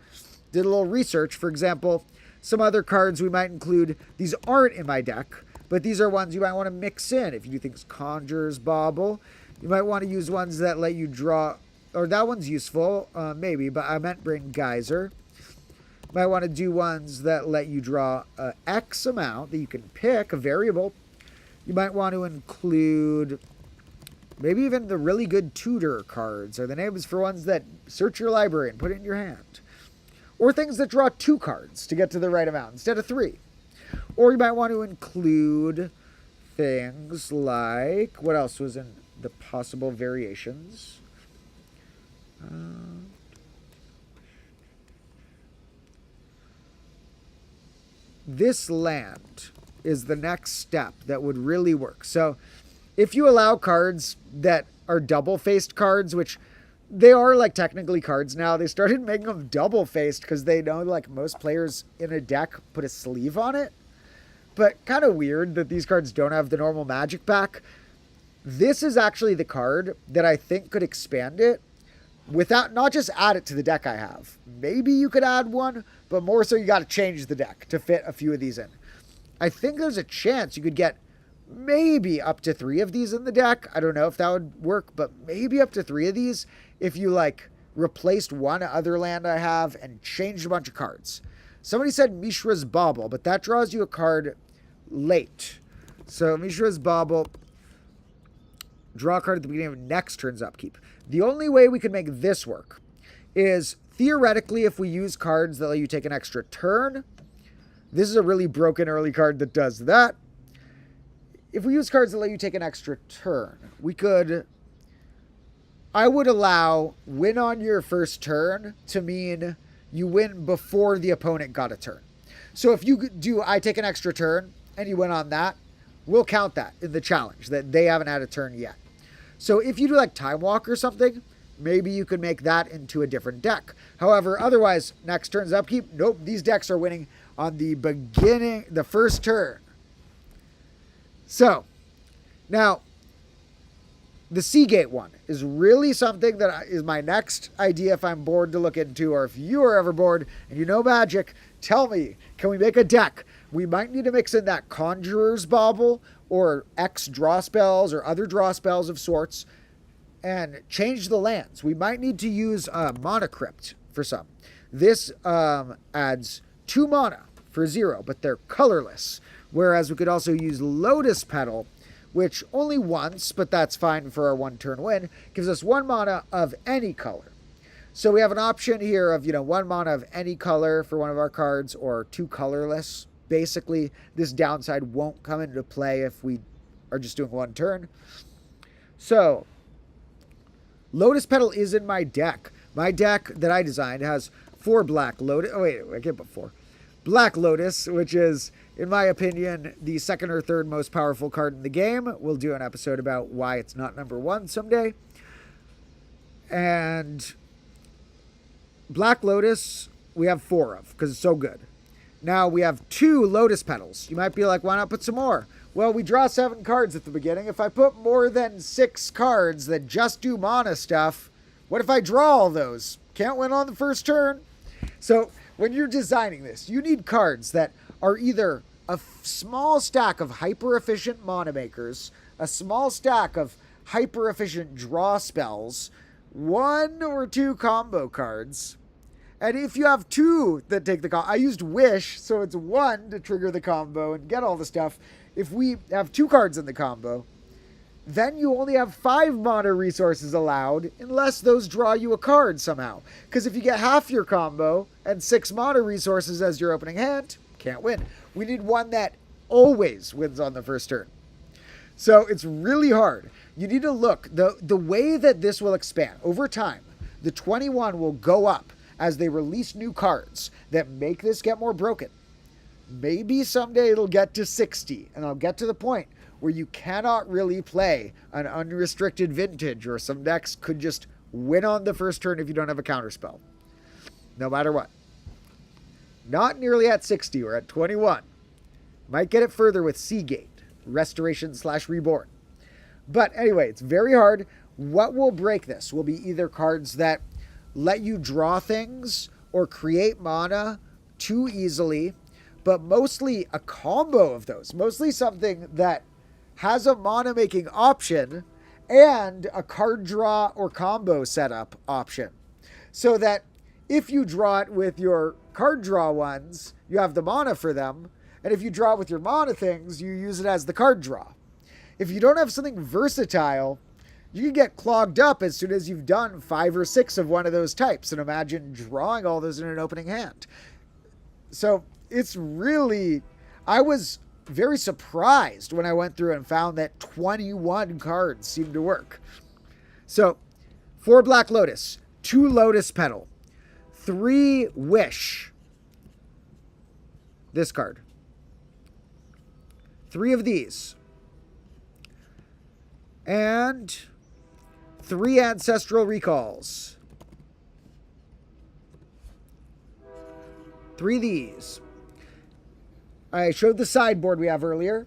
A: did a little research. For example, some other cards we might include, these aren't in my deck, but these are ones you might want to mix in. If you do things Conjurer's Bauble, you might want to use ones that let you draw, or that one's useful, maybe, but I meant bring Geyser. You might want to do ones that let you draw X amount that you can pick, a variable. You might want to include maybe even the really good tutor cards, or the names for ones that search your library and put it in your hand. Or things that draw 2 cards to get to the right amount instead of 3. Or you might want to include things like, what else was in the possible variations? This land is the next step that would really work. So if you allow cards that are double-faced cards, which they are like technically cards now, they started making them double-faced because they know like most players in a deck put a sleeve on it. But kind of weird that these cards don't have the normal magic back. This is actually the card that I think could expand it without, not just add it to the deck I have. Maybe you could add one, but more so you got to change the deck to fit a few of these in. I think there's a chance you could get maybe up to 3 of these in the deck. I don't know if that would work, but maybe up to 3 of these if you like replaced one other land I have and changed a bunch of cards. Somebody said Mishra's Bauble, but that draws you a card late. So Mishra's Bauble, draw a card at the beginning of next turn's upkeep. The only way we could make this work is theoretically if we use cards that let you take an extra turn. This is a really broken early card that does that. If we use cards that let you take an extra turn, I would allow win on your first turn to mean you win before the opponent got a turn. So if you do, I take an extra turn and you win on that, we'll count that in the challenge that they haven't had a turn yet. So if you do like Time Walk or something, maybe you could make that into a different deck. However, otherwise, next turn's upkeep, nope, these decks are winning on the beginning, the first turn. So Now, the Seagate one is really something that is my next idea if I'm bored to look into, or if you are ever bored and you know Magic, tell me, can we make a deck? We might need to mix in that Conjurer's Bauble or X draw spells or other draw spells of sorts and change the lands. We might need to use Mana Crypt for some. This adds 2 mana for 0, but they're colorless. Whereas we could also use Lotus Petal, which only once, but that's fine for our 1-turn win, gives us 1 mana of any color. So we have an option here of, 1 mana of any color for one of our cards, or 2 colorless. Basically, this downside won't come into play if we are just doing 1 turn. So, Lotus Petal is in my deck. My deck that I designed has 4 Black Lotus. Oh, wait, I can't put 4. Black Lotus, which is, in my opinion, the second or third most powerful card in the game. We'll do an episode about why it's not number 1 someday. And Black Lotus, we have 4 of, because it's so good. Now we have 2 Lotus Petals. You might be like, why not put some more? Well, we draw 7 cards at the beginning. If I put more than 6 cards that just do mana stuff, what if I draw all those? Can't win on the first turn. So when you're designing this, you need cards that are either a small stack of hyper-efficient mana makers, a small stack of hyper-efficient draw spells, 1 or 2 combo cards. And if you have 2 that take the combo, I used Wish, so it's 1 to trigger the combo and get all the stuff. If we have 2 cards in the combo, then you only have 5 mana resources allowed, unless those draw you a card somehow. Because if you get half your combo and 6 mana resources as your opening hand, can't win. We need one that always wins on the first turn. So it's really hard. You need to look. The way that this will expand over time, the 21 will go up as they release new cards that make this get more broken. Maybe someday it'll get to 60, and I'll get to the point where you cannot really play an unrestricted vintage, or some decks could just win on the first turn if you don't have a counterspell. No matter what. Not nearly at 60, we're at 21. Might get it further with Seagate, Restoration/Reborn. But anyway, it's very hard. What will break this will be either cards that let you draw things or create mana too easily, but mostly a combo of those. Mostly something that has a mana making option and a card draw or combo setup option. So that if you draw it with your card draw ones, you have the mana for them. And if you draw it with your mana things, you use it as the card draw. If you don't have something versatile, you can get clogged up as soon as you've done 5 or 6 of one of those types. And imagine drawing all those in an opening hand. So it's really, I was very surprised when I went through and found that 21 cards seemed to work. So 4 Black Lotus, 2 Lotus Petal, 3 Wish. This card. 3 of these. And 3 Ancestral Recalls. 3 of these. I showed the sideboard we have earlier.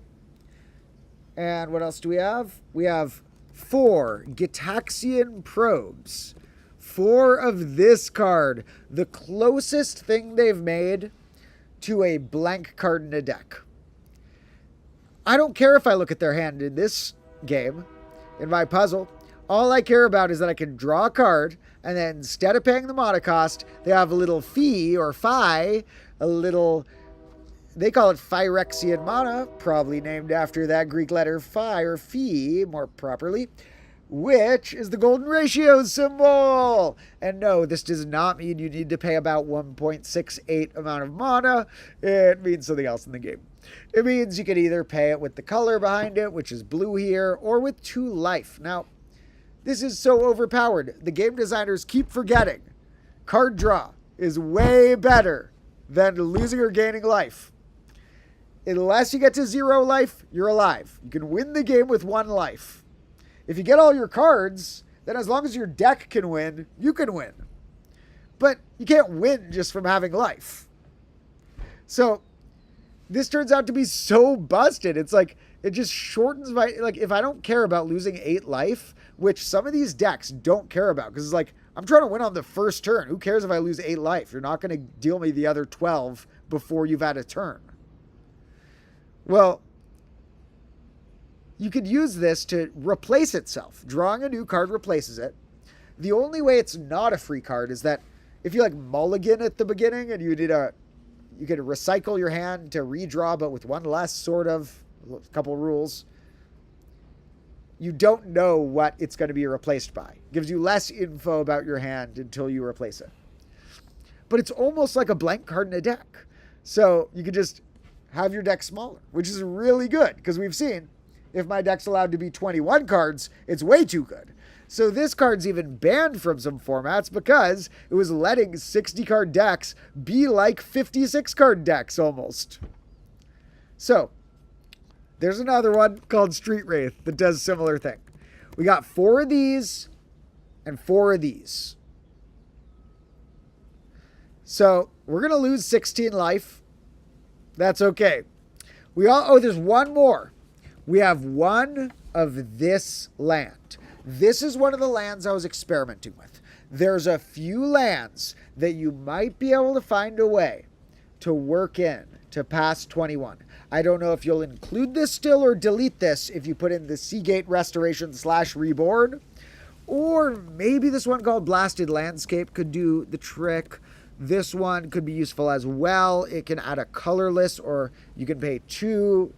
A: And what else do we have? We have 4 Gitaxian Probes. 4 of this card. The closest thing they've made to a blank card in a deck. I don't care if I look at their hand in this game, in my puzzle. All I care about is that I can draw a card, and then instead of paying the mana cost, they have a little fee or phi, a little, they call it Phyrexian mana, probably named after that Greek letter phi or phi, more properly, which is the golden ratio symbol. And no, this does not mean you need to pay about 1.68 amount of mana. It means something else in the game. It means you can either pay it with the color behind it, which is blue here, or with 2 life. Now, this is so overpowered. The game designers keep forgetting. Card draw is way better than losing or gaining life. Unless you get to 0 life, you're alive. You can win the game with 1 life. If you get all your cards, then as long as your deck can win, you can win. But you can't win just from having life. So this turns out to be so busted. It's like, it just shortens my, like, if I don't care about losing 8 life, which some of these decks don't care about, because it's like, I'm trying to win on the first turn. Who cares if I lose 8 life? You're not going to deal me the other 12 before you've had a turn. Well, you could use this to replace itself. Drawing a new card replaces it. The only way it's not a free card is that if you like mulligan at the beginning and you could recycle your hand to redraw, but with one less, sort of, a couple rules. You don't know what it's going to be replaced by. It gives you less info about your hand until you replace it. But it's almost like a blank card in a deck. So you could just have your deck smaller, which is really good, because we've seen if my deck's allowed to be 21 cards, it's way too good. So this card's even banned from some formats because it was letting 60 card decks be like 56 card decks almost. So there's another one called Street Wraith that does a similar thing. We got 4 of these and 4 of these. So we're going to lose 16 life. That's okay. There's one more. We have one of this land. This is one of the lands I was experimenting with. There's a few lands that you might be able to find a way to work in to pass 21. I don't know if you'll include this still or delete this if you put in the Seagate Restoration / Reborn. Or maybe this one called Blasted Landscape could do the trick. This one could be useful as well. It can add a colorless, or you can pay 2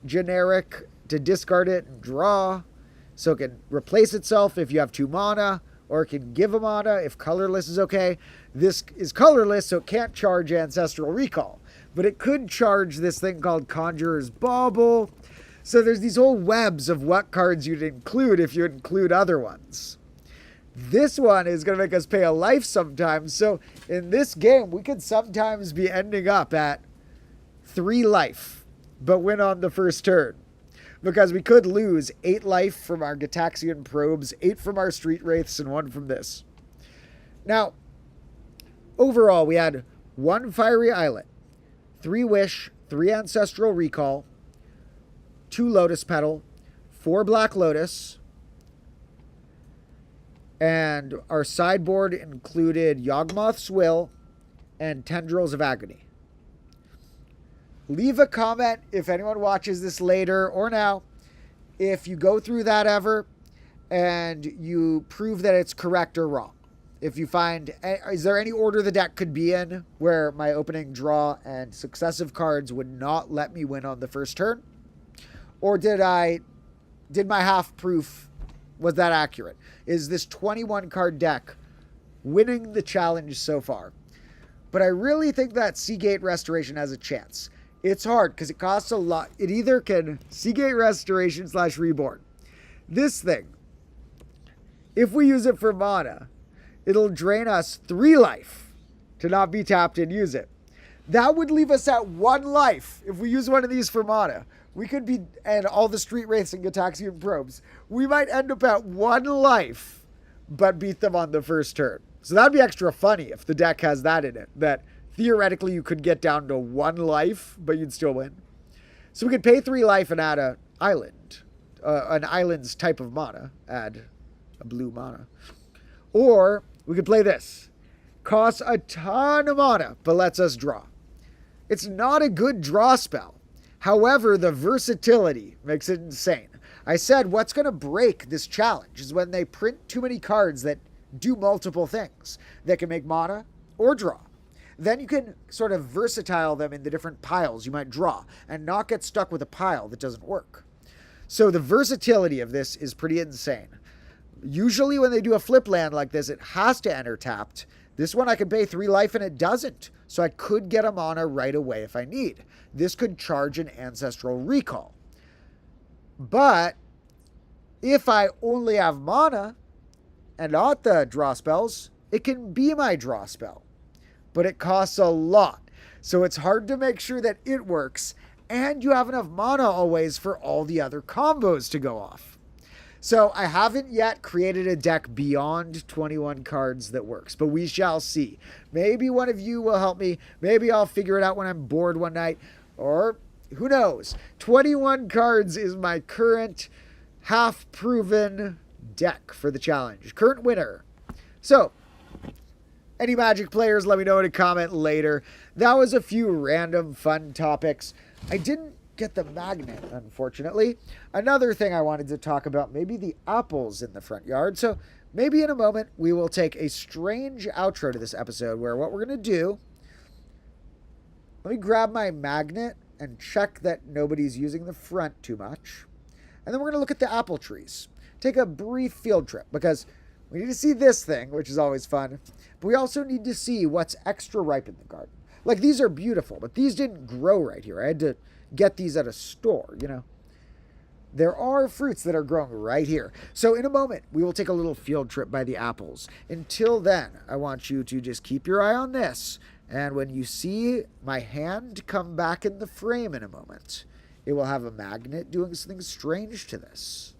A: generic to discard it and draw. So it can replace itself if you have 2 mana, or it can give a mana if colorless is okay. This is colorless, so it can't charge Ancestral Recall. But it could charge this thing called Conjurer's Bauble. So there's these whole webs of what cards you'd include if you include other ones. This one is going to make us pay a life sometimes. So in this game, we could sometimes be ending up at 3 life, but win on the first turn. Because we could lose 8 life from our Gitaxian Probes, 8 from our Street Wraiths, and 1 from this. Now, overall, we had 1 Fiery Islet, 3 Wish, 3 Ancestral Recall, 2 Lotus Petal, 4 Black Lotus, and our sideboard included Yawgmoth's Will and Tendrils of Agony. Leave a comment if anyone watches this later or now, if you go through that ever and you prove that it's correct or wrong. If you find, is there any order the deck could be in where my opening draw and successive cards would not let me win on the first turn? Or did my half proof, was that accurate? Is this 21 card deck winning the challenge so far? But I really think that Seagate Restoration has a chance. It's hard because it costs a lot. It either can Seagate Restoration / Reborn. This thing, if we use it for mana, it'll drain us 3 life to not be tapped and use it. That would leave us at 1 life if we use one of these for mana. We could be, and all the Street Wraiths and Gitaxian Probes, we might end up at 1 life, but beat them on the first turn. So that'd be extra funny if the deck has that in it, that theoretically you could get down to 1 life, but you'd still win. So we could pay 3 life and add an island's type of mana, add a blue mana. Or we could play this. Costs a ton of mana, but lets us draw. It's not a good draw spell. However, the versatility makes it insane. I said what's going to break this challenge is when they print too many cards that do multiple things. That can make mana or draw. Then you can sort of versatile them in the different piles you might draw and not get stuck with a pile that doesn't work. So the versatility of this is pretty insane. Usually when they do a flip land like this, it has to enter tapped. This one I could pay 3 life and it doesn't. So I could get a mana right away if I need. This could charge an Ancestral Recall. But if I only have mana and not the draw spells, it can be my draw spell. But it costs a lot. So it's hard to make sure that it works and you have enough mana always for all the other combos to go off. So I haven't yet created a deck beyond 21 cards that works, but we shall see. Maybe one of you will help me. Maybe I'll figure it out when I'm bored one night. Or, who knows? 21 cards is my current half-proven deck for the challenge. Current winner. So, any Magic players, let me know in a comment later. That was a few random fun topics. I didn't get the magnet, unfortunately. Another thing I wanted to talk about, maybe the apples in the front yard. So maybe in a moment we will take a strange outro to this episode where what we're going to do, let me grab my magnet and check that nobody's using the front too much. And then we're going to look at the apple trees. Take a brief field trip because we need to see this thing, which is always fun. But we also need to see what's extra ripe in the garden. Like, these are beautiful, but these didn't grow right here. I had to get these at a store, you know. There are fruits that are growing right here. So in a moment, we will take a little field trip by the apples. Until then, I want you to just keep your eye on this. And when you see my hand come back in the frame in a moment, it will have a magnet doing something strange to this.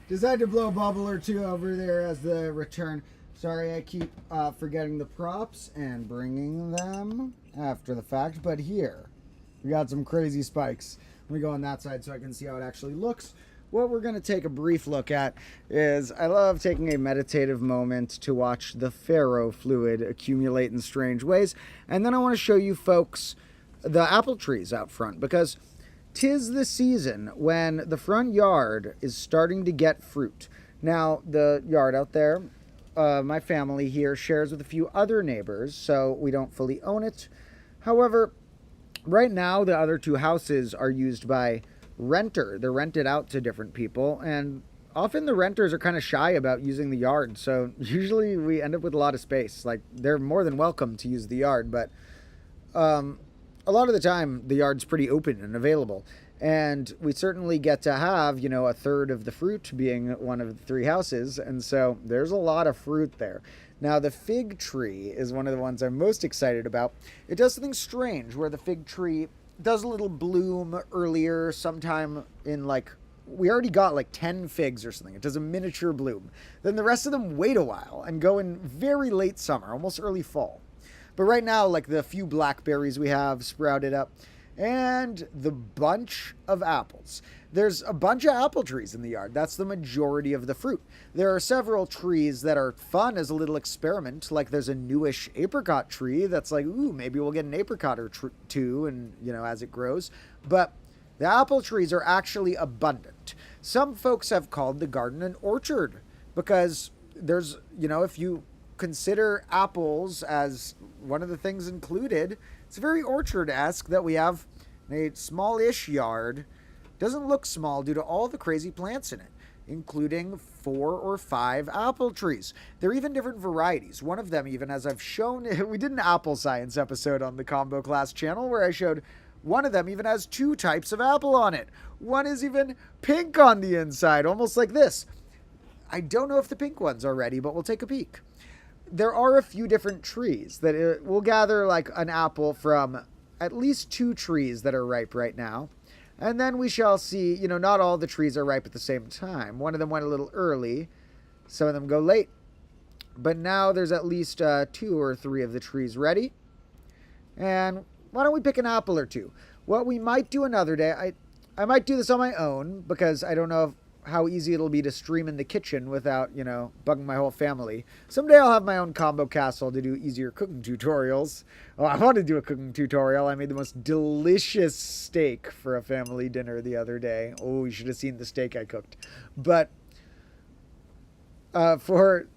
A: Decided to blow a bubble or two over there as the return. Sorry, I keep forgetting the props and bringing them after the fact. But here, we got some crazy spikes. Let me go on that side so I can see how it actually looks. What we're going to take a brief look at is I love taking a meditative moment to watch the ferro fluid accumulate in strange ways. And then I want to show you folks the apple trees out front because 'tis the season when the front yard is starting to get fruit. Now, the yard out there, my family here shares with a few other neighbors, so we don't fully own it. However, right now, the other two houses are used by renter. They're rented out to different people, and often the renters are kind of shy about using the yard, so usually we end up with a lot of space. Like, they're more than welcome to use the yard, but a lot of the time, the yard's pretty open and available. And we certainly get to have, you know, a third of the fruit being one of the three houses. And so there's a lot of fruit there. Now, the fig tree is one of the ones I'm most excited about. It does something strange where the fig tree does a little bloom earlier sometime in like, we already got like 10 figs or something. It does a miniature bloom. Then the rest of them wait a while and go in very late summer, almost early fall. But right now, like the few blackberries we have sprouted up, and the bunch of apples. There's a bunch of apple trees in the yard. That's the majority of the fruit. There are several trees that are fun as a little experiment. Like there's a newish apricot tree that's like, ooh, maybe we'll get an apricot or two, and as it grows. But the apple trees are actually abundant. Some folks have called the garden an orchard because there's, if you consider apples as one of the things included, it's very orchard-esque that we have a small-ish yard. Doesn't look small due to all the crazy plants in it, including 4 or 5 apple trees. They're even different varieties. One of them, even as I've shown, we did an apple science episode on the Combo Class channel where I showed one of them even has 2 types of apple on it. One is even pink on the inside, almost like this. I don't know if the pink ones are ready, but we'll take a peek. There are a few different trees that we'll gather like an apple from at least 2 trees that are ripe right now. And then we shall see, not all the trees are ripe at the same time. One of them went a little early. Some of them go late. But now there's at least 2 or 3 of the trees ready. And why don't we pick an apple or 2? What we might do another day, I might do this on my own because I don't know how easy it'll be to stream in the kitchen without, bugging my whole family. Someday I'll have my own combo castle to do easier cooking tutorials. Oh, I want to do a cooking tutorial. I made the most delicious steak for a family dinner the other day. Oh, you should have seen the steak I cooked. But for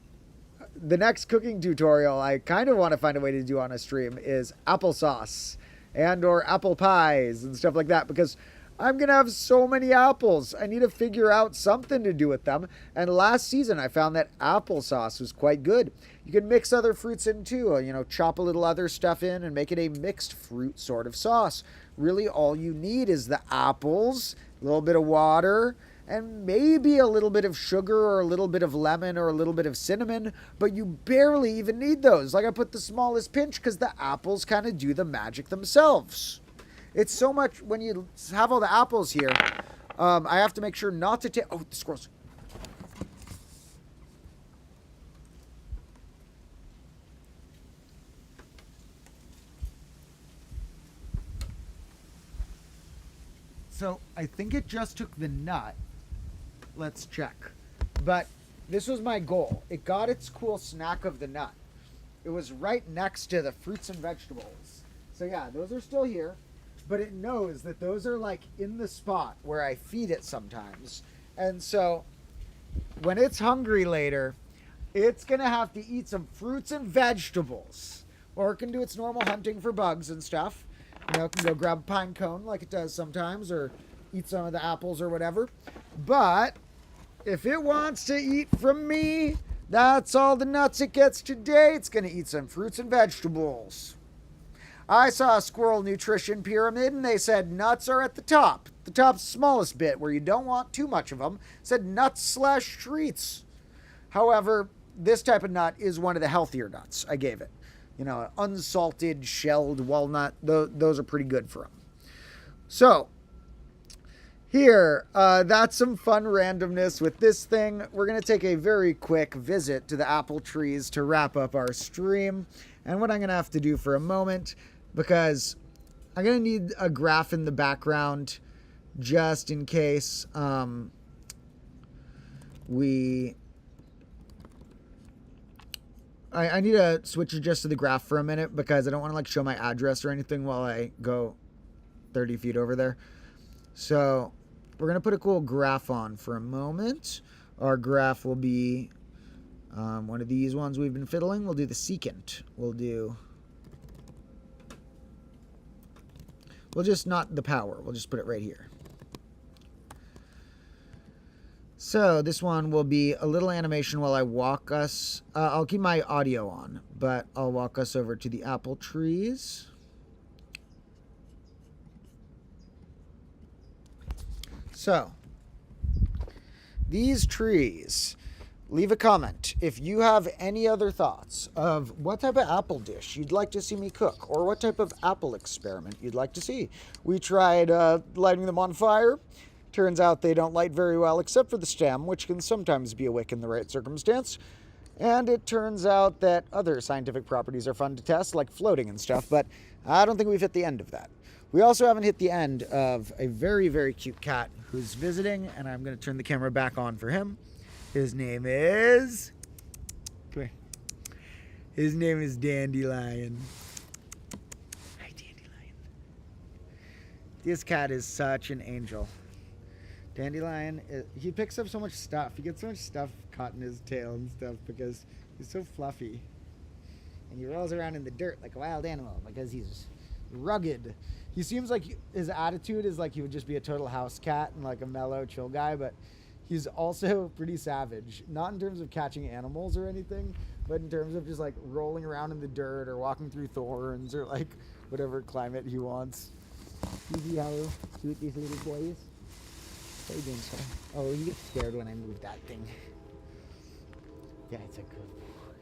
A: the next cooking tutorial, I kind of want to find a way to do on a stream is applesauce and or apple pies and stuff like that, because I'm going to have so many apples. I need to figure out something to do with them. And last season, I found that applesauce was quite good. You can mix other fruits in too. Chop a little other stuff in and make it a mixed fruit sort of sauce. Really, all you need is the apples, a little bit of water, and maybe a little bit of sugar or a little bit of lemon or a little bit of cinnamon. But you barely even need those. Like I put the smallest pinch because the apples kind of do the magic themselves. It's so much, when you have all the apples here, I have to make sure not to take, oh, the squirrels. So I think it just took the nut. Let's check. But this was my goal. It got its cool snack of the nut. It was right next to the fruits and vegetables. So yeah, those are still here. But it knows that those are like in the spot where I feed it sometimes. And so when it's hungry later, it's going to have to eat some fruits and vegetables. Or it can do its normal hunting for bugs and stuff. It can go grab a pine cone like it does sometimes, or eat some of the apples or whatever. But if it wants to eat from me, that's all the nuts it gets today. It's going to eat some fruits and vegetables. I saw a squirrel nutrition pyramid, and they said nuts are at the top. The top's smallest bit, where you don't want too much of them. It said nuts/treats. However, this type of nut is one of the healthier nuts I gave it. Unsalted, shelled walnut. Those are pretty good for them. So, here, that's some fun randomness with this thing. We're going to take a very quick visit to the apple trees to wrap up our stream. And what I'm going to have to do for a moment, because I'm going to need a graph in the background just in case I need to switch just to the graph for a minute, because I don't want to show my address or anything while I go 30 feet over there. So we're going to put a cool graph on for a moment. Our graph will be one of these ones we've been fiddling. We'll do the secant. We'll just not the power. We'll just put it right here. So this one will be a little animation while I walk us. I'll keep my audio on, but I'll walk us over to the apple trees. So these trees, leave a comment if you have any other thoughts of what type of apple dish you'd like to see me cook, or what type of apple experiment you'd like to see. We tried lighting them on fire. Turns out they don't light very well except for the stem, which can sometimes be a wick in the right circumstance. And it turns out that other scientific properties are fun to test, like floating and stuff, but I don't think we've hit the end of that. We also haven't hit the end of a very, very cute cat who's visiting, and I'm going to turn the camera back on for him. His name is... Come here. His name is Dandelion. Hi, Dandelion. This cat is such an angel. Dandelion, he picks up so much stuff. He gets so much stuff caught in his tail and stuff because he's so fluffy. And he rolls around in the dirt like a wild animal because he's rugged. He seems like his attitude is like he would just be a total house cat and like a mellow, chill guy, but he's also pretty savage. Not in terms of catching animals or anything, but in terms of just like rolling around in the dirt or walking through thorns or like whatever climate he wants. You see how cute these little boys? What are you doing, sir? Oh, he gets scared when I move that thing. That's a good boy.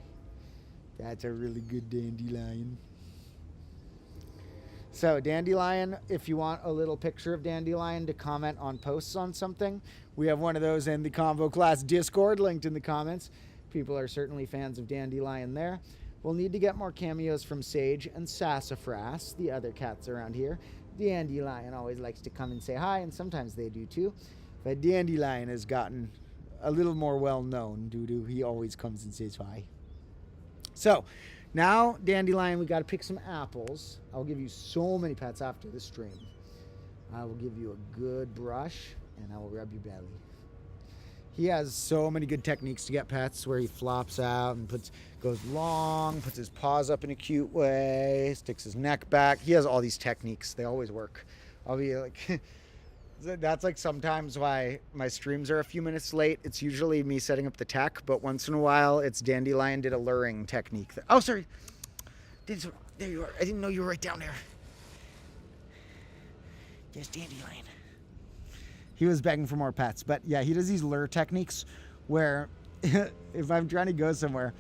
A: That's a really good Dandelion. So Dandelion, if you want a little picture of Dandelion to comment on posts on something, we have one of those in the Convo Class Discord linked in the comments. People are certainly fans of Dandelion there. We'll need to get more cameos from Sage and Sassafras, the other cats around here. Dandelion always likes to come and say hi, and sometimes they do too. But Dandelion has gotten a little more well-known due to he always comes and says hi. So, now, Dandelion, we got to pick some apples. I'll give you so many pets after this stream. I will give you a good brush, and I will rub your belly. He has so many good techniques to get pets where he flops out and goes long, puts his paws up in a cute way, sticks his neck back. He has all these techniques. They always work. I'll be like... That's like sometimes why my streams are a few minutes late. It's usually me setting up the tech, but once in a while it's Dandelion did a luring technique. Oh, sorry. There you are. I didn't know you were right down there. There's Dandelion. He was begging for more pets, but yeah, he does these lure techniques where if I'm trying to go somewhere,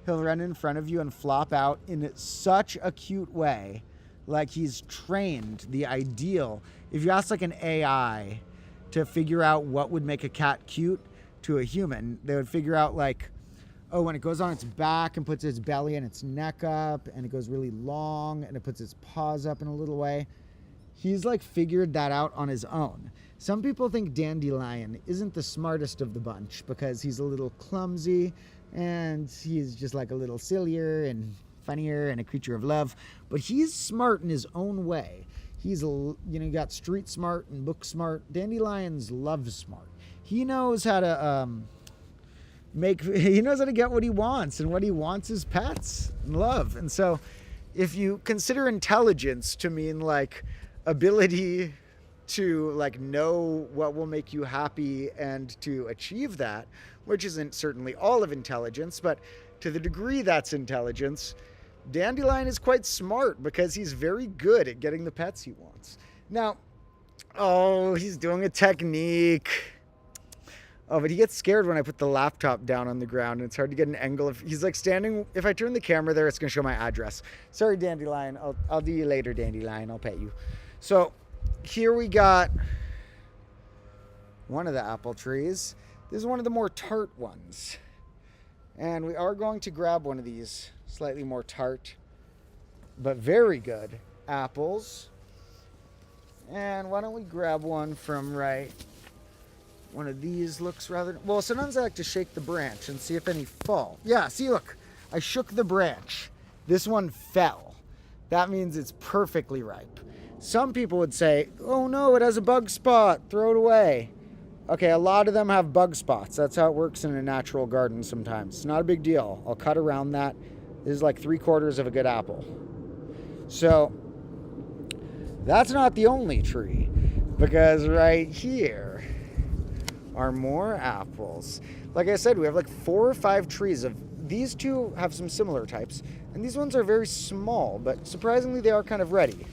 A: he'll run in front of you and flop out in such a cute way. Like he's trained the ideal. If you ask like an AI to figure out what would make a cat cute to a human, they would figure out like, oh, when it goes on its back and puts its belly and its neck up and it goes really long and it puts its paws up in a little way. He's like figured that out on his own. Some people think Dandelion isn't the smartest of the bunch because he's a little clumsy and he's just like a little sillier and funnier and a creature of love, but he's smart in his own way. He's, got street smart and book smart. Dandelion's love smart. He knows how to he knows how to get what he wants, and what he wants is pets and love. And so if you consider intelligence to mean like ability to like know what will make you happy and to achieve that, which isn't certainly all of intelligence, but to the degree that's intelligence, Dandelion is quite smart because he's very good at getting the pets he wants. Now, oh, he's doing a technique. Oh, but he gets scared when I put the laptop down on the ground, and it's hard to get an angle. He's like standing, if I turn the camera there, it's going to show my address. Sorry, Dandelion. I'll do you later, Dandelion. I'll pet you. So here we got one of the apple trees. This is one of the more tart ones. And we are going to grab one of these slightly more tart, but very good apples. And why don't we grab one from one of these looks rather, well, sometimes I like to shake the branch and see if any fall. Yeah, see, look, I shook the branch. This one fell. That means it's perfectly ripe. Some people would say, oh no, it has a bug spot, throw it away. Okay, a lot of them have bug spots. That's how it works in a natural garden sometimes. It's not a big deal. I'll cut around that. This is like 3/4 of a good apple. So that's not the only tree, because right here are more apples. Like I said, we have like 4 or 5 trees of these. Two have some similar types, and these ones are very small, but surprisingly they are kind of ready.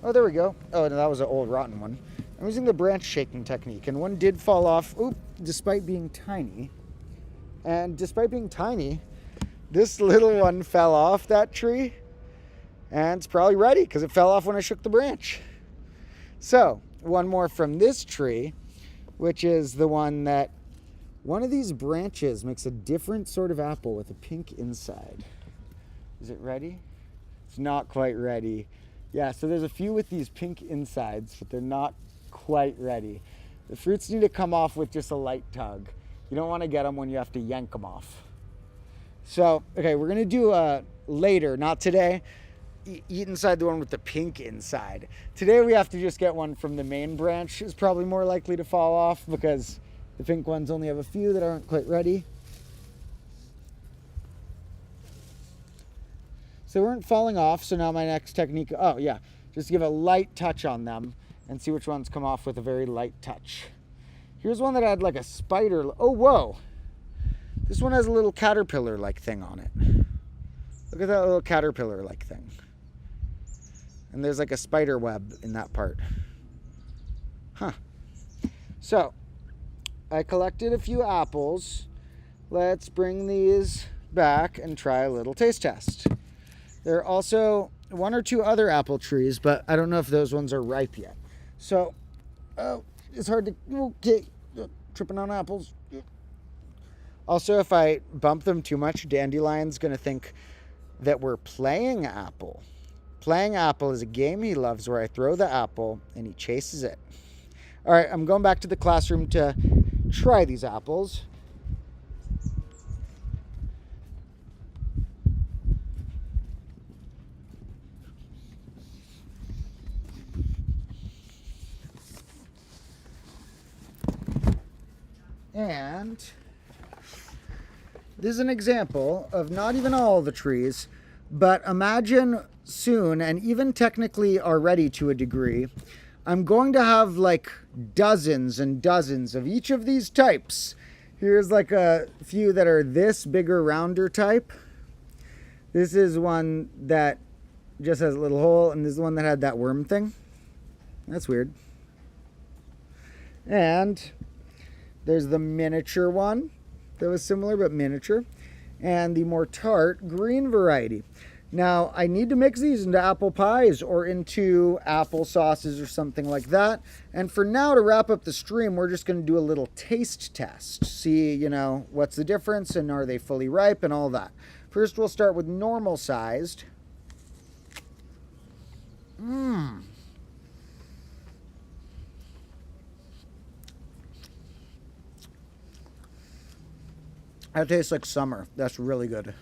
A: Oh, there we go. Oh, no, that was an old rotten one. I'm using the branch shaking technique, and one did fall off, despite being tiny. And despite being tiny, this little one fell off that tree, and it's probably ready because it fell off when I shook the branch. So, one more from this tree, which is the one that one of these branches makes a different sort of apple with a pink inside. Is it ready? It's not quite ready. Yeah, so there's a few with these pink insides, but they're not quite ready. The fruits need to come off with just a light tug. You don't want to get them when you have to yank them off. So, okay, we're going to do later, not today, eat inside the one with the pink inside. Today we have to just get one from the main branch. Is probably more likely to fall off because the pink ones only have a few that aren't quite ready. So they weren't falling off, so now my next technique, oh yeah, just give a light touch on them and see which ones come off with a very light touch. Here's one that had like a spider. Oh, whoa. This one has a little caterpillar-like thing on it. Look at that little caterpillar-like thing. And there's like a spider web in that part. Huh. So, I collected a few apples. Let's bring these back and try a little taste test. There are also one or two other apple trees, but I don't know if those ones are ripe yet. So, it's hard to, okay, tripping on apples. Also, if I bump them too much, Dandelion's going to think that we're playing apple. Playing apple is a game he loves where I throw the apple and he chases it. All right, I'm going back to the classroom to try these apples. And this is an example of not even all the trees, but imagine soon, and even technically already to a degree, I'm going to have like dozens and dozens of each of these types. Here's like a few that are this bigger, rounder type. This is one that just has a little hole, and this is one that had that worm thing. That's weird. And there's the miniature one that was similar but miniature, and the more tart green variety. Now, I need to mix these into apple pies or into apple sauces or something like that. And for now, to wrap up the stream, we're just going to do a little taste test. See, you know, what's the difference and are they fully ripe and all that. First, we'll start with normal sized. That tastes like summer. That's really good.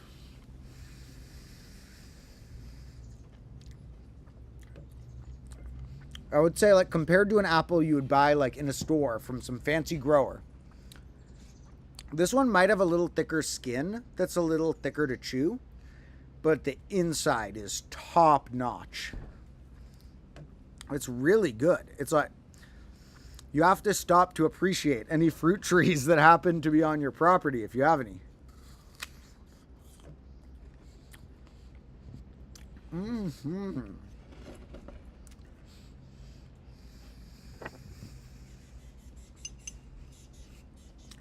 A: I would say, like, compared to an apple you would buy, like, in a store from some fancy grower, this one might have a little thicker skin that's a little thicker to chew, but the inside is top notch. It's really good. It's like, you have to stop to appreciate any fruit trees that happen to be on your property if you have any.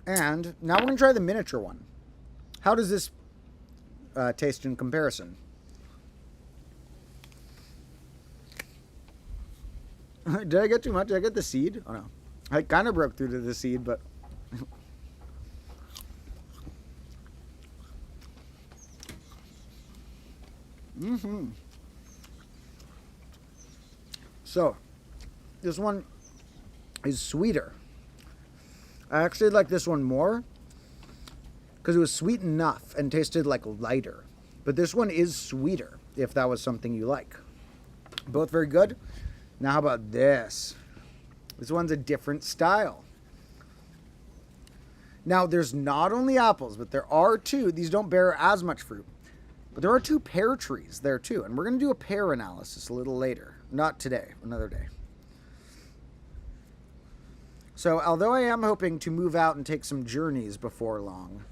A: And now we're going to try the miniature one. How does this taste in comparison? Did I get too much? Did I get the seed? Oh no. I kind of broke through to the seed, but... So, this one is sweeter. I actually like this one more because it was sweet enough and tasted like lighter. But this one is sweeter, if that was something you like. Both very good. Now how about this? This one's a different style. Now there's not only apples, but there are two. These don't bear as much fruit. But there are two pear trees there too. And we're going to do a pear analysis a little later. Not today, another day. So, although I am hoping to move out and take some journeys before long,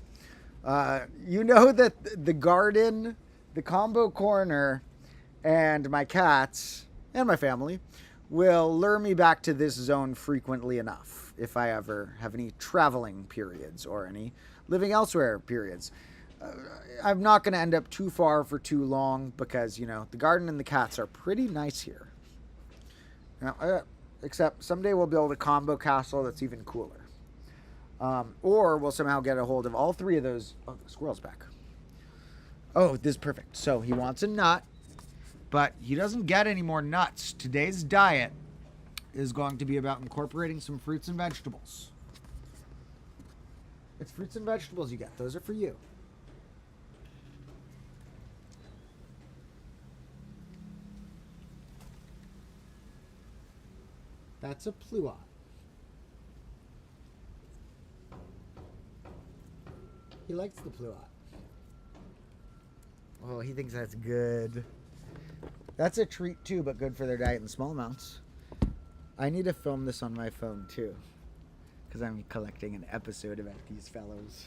A: you know that the garden, the combo corner, and my cats, and my family, will lure me back to this zone frequently enough if I ever have any traveling periods or any living elsewhere periods. I'm not going to end up too far for too long because, you know, the garden and the cats are pretty nice here. Now, except someday we'll build a combo castle that's even cooler. Or we'll somehow get a hold of all three of those. Oh, the squirrel's back. Oh, this is perfect. So he wants a nut, But he doesn't get any more nuts. Today's diet is going to be about incorporating some fruits and vegetables. It's fruits and vegetables you get. Those are for you. That's a pluot. He likes the pluot. Oh, he thinks that's good. That's a treat too, but good for their diet in small amounts. I need to film this on my phone too, because I'm collecting an episode about these fellows.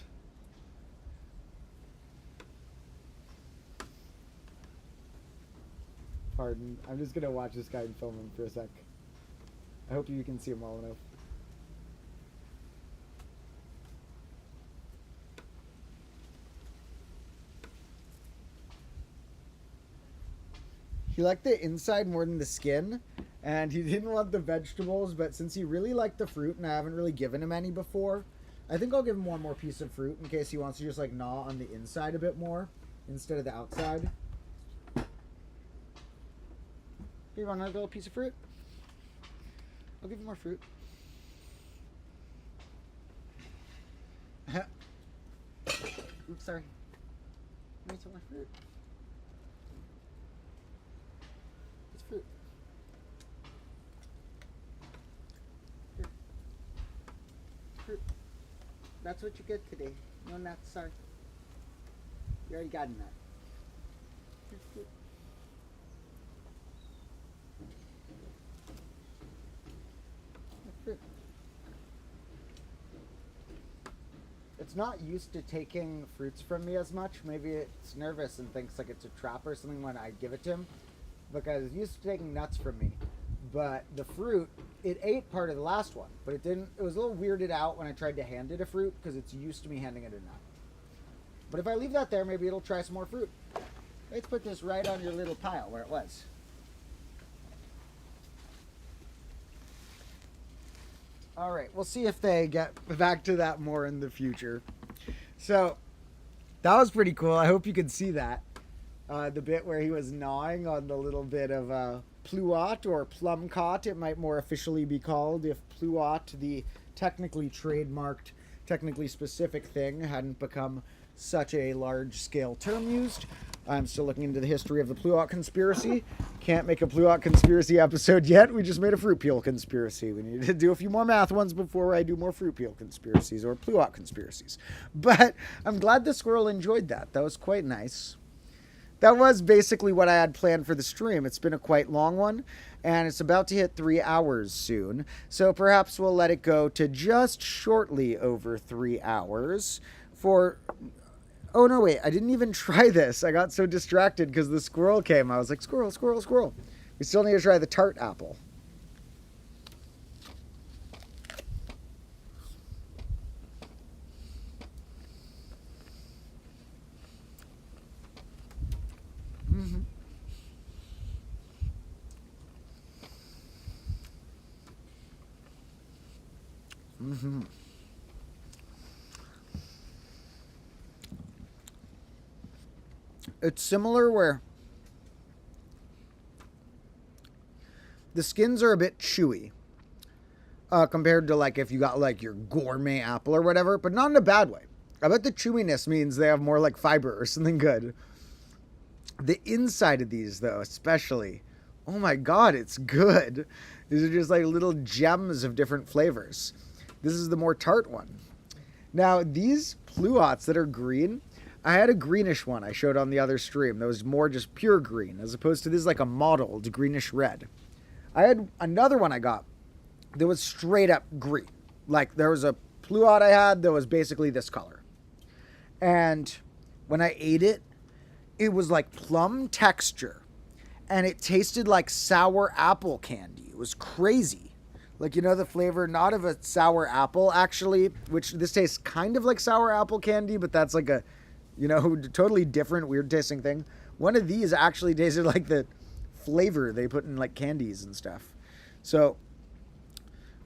A: Pardon, I'm just gonna watch this guy and film him for a sec. I hope you can see him well enough. He liked the inside more than the skin, and he didn't want the vegetables, but since he really liked the fruit, and I haven't really given him any before, I think I'll give him one more piece of fruit in case he wants to just like gnaw on the inside a bit more instead of the outside. You want another little piece of fruit? I'll give you more fruit. Oops, sorry. Give me some more fruit. It's fruit. Here. Fruit. That's what you get today. No nuts, sorry. You already got a nut. Here's fruit. It's not used to taking fruits from me as much. Maybe it's nervous and thinks like it's a trap or something when I give it to him, because it's used to taking nuts from me. But the fruit, it ate part of the last one, but it didn't. It was a little weirded out when I tried to hand it a fruit because it's used to me handing it a nut. But if I leave that there, maybe it'll try some more fruit. Let's put this right on your little pile where it was. All right, we'll see if they get back to that more in the future. So that was pretty cool. I hope you could see that. The bit where he was gnawing on the little bit of pluot or plum cot, it might more officially be called, if pluot, the technically trademarked, technically specific thing, hadn't become such a large-scale term used. I'm still looking into the history of the pluot conspiracy. Can't make a pluot conspiracy episode yet. We just made a fruit peel conspiracy. We need to do a few more math ones before I do more fruit peel conspiracies or pluot conspiracies. But I'm glad the squirrel enjoyed that. That was quite nice. That was basically what I had planned for the stream. It's been a quite long one, and it's about to hit 3 hours soon. So perhaps we'll let it go to just shortly over 3 hours for... Oh, no, wait, I didn't even try this. I got so distracted because the squirrel came. I was like, squirrel, squirrel, squirrel. We still need to try the tart apple. Mm-hmm. Mm-hmm. It's similar where the skins are a bit chewy compared to like if you got like your gourmet apple or whatever, but not in a bad way. I bet the chewiness means they have more like fiber or something good. The inside of these though, especially, oh my God, it's good. These are just like little gems of different flavors. This is the more tart one. Now these pluots that are green, I had a greenish one I showed on the other stream that was more just pure green, as opposed to this like a mottled greenish red. I had another one I got that was straight up green. Like there was a pluot I had that was basically this color. And when I ate it, it was like plum texture. And it tasted like sour apple candy. It was crazy. Like, you know, the flavor, not of a sour apple actually, which this tastes kind of like sour apple candy, but that's like a, you know, totally different, weird tasting thing. One of these actually tasted like the flavor they put in like candies and stuff. So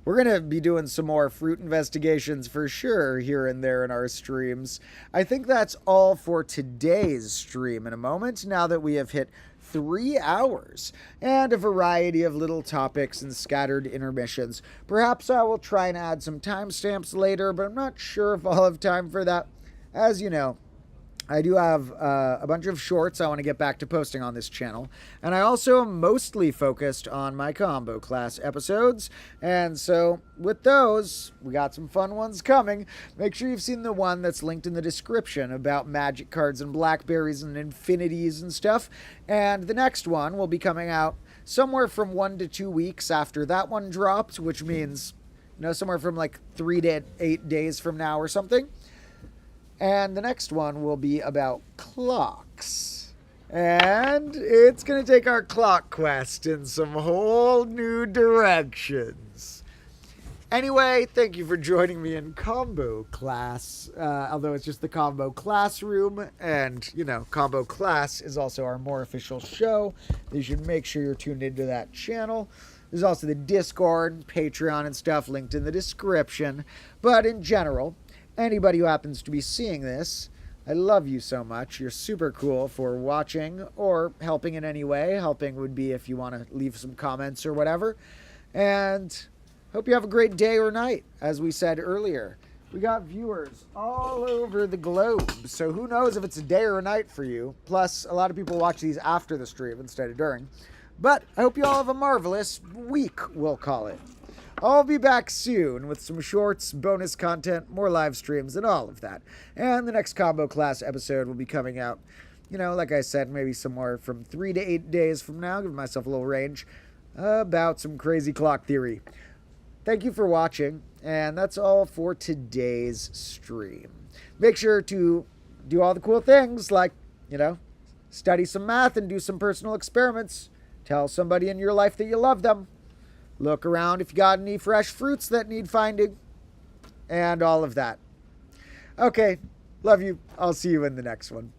A: we're going to be doing some more fruit investigations for sure here and there in our streams. I think that's all for today's stream. In a moment, now that we have hit 3 hours, and a variety of little topics and scattered intermissions. Perhaps I will try and add some timestamps later, but I'm not sure if I'll have time for that. As you know, I do have a bunch of shorts I want to get back to posting on this channel, and I also am mostly focused on my combo class episodes, and so with those, we got some fun ones coming. Make sure you've seen the one that's linked in the description about magic cards and blackberries and infinities and stuff, and the next one will be coming out somewhere from 1 to 2 weeks after that one dropped, which means, somewhere from like 3 to 8 days from now or something. And the next one will be about clocks. And it's going to take our clock quest in some whole new directions. Anyway, thank you for joining me in combo class. Although it's just the combo classroom. And, combo class is also our more official show. You should make sure you're tuned into that channel. There's also the Discord, Patreon, and stuff linked in the description. But in general, anybody who happens to be seeing this, I love you so much. You're super cool for watching or helping in any way. Helping would be if you want to leave some comments or whatever. And hope you have a great day or night. As we said earlier, we got viewers all over the globe. So who knows if it's a day or a night for you. Plus, a lot of people watch these after the stream instead of during. But I hope you all have a marvelous week, we'll call it. I'll be back soon with some shorts, bonus content, more live streams, and all of that. And the next combo class episode will be coming out, like I said, maybe somewhere from 3 to 8 days from now. Give myself a little range about some crazy clock theory. Thank you for watching, and that's all for today's stream. Make sure to do all the cool things like, study some math and do some personal experiments. Tell somebody in your life that you love them. Look around if you got any fresh fruits that need finding. And all of that. Okay, love you. I'll see you in the next one.